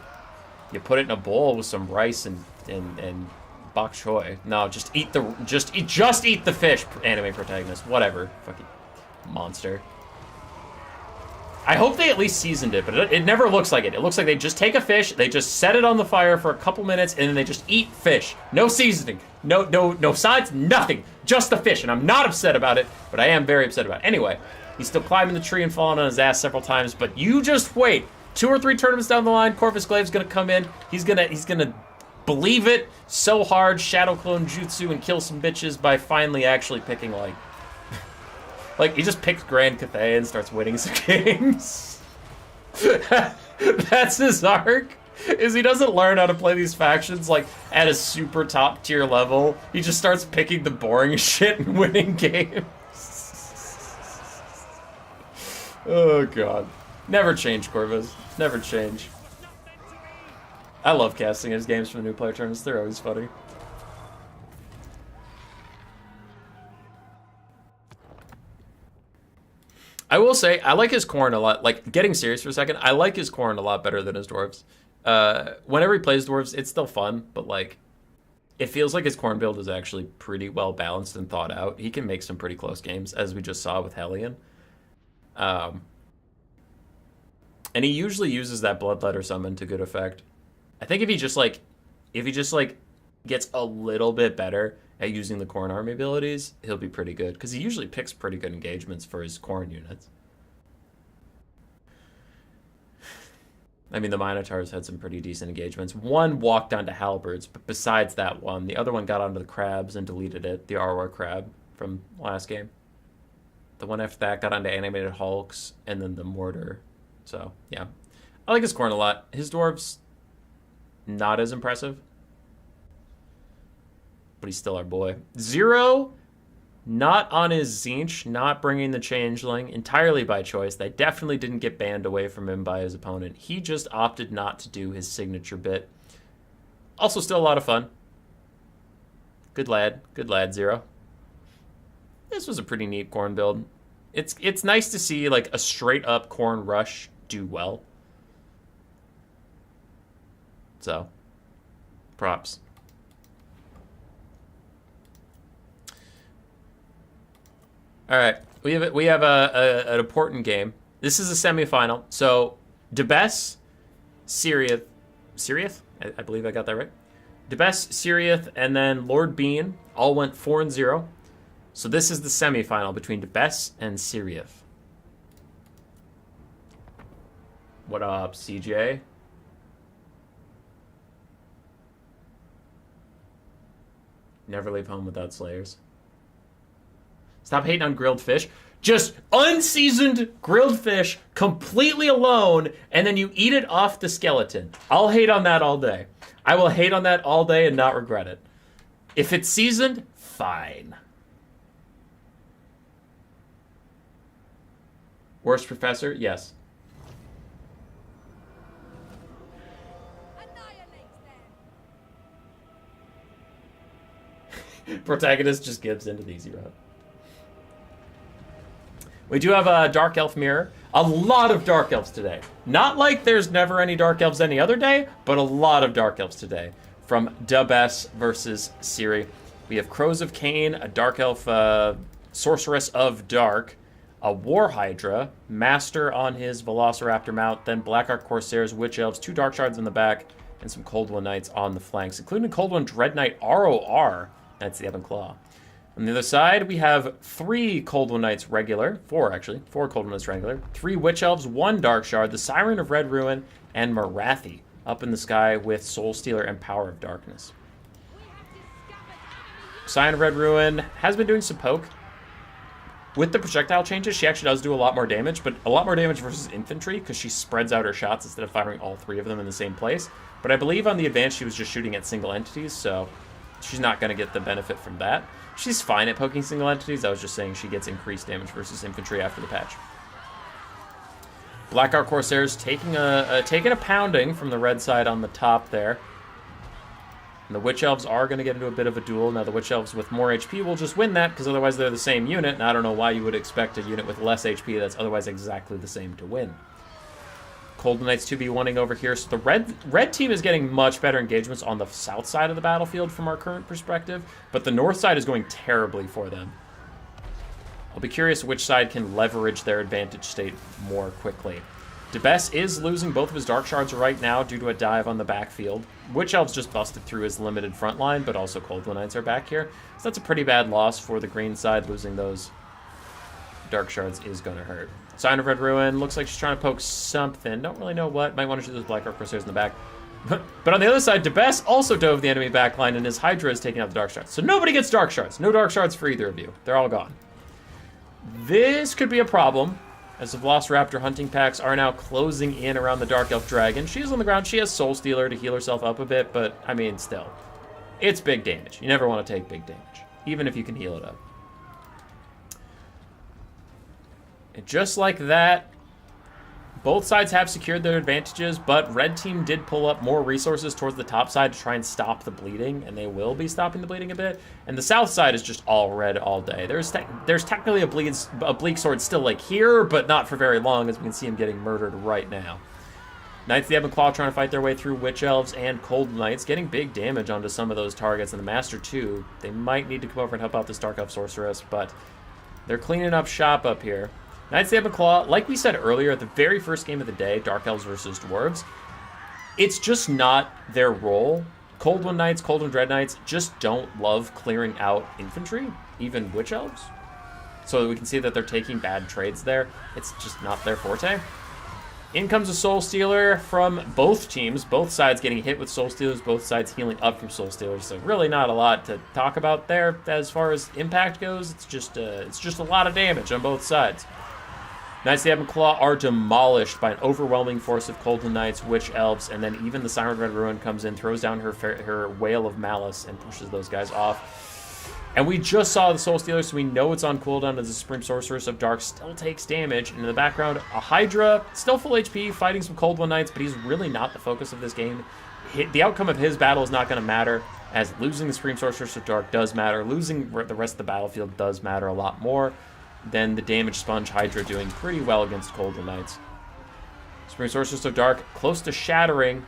put it in a bowl with some rice and bok choy. No, just eat the fish, anime protagonist. Whatever, fucking monster. I hope they at least seasoned it, but it never looks like it. It looks like they just take a fish, they just set it on the fire for a couple minutes, and then they just eat fish. No seasoning, no sides, nothing. Just the fish, and I'm not upset about it, but I am very upset about it. Anyway, he's still climbing the tree and falling on his ass several times, but you just wait. 2 or 3 tournaments down the line, Corvus Glaive's gonna come in. He's gonna believe it so hard, shadow clone jutsu, and kill some bitches by finally actually picking, like... Like, he just picks Grand Cathay and starts winning some games. That's his arc, is he doesn't learn how to play these factions, like, at a super top tier level. He just starts picking the boring shit and winning games. Oh, God. Never change, Corvus. Never change. I love casting his games for the new player tournaments. They're always funny. I will say, I like his Khorne a lot. Like, getting serious for a second, I like his Khorne a lot better than his Dwarves. Whenever he plays Dwarves, it's still fun, but, like, it feels like his Khorne build is actually pretty well balanced and thought out. He can make some pretty close games, as we just saw with Hellion. And he usually uses that Bloodletter summon to good effect. I think if he just gets a little bit better at using the Khorne army abilities, he'll be pretty good, because he usually picks pretty good engagements for his Khorne units. I mean, the Minotaurs had some pretty decent engagements. One walked onto Halberds, but besides that one, the other one got onto the Crabs and deleted it, the Arwar Crab from last game. The one after that got onto Animated Hulks, and then the Mortar. So, yeah. I like his Khorne a lot. His Dwarves, not as impressive. But he's still our boy. 0, not on his Tzeentch, not bringing the Changeling, entirely by choice. That definitely didn't get banned away from him by his opponent. He just opted not to do his signature bit. Also still a lot of fun. Good lad, 0. This was a pretty neat Khorne build. It's nice to see like a straight up Khorne rush do well. So, props. All right, we have an important game. This is a semifinal. So, Debes, Siriath, I believe I got that right. Debes, Siriath, and then Lord Bean all went 4-0. So this is the semifinal between Debes and Siriath. What up, CJ? Never leave home without Slayers. Stop hating on grilled fish. Just unseasoned grilled fish completely alone, and then you eat it off the skeleton. I'll hate on that all day. I will hate on that all day and not regret it. If it's seasoned, fine. Worst professor? Yes. Protagonist just gives into the easy route. We do have a Dark Elf mirror. A lot of Dark Elves today. Not like there's never any Dark Elves any other day, but a lot of Dark Elves today. From Debes versus Ciri. We have Crows of Cain, a Dark Elf Sorceress of Dark, a War Hydra, Master on his Velociraptor mount, then Black Ark Corsairs, Witch Elves, 2 Dark Shards in the back, and some Cold One Knights on the flanks, including Cold One Dread Knight ROR. That's the Ebon Claw. On the other side, we have 3 Cold One Knights regular, 4 actually, 4 Cold One Knights regular, 3 Witch Elves, 1 Dark Shard, the Siren of Red Ruin, and Marathi up in the sky with Soul Stealer and Power of Darkness. Siren of Red Ruin has been doing some poke. With the projectile changes, she actually does do a lot more damage, but a lot more damage versus infantry because she spreads out her shots instead of firing all 3 of them in the same place. But I believe on the advance she was just shooting at single entities, so she's not going to get the benefit from that. She's fine at poking single entities. I was just saying she gets increased damage versus infantry after the patch. Black Ark Corsairs taking a pounding from the red side on the top there. And the Witch Elves are going to get into a bit of a duel. Now the Witch Elves with more HP will just win that because otherwise they're the same unit. And I don't know why you would expect a unit with less HP that's otherwise exactly the same to win. Cold Knights 2v1ing over here. So the red team is getting much better engagements on the south side of the battlefield from our current perspective, but the north side is going terribly for them. I'll be curious which side can leverage their advantage state more quickly. Debes is losing both of his Dark Shards right now due to a dive on the backfield. Witch Elves just busted through his limited front line, but also Cold One Knights are back here. So that's a pretty bad loss for the green side. Losing those Dark Shards is going to hurt. Sign of Red Ruin. Looks like she's trying to poke something. Don't really know what. Might want to shoot those Black Ark Corsairs in the back. But on the other side, Debes also dove the enemy backline, and his Hydra is taking out the Dark Shards. So nobody gets Dark Shards. No Dark Shards for either of you. They're all gone. This could be a problem, as the Velociraptor hunting packs are now closing in around the Dark Elf Dragon. She's on the ground. She has Soul Stealer to heal herself up a bit, but, I mean, still. It's big damage. You never want to take big damage, even if you can heal it up. And just like that, Both sides have secured their advantages, but red team did pull up more resources towards the top side to try and stop the bleeding, and they will be stopping the bleeding a bit. And the south side is just all red all day. There's technically a bleak sword still like here, but not for very long, as we can see him getting murdered right now. Knights of the Ebon Claw trying to fight their way through Witch Elves and Cold Knights, getting big damage onto some of those targets, and the Master too. They might need to come over and help out this Dark Elf Sorceress, but they're cleaning up shop up here. Knights of the Ebon Claw, like we said earlier, at the very first game of the day, Dark Elves versus Dwarves, it's just not their role. Cold One Knights, Cold One Dread Knights just don't love clearing out infantry, even Witch Elves. So we can see that they're taking bad trades there. It's just not their forte. In comes a Soul Stealer from both teams, both sides getting hit with Soul Stealers, both sides healing up from Soul Stealers. So really not a lot to talk about there as far as impact goes. It's just a lot of damage on both sides. Knights of the Ebon Claw are demolished by an overwhelming force of Cold Knights, Witch Elves, and then even the Siren Red Ruin comes in, throws down her Whale of Malice, and pushes those guys off. And we just saw the Soul Stealer, so we know it's on cooldown as the Supreme Sorceress of Dark still takes damage. And in the background, a Hydra, still full HP, fighting some Cold One Knights, but he's really not the focus of this game. The outcome of his battle is not going to matter, as losing the Supreme Sorceress of Dark does matter. Losing the rest of the battlefield does matter a lot more than the damage sponge Hydra doing pretty well against Cold One Knights. Supreme Sorceress of Dark close to shattering,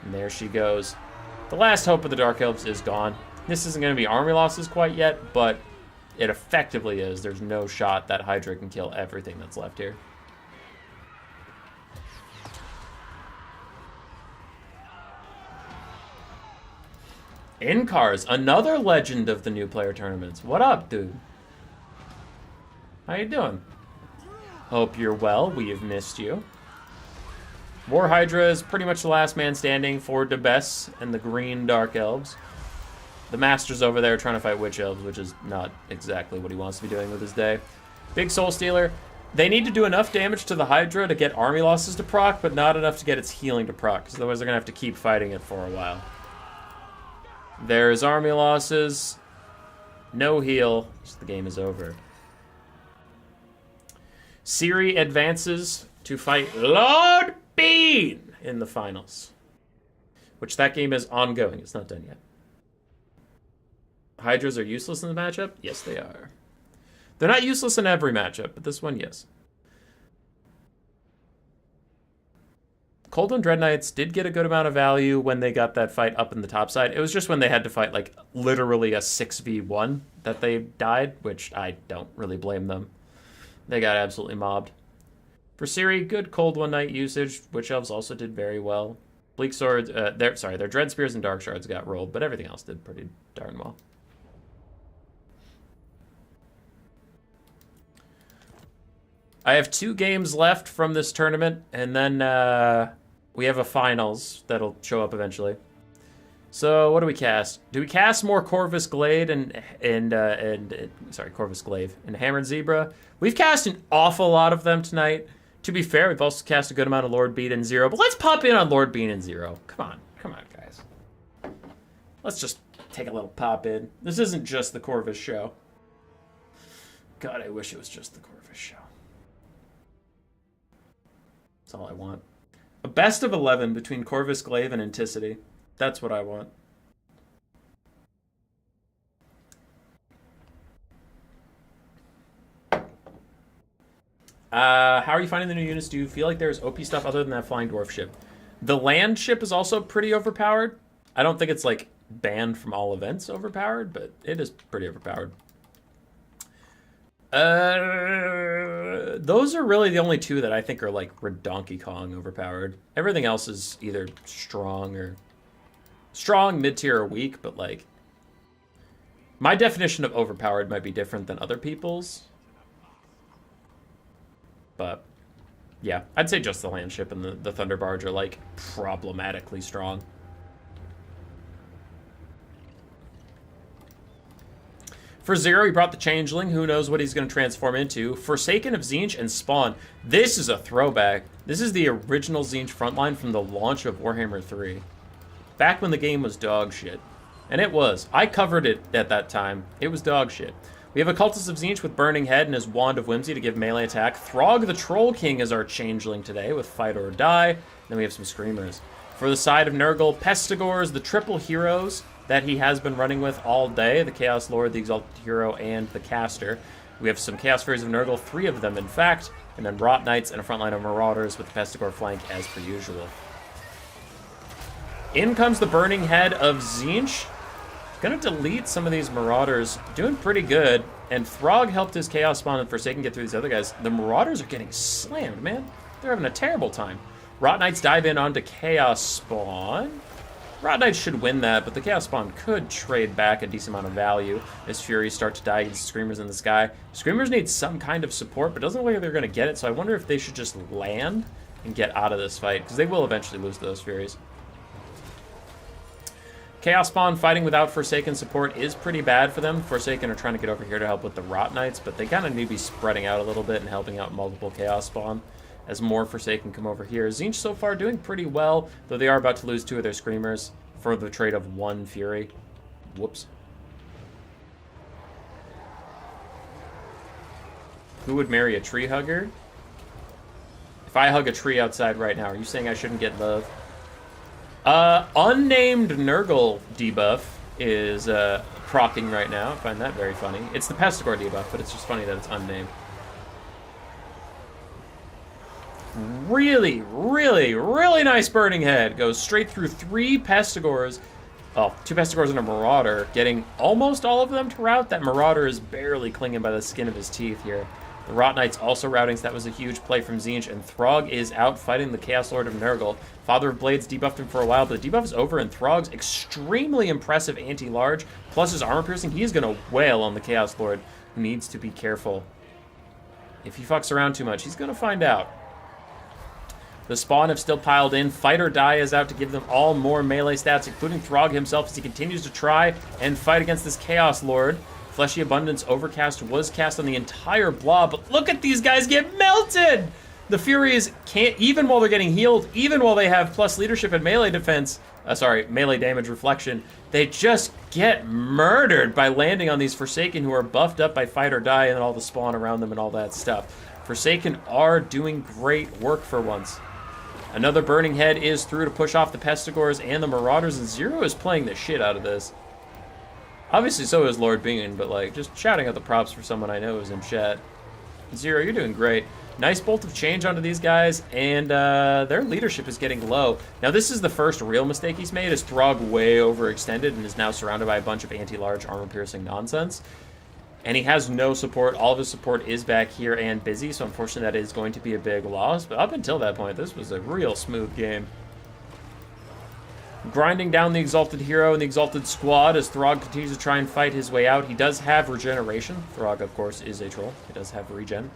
and there she goes. The last hope of the Dark Elves is gone. This isn't going to be army losses quite yet, but it effectively is. There's no shot that Hydra can kill everything that's left here. Incars, another legend of the new player tournaments. What up, dude? How you doing? Hope you're well. We have missed you. War Hydra is pretty much the last man standing for Debes and the green Dark Elves. The Master's over there trying to fight Witch Elves, which is not exactly what he wants to be doing with his day. Big Soul Stealer. They need to do enough damage to the Hydra to get army losses to proc, but not enough to get its healing to proc, because otherwise they're going to have to keep fighting it for a while. There's army losses. No heal. So the game is over. Ciri advances to fight Lord Bean in the finals, which that game is ongoing. It's not done yet. Hydras are useless in the matchup? Yes, they are. They're not useless in every matchup, but this one, yes. Cold and Dread Knights did get a good amount of value when they got that fight up in the top side. It was just when they had to fight, like, literally a 6v1 that they died, which I don't really blame them. They got absolutely mobbed. For Ciri, good Cold One Knight usage. Witch Elves also did very well. Bleak Swords, their Dread Spears and Dark Shards got rolled, but everything else did pretty darn well. I have 2 games left from this tournament, and then we have a finals that'll show up eventually. So what do we cast? Do we cast more Corvus Glade Corvus Glaive and Hammered Zebra? We've cast an awful lot of them tonight. To be fair, we've also cast a good amount of Lord Bean and Zero, but let's pop in on Lord Bean and Zero. Come on, guys. Let's just take a little pop in. This isn't just the Corvus show. God, I wish it was just the Corvus show. That's all I want. A best of 11 between Corvus Glaive and Anticity. That's what I want. How are you finding the new units? Do you feel like there's OP stuff other than that flying dwarf ship? The land ship is also pretty overpowered. I don't think it's like banned from all events overpowered, but it is pretty overpowered. Those are really the only 2 that I think are like Donkey Kong overpowered. Everything else is either strong, mid-tier, or weak, but like my definition of overpowered might be different than other people's. But yeah, I'd say just the land ship and the Thunder Barge are like problematically strong. For Zero, he brought the Changeling. Who knows what he's going to transform into. Forsaken of Tzeentch and Spawn. This is a throwback. This is the original Tzeentch frontline from the launch of Warhammer 3. Back when the game was dog shit. And it was. I covered it at that time. It was dog shit. We have a Cultist of Tzeentch with Burning Head and his Wand of Whimsy to give melee attack. Throg the Troll King is our changeling today with Fight or Die. Then we have some Screamers. For the side of Nurgle, Pestigors, the triple heroes that he has been running with all day. The Chaos Lord, the Exalted Hero, and the Caster. We have some Chaos Furies of Nurgle, 3 of them in fact. And then Rot Knights and a front line of Marauders with the Pestigor flank as per usual. In comes the Burning Head of Tzeentch. Gonna delete some of these Marauders. Doing pretty good. And Throg helped his Chaos Spawn and Forsaken get through these other guys. The Marauders are getting slammed, man. They're having a terrible time. Rot Knights dive in onto Chaos Spawn. Rot Knights should win that, but the Chaos Spawn could trade back a decent amount of value as Furies start to die against Screamers in the sky. Screamers need some kind of support, but it doesn't look like they're going to get it, so I wonder if they should just land and get out of this fight, because they will eventually lose to those Furies. Chaos Spawn fighting without Forsaken support is pretty bad for them. Forsaken are trying to get over here to help with the Rot Knights, but they kind of need to be spreading out a little bit and helping out multiple Chaos Spawn as more Forsaken come over here. Tzeentch so far doing pretty well, though they are about to lose 2 of their Screamers for the trade of 1 Fury. Whoops. Who would marry a tree hugger? If I hug a tree outside right now, are you saying I shouldn't get love? Unnamed Nurgle debuff is proccing right now. I find that very funny. It's the Pestigor debuff, but it's just funny that it's unnamed. Really, really, really nice Burning Head. Goes straight through 3 Pestigors. Oh, 2 Pestigors and a Marauder. Getting almost all of them to rout. That Marauder is barely clinging by the skin of his teeth here. The Rot Knights also routing, so that was a huge play from Tzeentch. And Throg is out fighting the Chaos Lord of Nurgle. Father of Blades debuffed him for a while, but the debuff is over, and Throg's extremely impressive anti-large, plus his armor piercing, he is going to wail on the Chaos Lord, who needs to be careful. If he fucks around too much, he's going to find out. The Spawn have still piled in. Fight or Die is out to give them all more melee stats, including Throg himself, as he continues to try and fight against this Chaos Lord. Fleshy Abundance Overcast was cast on the entire blob, but look at these guys get melted! The Furies can't, even while they're getting healed, even while they have plus leadership and melee defense, melee damage reflection, they just get murdered by landing on these Forsaken who are buffed up by Fight or Die and all the Spawn around them and all that stuff. Forsaken are doing great work for once. Another Burning Head is through to push off the Pestigors and the Marauders, and Zero is playing the shit out of this. Obviously, so is Lord Bean, but, like, just shouting out the props for someone I know who's in chat. Zero, you're doing great. Nice Bolt of Change onto these guys, and their leadership is getting low. Now, this is the first real mistake he's made, is Throg way overextended and is now surrounded by a bunch of anti-large armor-piercing nonsense. And he has no support. All of his support is back here and busy, so unfortunately that is going to be a big loss. But up until that point, this was a real smooth game. Grinding down the Exalted Hero and the Exalted Squad as Throg continues to try and fight his way out. He does have regeneration. Throg, of course, is a troll. He does have regen.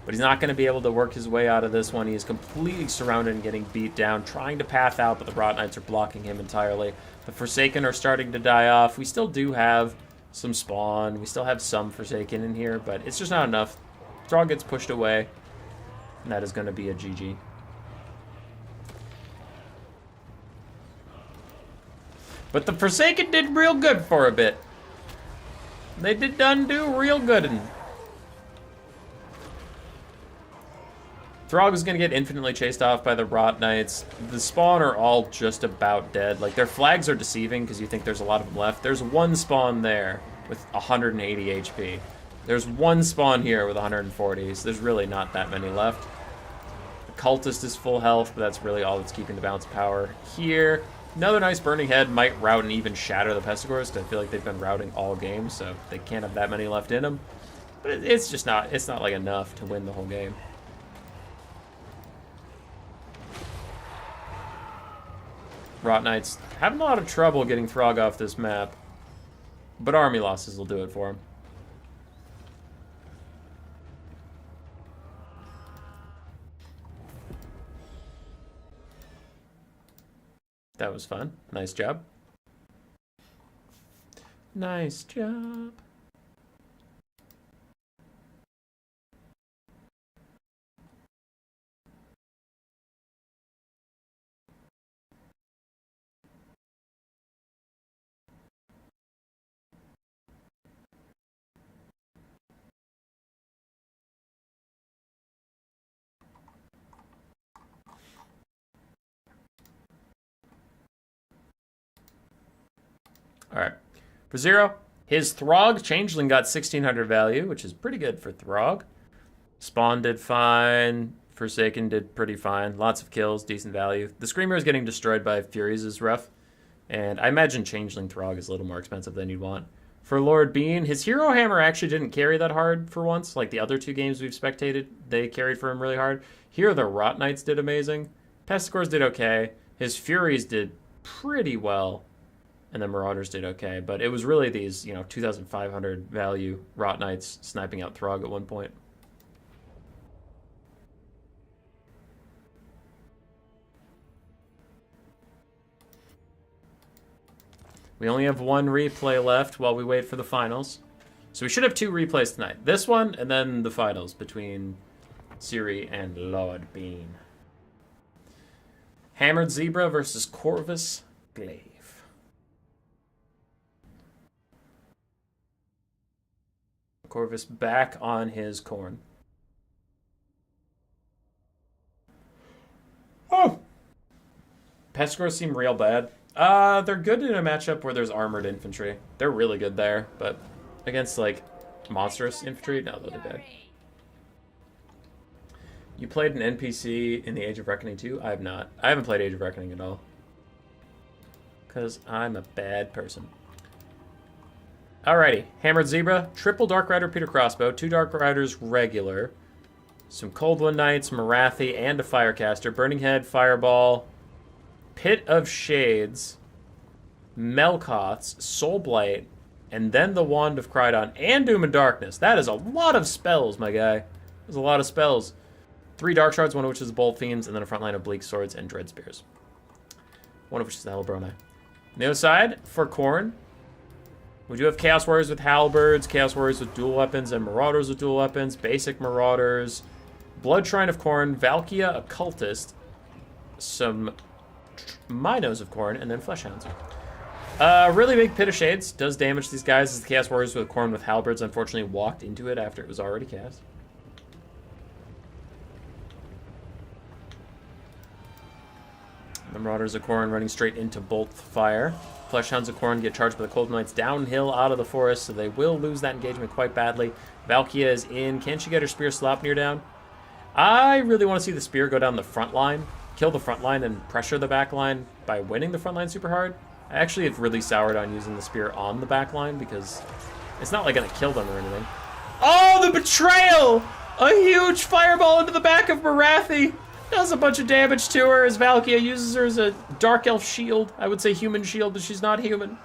But he's not going to be able to work his way out of this one. He is completely surrounded and getting beat down, trying to path out, but the Rot Knights are blocking him entirely. The Forsaken are starting to die off. We still do have some Spawn. We still have some Forsaken in here, but it's just not enough. Throg gets pushed away, and that is going to be a GG. But the Forsaken did real good for a bit. They did done do real good. Throg is going to get infinitely chased off by the Rot Knights. The Spawn are all just about dead. Like, their flags are deceiving because you think there's a lot of them left. There's one Spawn there with 180 HP. There's one Spawn here with 140, so there's really not that many left. The Cultist is full health, but that's really all that's keeping the balance of power here. Another nice Burning Head might rout and even shatter the Pestigors, because I feel like they've been routing all game, so they can't have that many left in them. But it's just not, it's not like enough to win the whole game. Rot Knights having a lot of trouble getting Throg off this map, but army losses will do it for him. That was fun. Nice job. Nice job. Alright. For 0, his Throg Changeling got 1600 value, which is pretty good for Throg. Spawn did fine. Forsaken did pretty fine. Lots of kills, decent value. The Screamer is getting destroyed by Furies is rough. And I imagine Changeling Throg is a little more expensive than you'd want. For Lord Bean, his Hero Hammer actually didn't carry that hard for once. Like the other 2 games we've spectated, they carried for him really hard. Here, the Rot Knights did amazing. Pesticores did okay. His Furies did pretty well. And the Marauders did okay. But it was really these, 2,500 value Rot Knights sniping out Throg at one point. We only have 1 replay left while we wait for the finals. So we should have 2 replays tonight. This one, and then the finals between Ciri and Lord Bean. Hammered Zebra versus Corvus Glaive. Corvus back on his Khorne. Oh! Pesticores seem real bad. They're good in a matchup where there's armored infantry. They're really good there, but against, like, monstrous infantry, no, they'll do bad. You played an NPC in the Age of Reckoning too? I have not. I haven't played Age of Reckoning at all. Because I'm a bad person. Alrighty. Hammered Zebra, triple Dark Rider Peter Crossbow, 2 Dark Riders regular, some Cold One Knights, Marathi, and a Firecaster, Burning Head, Fireball, Pit of Shades, Melkoths, Soulblight, and then the Wand of Crydon, and Doom and Darkness. That is a lot of spells, my guy. There's a lot of spells. 3 Dark Shards, one of which is the Bolt Fiends, and then a front line of Bleak Swords and Dread Spears. One of which is the Hellbroni. On the other side, for Khorne, we do have Chaos Warriors with Halberds, Chaos Warriors with dual weapons, and Marauders with dual weapons, basic Marauders, Blood Shrine of Khorne, Valkia Occultist, some Minos of Khorne, and then Fleshhounds. Really big Pit of Shades does damage these guys as the Chaos Warriors with Khorne with Halberds unfortunately walked into it after it was already cast. The Marauders of Khorne running straight into Bolt Fire. Fleshhounds of Khorne get charged by the Cold Knights downhill out of the forest, so they will lose that engagement quite badly. Valkia is in. Can she get her Spear Slopnir down? I really want to see the Spear go down the front line, kill the front line, and pressure the back line by winning the front line super hard. I actually have really soured on using the Spear on the back line because it's not like going to kill them or anything. Oh, the betrayal! A huge fireball into the back of Marathi. Does a bunch of damage to her as Valkia uses her as a Dark Elf shield. I would say human shield, but she's not human.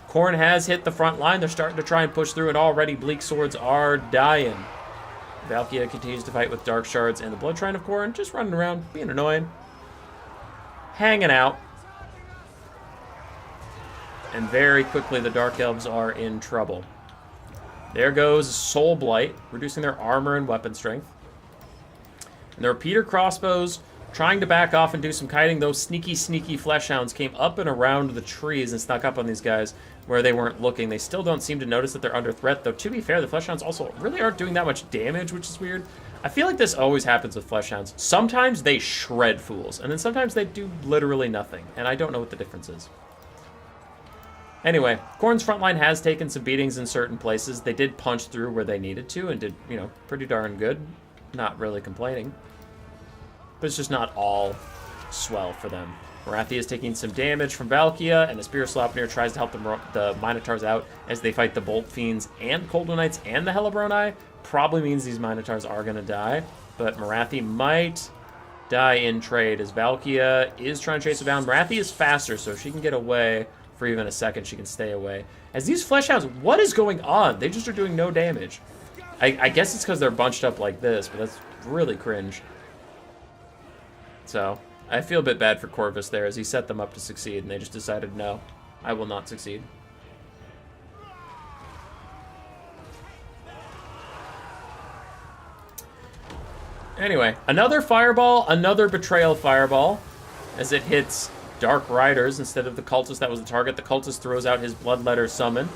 Khorne has hit the front line. They're starting to try and push through, and already Bleak Swords are dying. Valkia continues to fight with Dark Shards and the Blood Shrine of Khorne, just running around, being annoying. Hanging out. And very quickly the Dark Elves are in trouble. There goes Soul Blight, reducing their armor and weapon strength. And the repeater crossbows trying to back off and do some kiting. Those sneaky Fleshhounds came up and around the trees and snuck up on these guys where they weren't looking. They still don't seem to notice that they're under threat, though to be fair, the Fleshhounds also really aren't doing that much damage, which is weird. I feel like this always happens with Fleshhounds. Sometimes they shred fools, and then sometimes they do literally nothing, and I don't know what the difference is. Anyway, Khorne's front line has taken some beatings in certain places. They did punch through where they needed to and did, pretty darn good. Not really complaining. But it's just not all swell for them. Marathi is taking some damage from Valkia, and the Spear Slopnir tries to help the Minotaurs out as they fight the Bolt Fiends and Cold One Knights and the Hellbroni. Probably means these Minotaurs are going to die, but Marathi might die in trade as Valkia is trying to chase it down. Marathi is faster, so if she can get away for even a second, she can stay away. As these Fleshhounds, what is going on? They just are doing no damage. I guess it's because they're bunched up like this, but that's really cringe. So, I feel a bit bad for Corvus there as he set them up to succeed, and they just decided, no, I will not succeed. Anyway, another fireball, another betrayal fireball, as it hits Dark Riders instead of the Cultist that was the target. The Cultist throws out his Bloodletter Summon,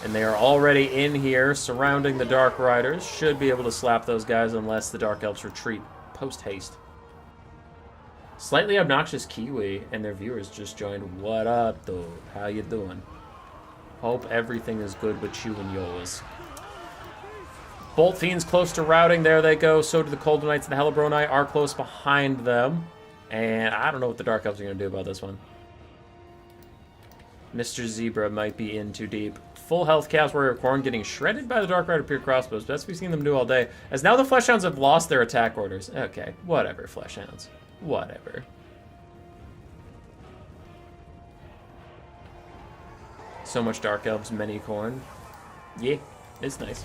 and they are already in here surrounding the Dark Riders. Should be able to slap those guys unless the Dark Elves retreat post-haste. Slightly obnoxious Kiwi and their viewers just joined. What up, dude? How you doing? Hope everything is good with you and yours. Bolt Fiends close to routing. There they go. So do the Cold Knights and the Hellebroni are close behind them. And I don't know what the Dark Elves are going to do about this one. Mr. Zebra might be in too deep. Full health Chaos Warrior Khorne getting shredded by the Dark Rider Pure Crossbows. That's what we've seen them do all day. As now the Fleshhounds have lost their attack orders. Okay, whatever, Fleshhounds. Whatever. So much Dark Elves, many Khorne. Yeah, it's nice.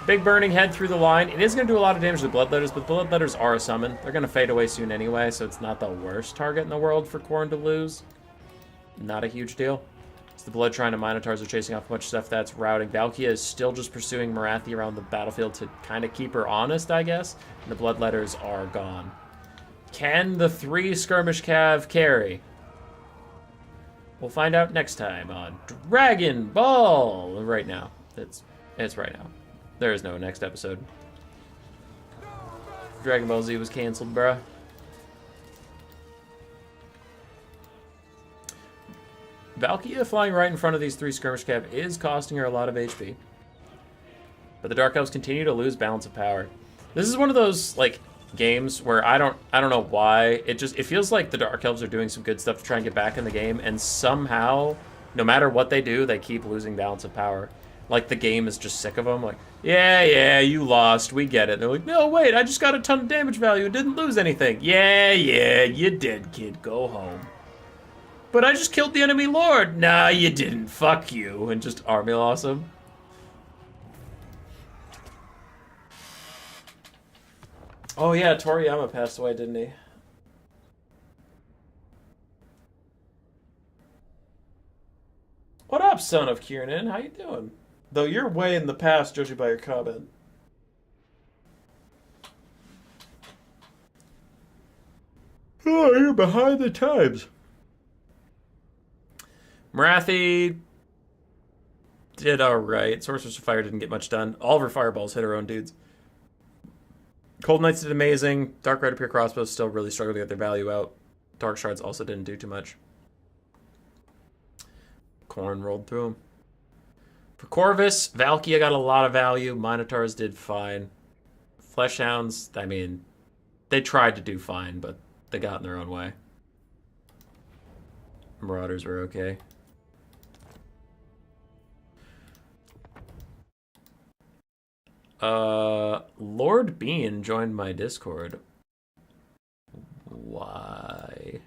Big burning head through the line. It is going to do a lot of damage to the Bloodletters, but the Bloodletters are a summon. They're going to fade away soon anyway, so it's not the worst target in the world for Khorne to lose. Not a huge deal. It's the Blood Shrine and Minotaurs are chasing off a bunch of stuff that's routing. Valkia is still just pursuing Marathi around the battlefield to kind of keep her honest, I guess. And the Bloodletters are gone. Can the 3 Skirmish Cav carry? We'll find out next time on Dragon Ball. Right now. It's right now. There is no next episode. Dragon Ball Z was canceled, bruh. Valkia flying right in front of these 3 Skirmish Cav is costing her a lot of HP. But the Dark Elves continue to lose balance of power. This is one of those, like, games where I don't know why. It feels like the Dark Elves are doing some good stuff to try and get back in the game, and somehow, no matter what they do, they keep losing balance of power. Like, the game is just sick of them. Like, yeah, you lost. We get it. They're like, no, wait, I just got a ton of damage value and didn't lose anything. Yeah, you did, kid. Go home. But I just killed the enemy lord. Nah, you didn't. Fuck you. And just army loss him. Oh, yeah, Toriyama passed away, didn't he? What up, son of Kiernan? How you doing? Though you're way in the past, judging by your comment. Oh, you're behind the times. Marathi did alright. Sorceress of Fire didn't get much done. All of her fireballs hit her own dudes. Cold Knights did amazing. Dark Rider Pure Crossbows still really struggled to get their value out. Dark Shards also didn't do too much. Khorne rolled through them. For Corvus, Valkia got a lot of value. Minotaurs did fine. Fleshhounds, I mean, they tried to do fine, but they got in their own way. Marauders were okay. Lord Bean joined my Discord. Why?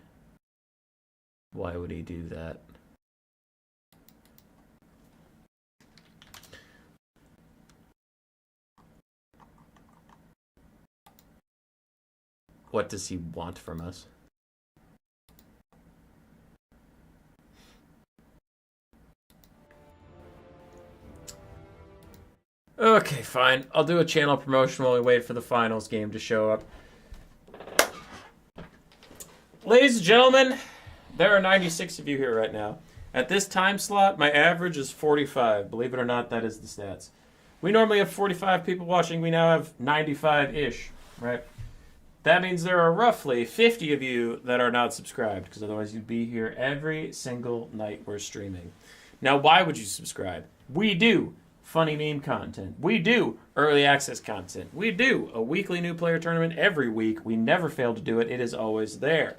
Why would he do that? What does he want from us? Okay, fine. I'll do a channel promotion while we wait for the finals game to show up. Ladies and gentlemen, there are 96 of you here right now. At this time slot, my average is 45. Believe it or not, that is the stats. We normally have 45 people watching. We now have 95-ish, right? That means there are roughly 50 of you that are not subscribed, because otherwise you'd be here every single night we're streaming. Now, why would you subscribe? We do funny meme content. We do early access content. We do a weekly new player tournament every week. We never fail to do it. It is always there.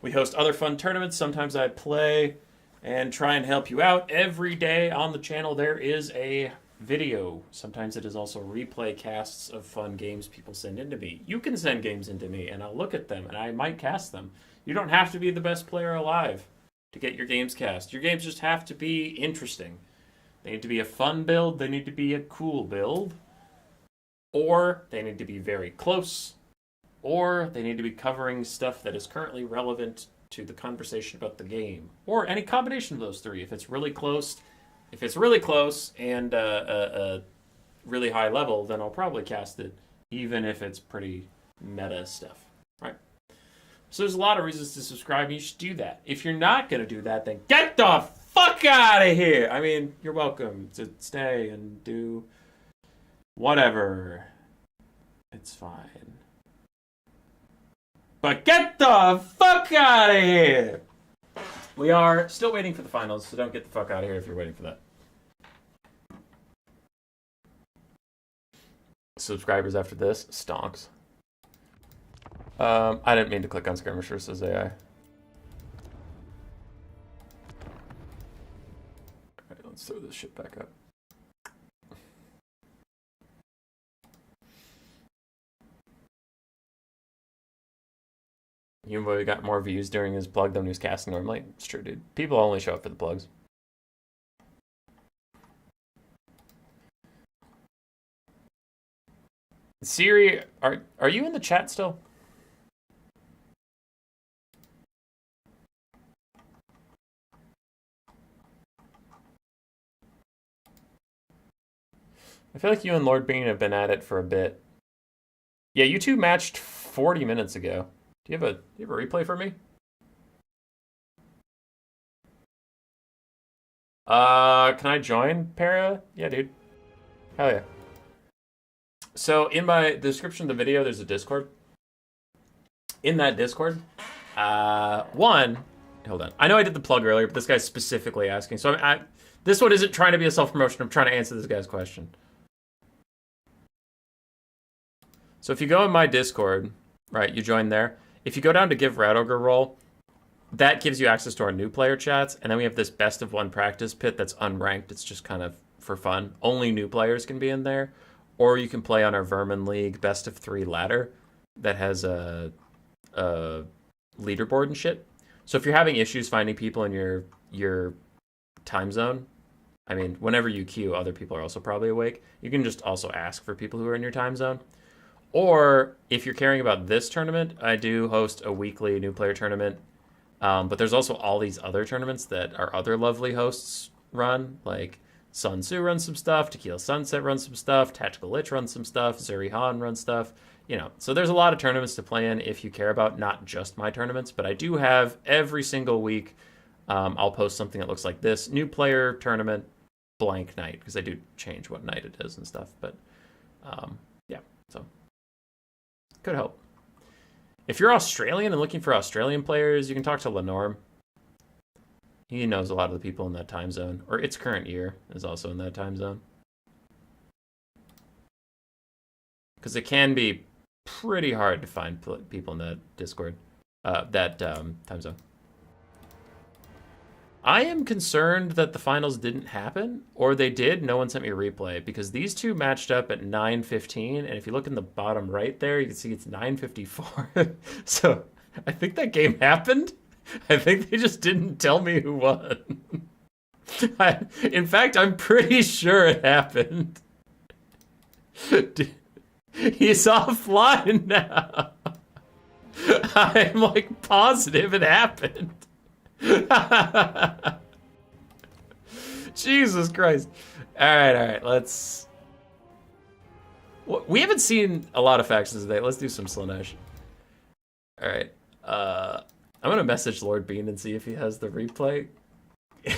We host other fun tournaments. Sometimes I play and try and help you out. Every day on the channel there is a video. Sometimes it is also replay casts of fun games people send in to me. You can send games into me and I'll look at them and I might cast them. You don't have to be the best player alive to get your games cast. Your games just have to be interesting. They need to be a fun build, they need to be a cool build, or they need to be very close, or they need to be covering stuff that is currently relevant to the conversation about the game, or any combination of those three. If it's really close and really high level, then I'll probably cast it, even if it's pretty meta stuff, right? So there's a lot of reasons to subscribe. You should do that. If you're not going to do that, then get the fuck out of here. I mean, you're welcome to stay and do whatever. It's fine. But get the fuck out of here! We are still waiting for the finals, so don't get the fuck out of here if you're waiting for that. Subscribers after this, stonks. I didn't mean to click on skirmisher, says AI. Alright, let's throw this shit back up. Humboy got more views during his plug than he was casting normally. It's true, dude. People only show up for the plugs. Siri, are you in the chat still? I feel like you and Lord Bean have been at it for a bit. Yeah, you two matched 40 minutes ago. Do you have a replay for me? Can I join, Para? Yeah, dude. Hell yeah. So in my description of the video, there's a Discord. In that Discord, hold on. I know I did the plug earlier, but this guy's specifically asking. So this one isn't trying to be a self-promotion. I'm trying to answer this guy's question. So if you go in my Discord, right, you join there. If you go down to give Rat Ogre role, that gives you access to our new player chats. And then we have this best of one practice pit that's unranked. It's just kind of for fun. Only new players can be in there. Or you can play on our Vermin League best of 3 ladder that has a leaderboard and shit. So if you're having issues finding people in your time zone, I mean, whenever you queue, other people are also probably awake. You can just also ask for people who are in your time zone. Or if you're caring about this tournament, I do host a weekly new player tournament. But there's also all these other tournaments that our other lovely hosts run, like Sun Tzu runs some stuff, Tequila Sunset runs some stuff, Tactical Lich runs some stuff, Zuri Han runs stuff. You know, so there's a lot of tournaments to play in if you care about not just my tournaments. But I do have every single week, I'll post something that looks like this. New player tournament, blank night, because I do change what night it is and stuff. But yeah, so could help. If you're Australian and looking for Australian players, you can talk to Lenorm. He knows a lot of the people in that time zone. Or Its Current Year is also in that time zone. Because it can be pretty hard to find people in that Discord, time zone. I am concerned that the finals didn't happen, or they did. No one sent me a replay, because these two matched up at 9:15, and if you look in the bottom right there, you can see it's 9:54. So I think that game happened. I think they just didn't tell me who won. In fact, I'm pretty sure it happened. He's offline now. I'm like positive it happened. Jesus Christ. All right, let's... We haven't seen a lot of factions today. Let's do some Slaanesh. All right. I'm going to message Lord Bean and see if he has the replay.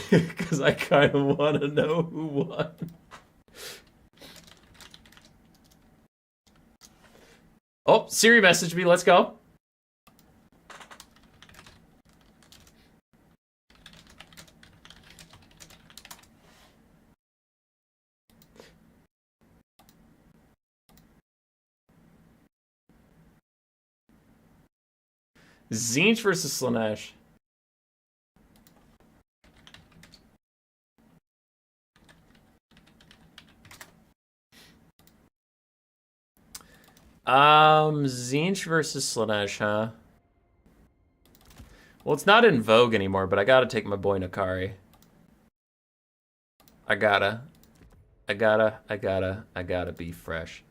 Because I kind of want to know who won. Oh, Siri messaged me. Let's go. Tzeentch versus Slaanesh. Tzeentch versus Slaanesh, huh? Well, it's not in vogue anymore, but I gotta take my boy Nakari. I gotta be fresh.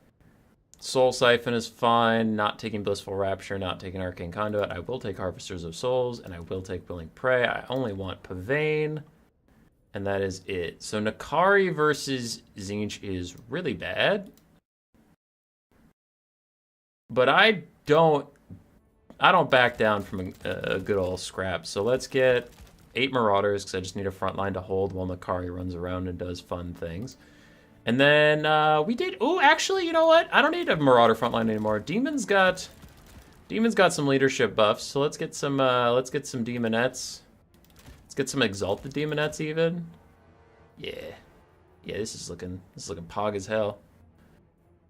Soul Siphon is fine. Not taking Blissful Rapture, not taking Arcane Conduit. I will take Harvesters of Souls, and I will take Willing Prey. I only want Pavane, and that is it. So Nakari versus Tzeentch is really bad. But I don't back down from a good old scrap. So let's get 8 Marauders, because I just need a front line to hold while Nakari runs around and does fun things. And then we did... Oh, actually, you know what? I don't need a Marauder frontline anymore. Demon's got Demon's got some leadership buffs, so let's get some demonettes. Let's get some exalted demonettes even. Yeah. Yeah, this is looking pog as hell.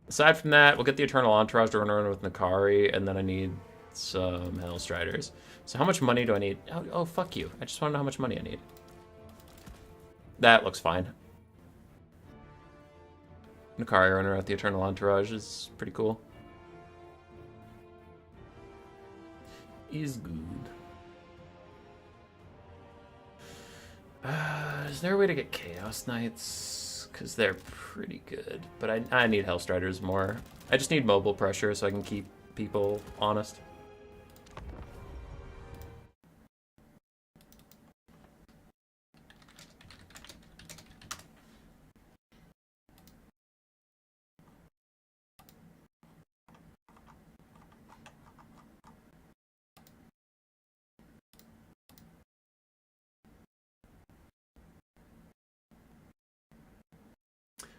Aside from that, we'll get the Eternal Entourage to run around with Nakari, and then I need some Hellstriders. So how much money do I need? Oh, fuck you. I just want to know how much money I need. That looks fine. Nakari running around with the Eternal Entourage is pretty cool. Is good. Is there a way to get Chaos Knights? Because they're pretty good. But I need Hellstriders more. I just need mobile pressure so I can keep people honest.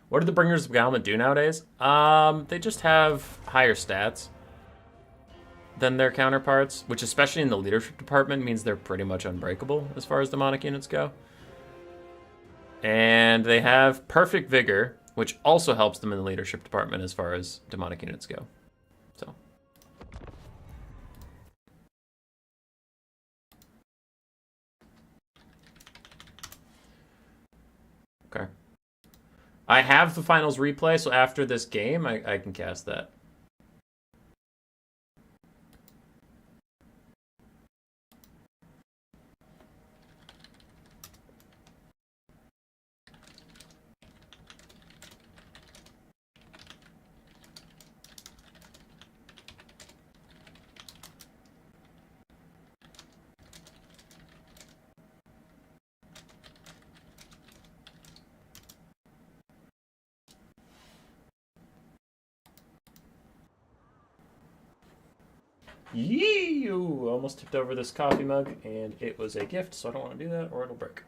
What do the Bringers of Galment do nowadays? They just have higher stats than their counterparts, which especially in the leadership department means they're pretty much unbreakable as far as demonic units go. And they have perfect vigor, which also helps them in the leadership department as far as demonic units go. So. Okay. I have the finals replay, so after this game, I can cast that. Yee! Almost tipped over this coffee mug, and it was a gift, so I don't want to do that, or it'll break.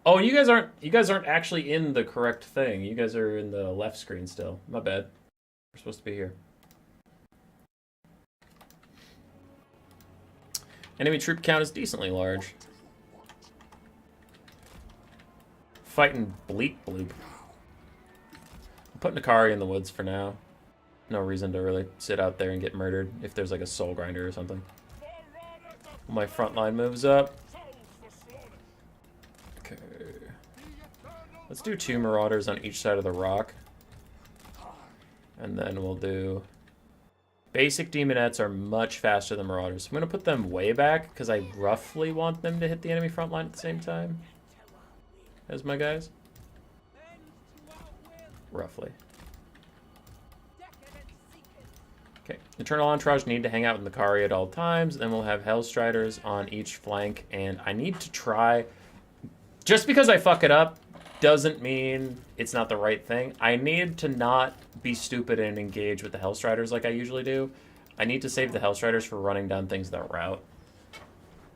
Oh, you guys aren't actually in the correct thing. You guys are in the left screen still. My bad. We're supposed to be here. Enemy troop count is decently large. Fighting Bleak Bloop. I'm putting Nakari in the woods for now. No reason to really sit out there and get murdered if there's like a soul grinder or something. My front line moves up. Okay. Let's do 2 Marauders on each side of the rock. And then we'll do... Basic Demonettes are much faster than Marauders. I'm going to put them way back because I roughly want them to hit the enemy front line at the same time as my guys. Roughly. Okay, Eternal Entourage need to hang out with Nakari at all times. Then we'll have Hellstriders on each flank. And I need to try... Just because I fuck it up doesn't mean it's not the right thing. I need to not be stupid and engage with the Hellstriders like I usually do. I need to save the Hellstriders for running down things that route.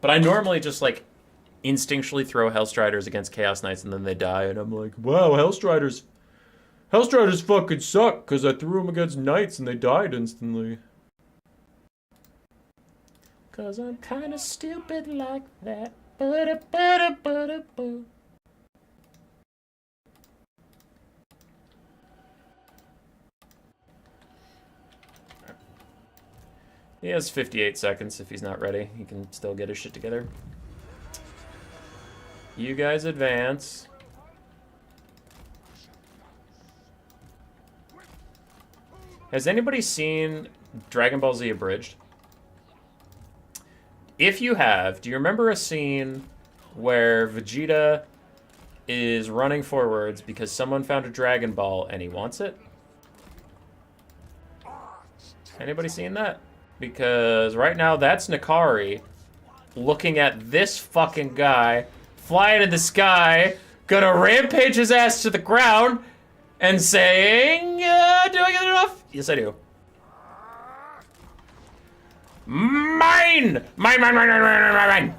But I normally just, like, instinctually throw Hellstriders against Chaos Knights and then they die. And I'm like, wow, Hellstriders fucking suck because I threw them against Knights and they died instantly. Because I'm kind of stupid like that. Ba-da-ba-da-ba-da-ba. He has 58 seconds if he's not ready. He can still get his shit together. You guys advance. Has anybody seen Dragon Ball Z Abridged? If you have, do you remember a scene where Vegeta is running forwards because someone found a Dragon Ball and he wants it? Anybody seen that? Because right now that's Nakari looking at this fucking guy flying in the sky, gonna rampage his ass to the ground and saying, do I get enough? Yes, I do. Mine! Mine!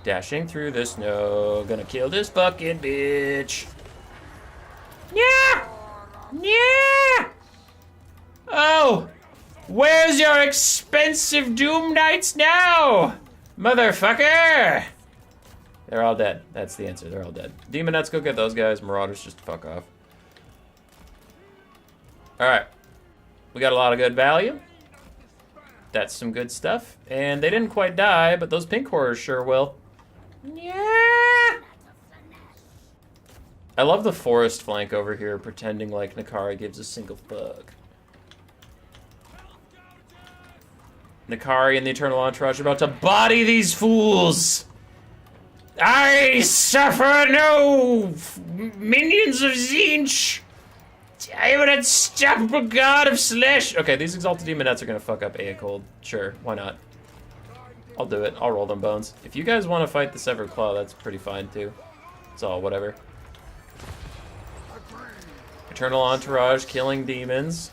Dashing through the snow, gonna kill this fucking bitch. Yeah! Yeah! Oh! Where's your expensive Doom Knights now? Motherfucker! They're all dead. That's the answer. They're all dead. Demonettes, go get those guys. Marauders, just fuck off. Alright. We got a lot of good value. That's some good stuff. And they didn't quite die, but those pink horrors sure will. Yeah! I love the forest flank over here, pretending like Nakari gives a single fuck. Nakari and the Eternal Entourage are about to body these fools! I suffer no minions of Tzeentch! I am an unstoppable god of slash. Okay, these Exalted Demonettes are gonna fuck up Aecold. Sure, why not? I'll do it. I'll roll them bones. If you guys want to fight the Severed Claw, that's pretty fine too. It's all whatever. Eternal Entourage killing demons.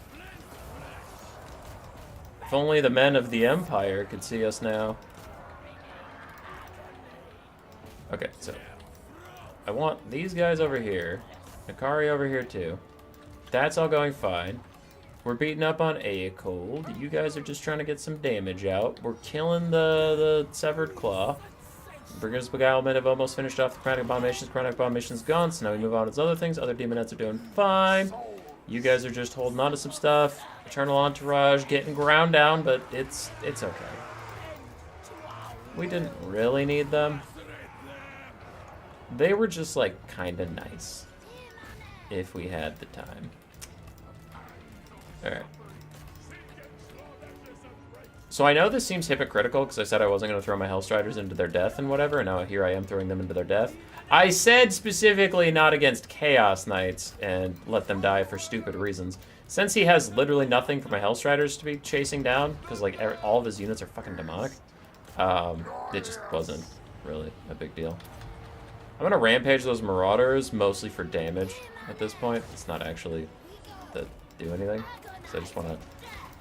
If only the men of the Empire could see us now. Okay, so I want these guys over here. Nakari over here too. That's all going fine. We're beating up on Aecold. You guys are just trying to get some damage out. We're killing the Severed Claw. Brigger's Beguilement have almost finished off the Chronic Abominations. Chronic Abomination's gone, so now we move on to those other things. Other Demonettes are doing fine. You guys are just holding on to some stuff. Eternal Entourage getting ground down, but it's okay. We didn't really need them. They were just, like, kind of nice. If we had the time. Alright. So I know this seems hypocritical because I said I wasn't going to throw my Hellstriders into their death and whatever, and now here I am throwing them into their death. I said specifically not against Chaos Knights and let them die for stupid reasons. Since he has literally nothing for my Hellstriders to be chasing down, because like all of his units are fucking demonic, it just wasn't really a big deal. I'm going to rampage those Marauders, mostly for damage at this point. It's not actually to do anything, so I just want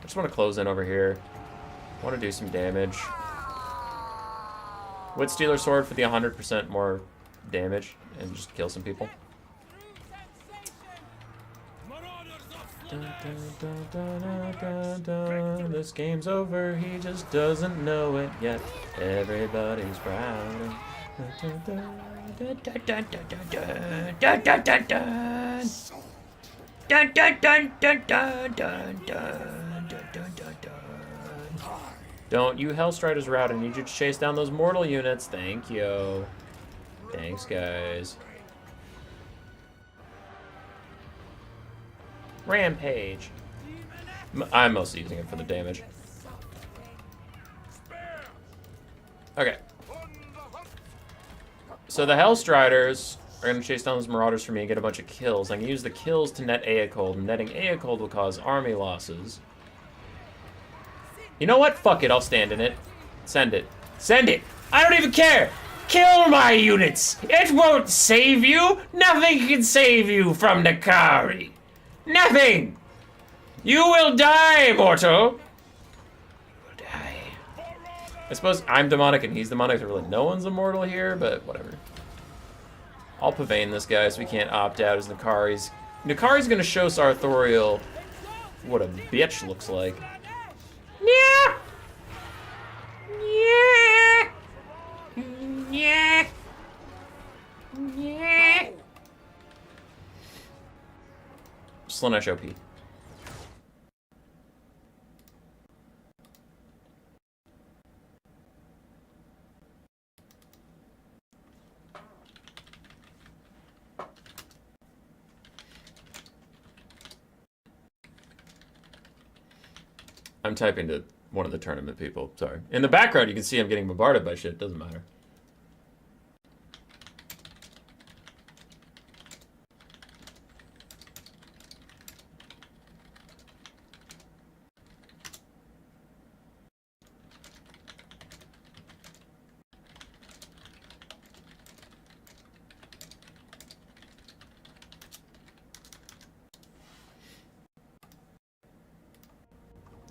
to close in over here. I want to do some damage. Woodstealer Sword for the 100% more damage and just kill some people. Dun, dun, dun, dun, dun, dun. This game's over, he just doesn't know it yet. Everybody's proud. Dun, dun, dun, dun, dun, dun, dun, dun, dun, dun. Dun, dun, dun, dun, dun, dun, dun, dun, dun, dun, dun. Don't you Hellstriders are out. I need you to chase down those mortal units. Thank you. Thanks, guys. Rampage. I'm mostly using it for the damage. Okay. So the Hellstriders are going to chase down those Marauders for me and get a bunch of kills. I can use the kills to net Aecold. Netting Aecold will cause army losses. You know what? Fuck it. I'll stand in it. Send it. Send it! I don't even care! Kill my units! It won't save you! Nothing can save you from Nakari! Nothing! You will die, mortal! You will die. I suppose I'm demonic and he's demonic, so really no one's immortal here, but whatever. I'll Pavane this guy so we can't opt out as Nakari's. Nakari's gonna show Sarthoriel what a bitch looks like. Yeah! Yeah! Yeah! Yeah! Slaanesh OP. I'm typing to one of the tournament people. Sorry. In the background, you can see I'm getting bombarded by shit. Doesn't matter.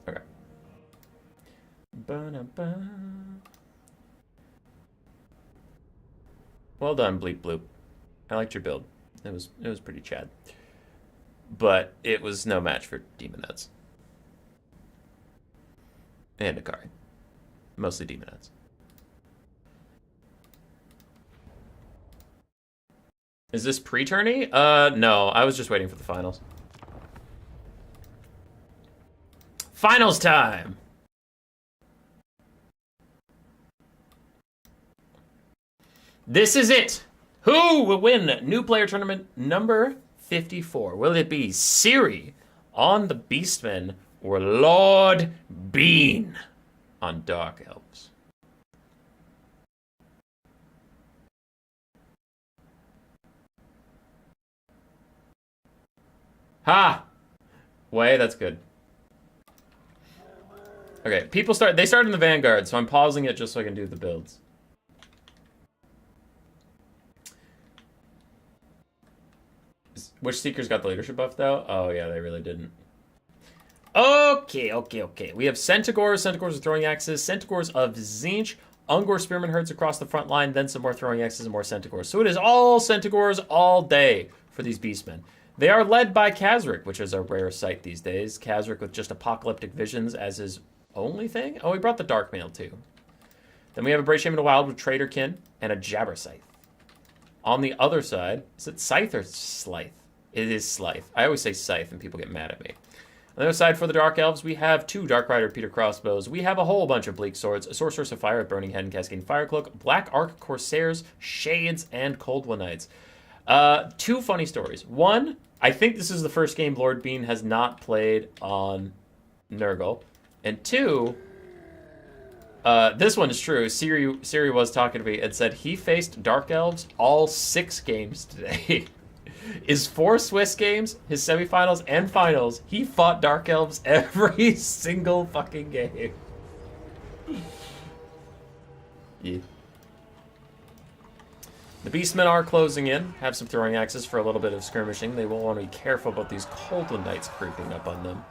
Okay. Ba-da-ba. Well done, Bleep Bloop. I liked your build. It was pretty chad. But it was no match for Demonettes. And Akari. Mostly demonettes. Is this pre-tourney? No. I was just waiting for the finals. Finals time! This is it! Who will win New Player Tournament number 54? Will it be Siri on the Beastmen or Lord Bean on Dark Elves? Ha! Way, that's good. Okay, they start in the Vanguard, so I'm pausing it just so I can do the builds. Which Seekers got the leadership buff, though? Oh, yeah, they really didn't. Okay. We have Centaurs with throwing axes, Centaurs of Tzeentch, Ungor Spearman herds across the front line, then some more throwing axes and more Centaurs. So it is all Centaurs all day for these Beastmen. They are led by Khazric, which is a rare sight these days. Khazric with just apocalyptic visions as his only thing? Oh, he brought the Dark Mail, too. Then we have a Brave Shaman of the Wild with Traderkin and a Jabber Scythe. On the other side, is it Scythe or Slythe? It is Slythe. I always say Scythe and people get mad at me. On the other side, for the Dark Elves, we have 2 Dark Rider Peter Crossbows. We have a whole bunch of Bleak Swords, a Sorceress of Fire with Burning Head and Cascading Fire Cloak, Black Arc Corsairs, Shades, and Cold One Knights. 2 funny stories. One, I think this is the first game Lord Bean has not played on Nurgle. And 2, this one is true. Siri was talking to me and said he faced Dark Elves all 6 games today. His 4 Swiss games, his semifinals and finals, he fought Dark Elves every single fucking game. Yeah. The Beastmen are closing in, have some throwing axes for a little bit of skirmishing. They will want to be careful about these Cold One Knights creeping up on them.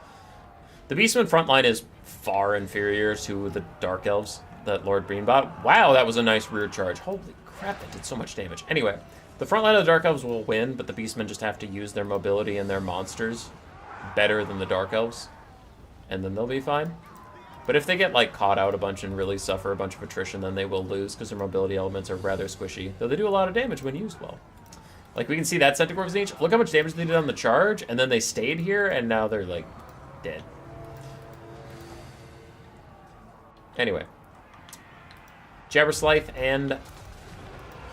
The Beastmen front line is far inferior to the Dark Elves that Lord Bean bought. Wow, that was a nice rear charge. Holy crap, that did so much damage. Anyway, the front line of the Dark Elves will win, but the Beastmen just have to use their mobility and their monsters better than the Dark Elves, and then they'll be fine. But if they get like caught out a bunch and really suffer a bunch of attrition, then they will lose because their mobility elements are rather squishy, though they do a lot of damage when used well. Like we can see that Centaur of Tzeentch. Look how much damage they did on the charge, and then they stayed here, and now they're like dead. Anyway, Jabber Scythe and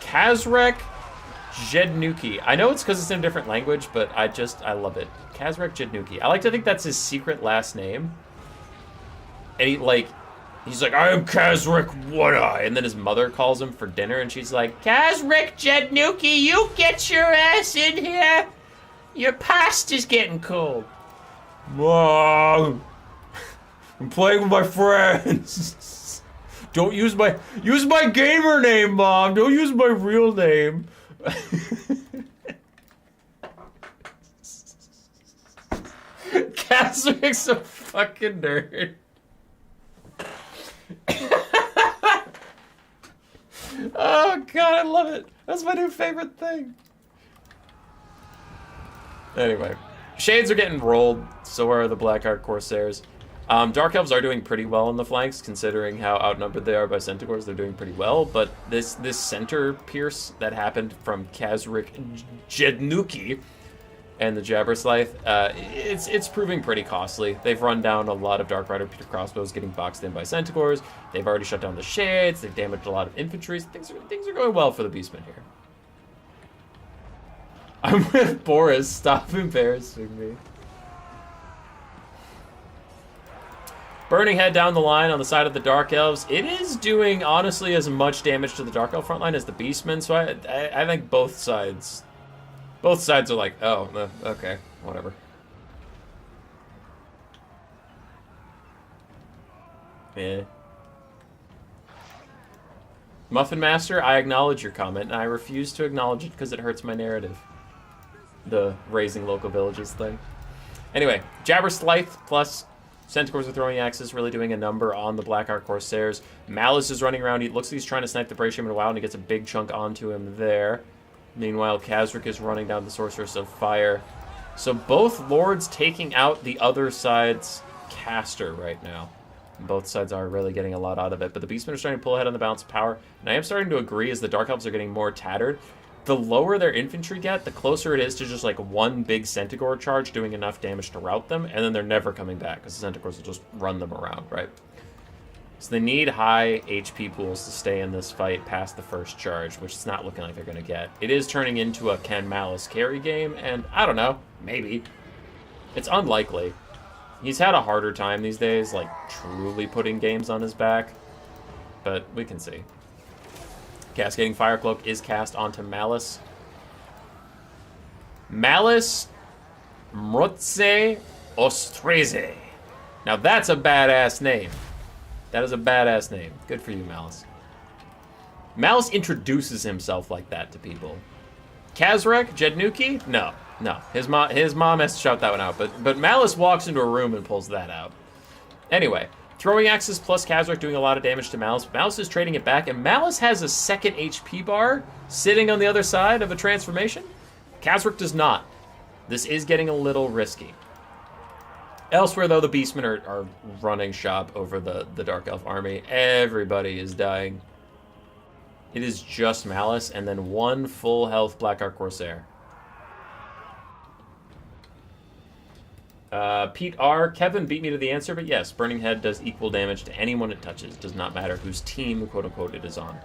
Khazric Jednuki. I know it's because it's in a different language, but I love it. Khazric Jednuki. I like to think that's his secret last name. And he's like, I am Khazric One Eye. And then his mother calls him for dinner, and she's like, Khazric Jednuki, you get your ass in here. Your pasta's getting cold. Mom, I'm playing with my friends. Don't use my gamer name, Mom. Don't use my real name. Khazric's a fucking nerd. Oh god, I love it. That's my new favorite thing. Anyway, Shades are getting rolled, so are the Black Arc Corsairs. Dark Elves are doing pretty well on the flanks, considering how outnumbered they are by Centaurs. They're doing pretty well, but this center pierce that happened from Khazric Jednuki and the Jabber Scythe, it's proving pretty costly. They've run down a lot of Dark Rider Peter Crossbows getting boxed in by Centaurs. They've already shut down the Shades. They've damaged a lot of infantry. Things are going well for the Beastmen here. I'm with Boris. Stop embarrassing me. Burning Head down the line on the side of the Dark Elves. It is doing, honestly, as much damage to the Dark Elf front line as the Beastmen, so I think both sides are like, oh, okay, whatever. Yeah. Muffin Master, I acknowledge your comment, and I refuse to acknowledge it because it hurts my narrative. The raising local villages thing. Anyway, Jabber Scythe plus Centaurs with throwing axes really doing a number on the Black Arc Corsairs. Malice is running around. He looks like he's trying to snipe the Brave Shaman Wild, and he gets a big chunk onto him there. Meanwhile, Khazric is running down the Sorceress of Fire. So both lords taking out the other side's caster right now. Both sides are really getting a lot out of it, but the beastmen are starting to pull ahead on the balance of power, and I am starting to agree as the dark elves are getting more tattered. The lower their infantry get, the closer it is to just like one big Centaur charge doing enough damage to rout them, and then they're never coming back because the Centaurs will just run them around, right? So they need high HP pools to stay in this fight past the first charge, which it's not looking like they're going to get. It is turning into a Ken Malice carry game, and I don't know, maybe. It's unlikely. He's had a harder time these days, like truly putting games on his back, but we can see. Cascading Fire Cloak is cast onto Malice. Malice Mrotze Ostreze. Now that's a badass name. That is a badass name. Good for you, Malice. Malice introduces himself like that to people. Kazrek Jednuki? No. His mom has to shout that one out. But Malice walks into a room and pulls that out. Anyway, throwing axes plus Kazrek doing a lot of damage to Malice. Malice is trading it back, and Malice has a second HP bar sitting on the other side of a transformation. Kazrek does not. This is getting a little risky. Elsewhere, though, the beastmen are running shop over the Dark Elf army. Everybody is dying. It is just Malice, and then one full health Black Ark Corsair. Pete R. Kevin beat me to the answer, but yes, Burning Head does equal damage to anyone it touches. Does not matter whose team, quote-unquote, it is on.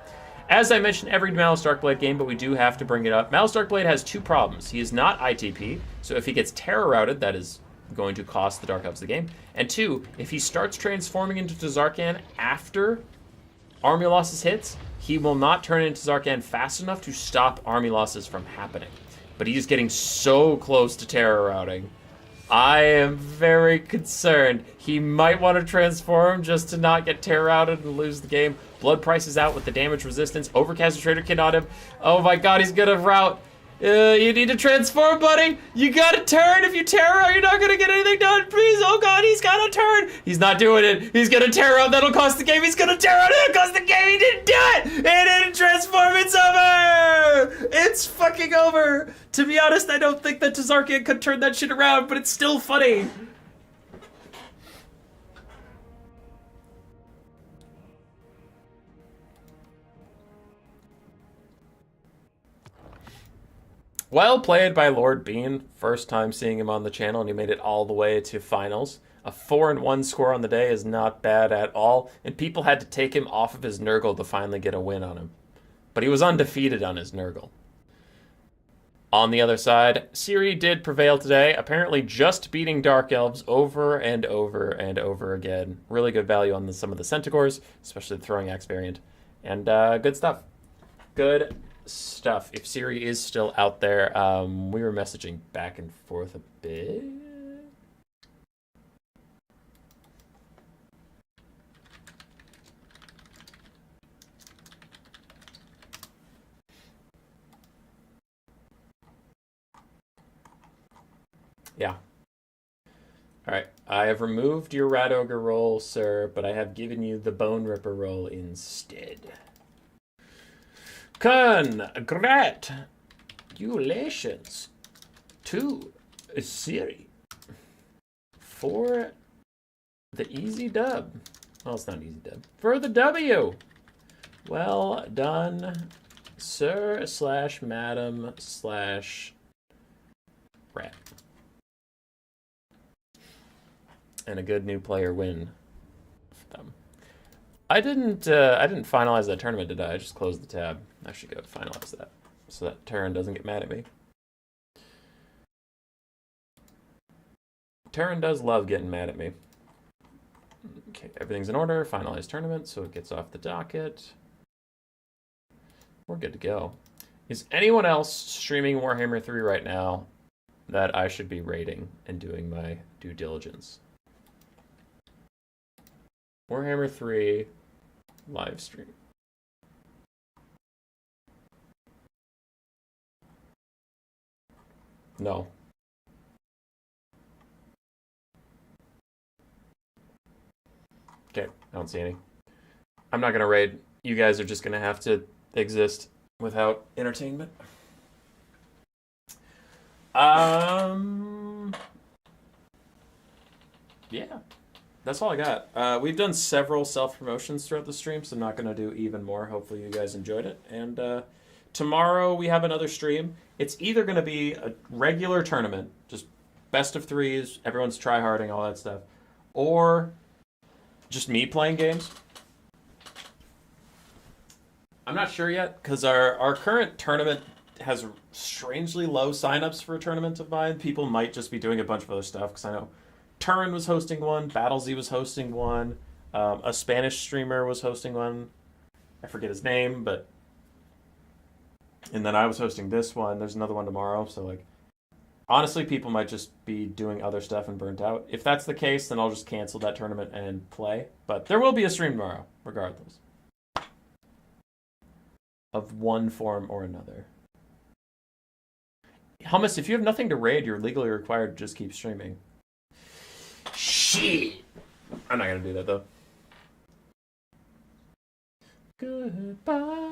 As I mentioned every Malice Darkblade game, but we do have to bring it up. Malice Darkblade has two problems. He is not ITP, so if he gets Terror Routed, that is going to cost the Dark Elves the game. And two, if he starts transforming into Tzarkan after army losses hits, he will not turn into Tzarkan fast enough to stop army losses from happening. But he is getting so close to Terror Routing. I am very concerned. He might want to transform just to not get Terror Routed and lose the game. Blood Price is out with the damage resistance. Overcast Trader cannot him. Oh my god, he's gonna rout. You need to transform, buddy. You gotta turn. If you terror out, you're not gonna get anything done. Please, oh god, he's gotta turn. He's not doing it. He's gonna terror out. That'll cost the game. He's gonna terror out. It'll cost the game. He didn't do it. He didn't transform. It's over. It's fucking over. To be honest, I don't think that Tzarkan could turn that shit around, but it's still funny. Well played by Lord Bean. First time seeing him on the channel, and he made it all the way to finals. A 4-1 score on the day is not bad at all, and people had to take him off of his Nurgle to finally get a win on him. But he was undefeated on his Nurgle. On the other side, Ciri did prevail today, apparently just beating Dark Elves over and over and over again. Really good value on some of the Centaurs, especially the Throwing Axe variant. And good stuff. Good stuff. If Ciri is still out there, we were messaging back and forth a bit. Yeah. Alright, I have removed your Rat Ogre roll, sir, but I have given you the Bone Ripper roll instead. Congratulations to Ciri for the easy dub. Well, it's not an easy dub. For the W. Well done, sir / madam / rat. And a good new player win for them. I didn't finalize that tournament, did I? I just closed the tab. I should go finalize that so that Turin doesn't get mad at me. Turin does love getting mad at me. Okay, everything's in order. Finalize tournament, so it gets off the docket. We're good to go. Is anyone else streaming Warhammer 3 right now that I should be rating and doing my due diligence? Warhammer 3 live stream. No. Okay, I don't see any. I'm not gonna raid. You guys are just gonna have to exist without entertainment. Yeah. That's all I got. We've done several self-promotions throughout the stream, so I'm not going to do even more. Hopefully you guys enjoyed it. And tomorrow we have another stream. It's either going to be a regular tournament, just best of threes, everyone's try-harding, all that stuff, or just me playing games. I'm not sure yet, because our current tournament has strangely low signups for a tournament of mine. People might just be doing a bunch of other stuff, because I know Turin was hosting one, BattleZ was hosting one, a Spanish streamer was hosting one. I forget his name, but... And then I was hosting this one. There's another one tomorrow, so, like... Honestly, people might just be doing other stuff and burnt out. If that's the case, then I'll just cancel that tournament and play. But there will be a stream tomorrow, regardless. Of one form or another. Hummus, if you have nothing to raid, you're legally required to just keep streaming. Shit! I'm not gonna do that, though. Goodbye.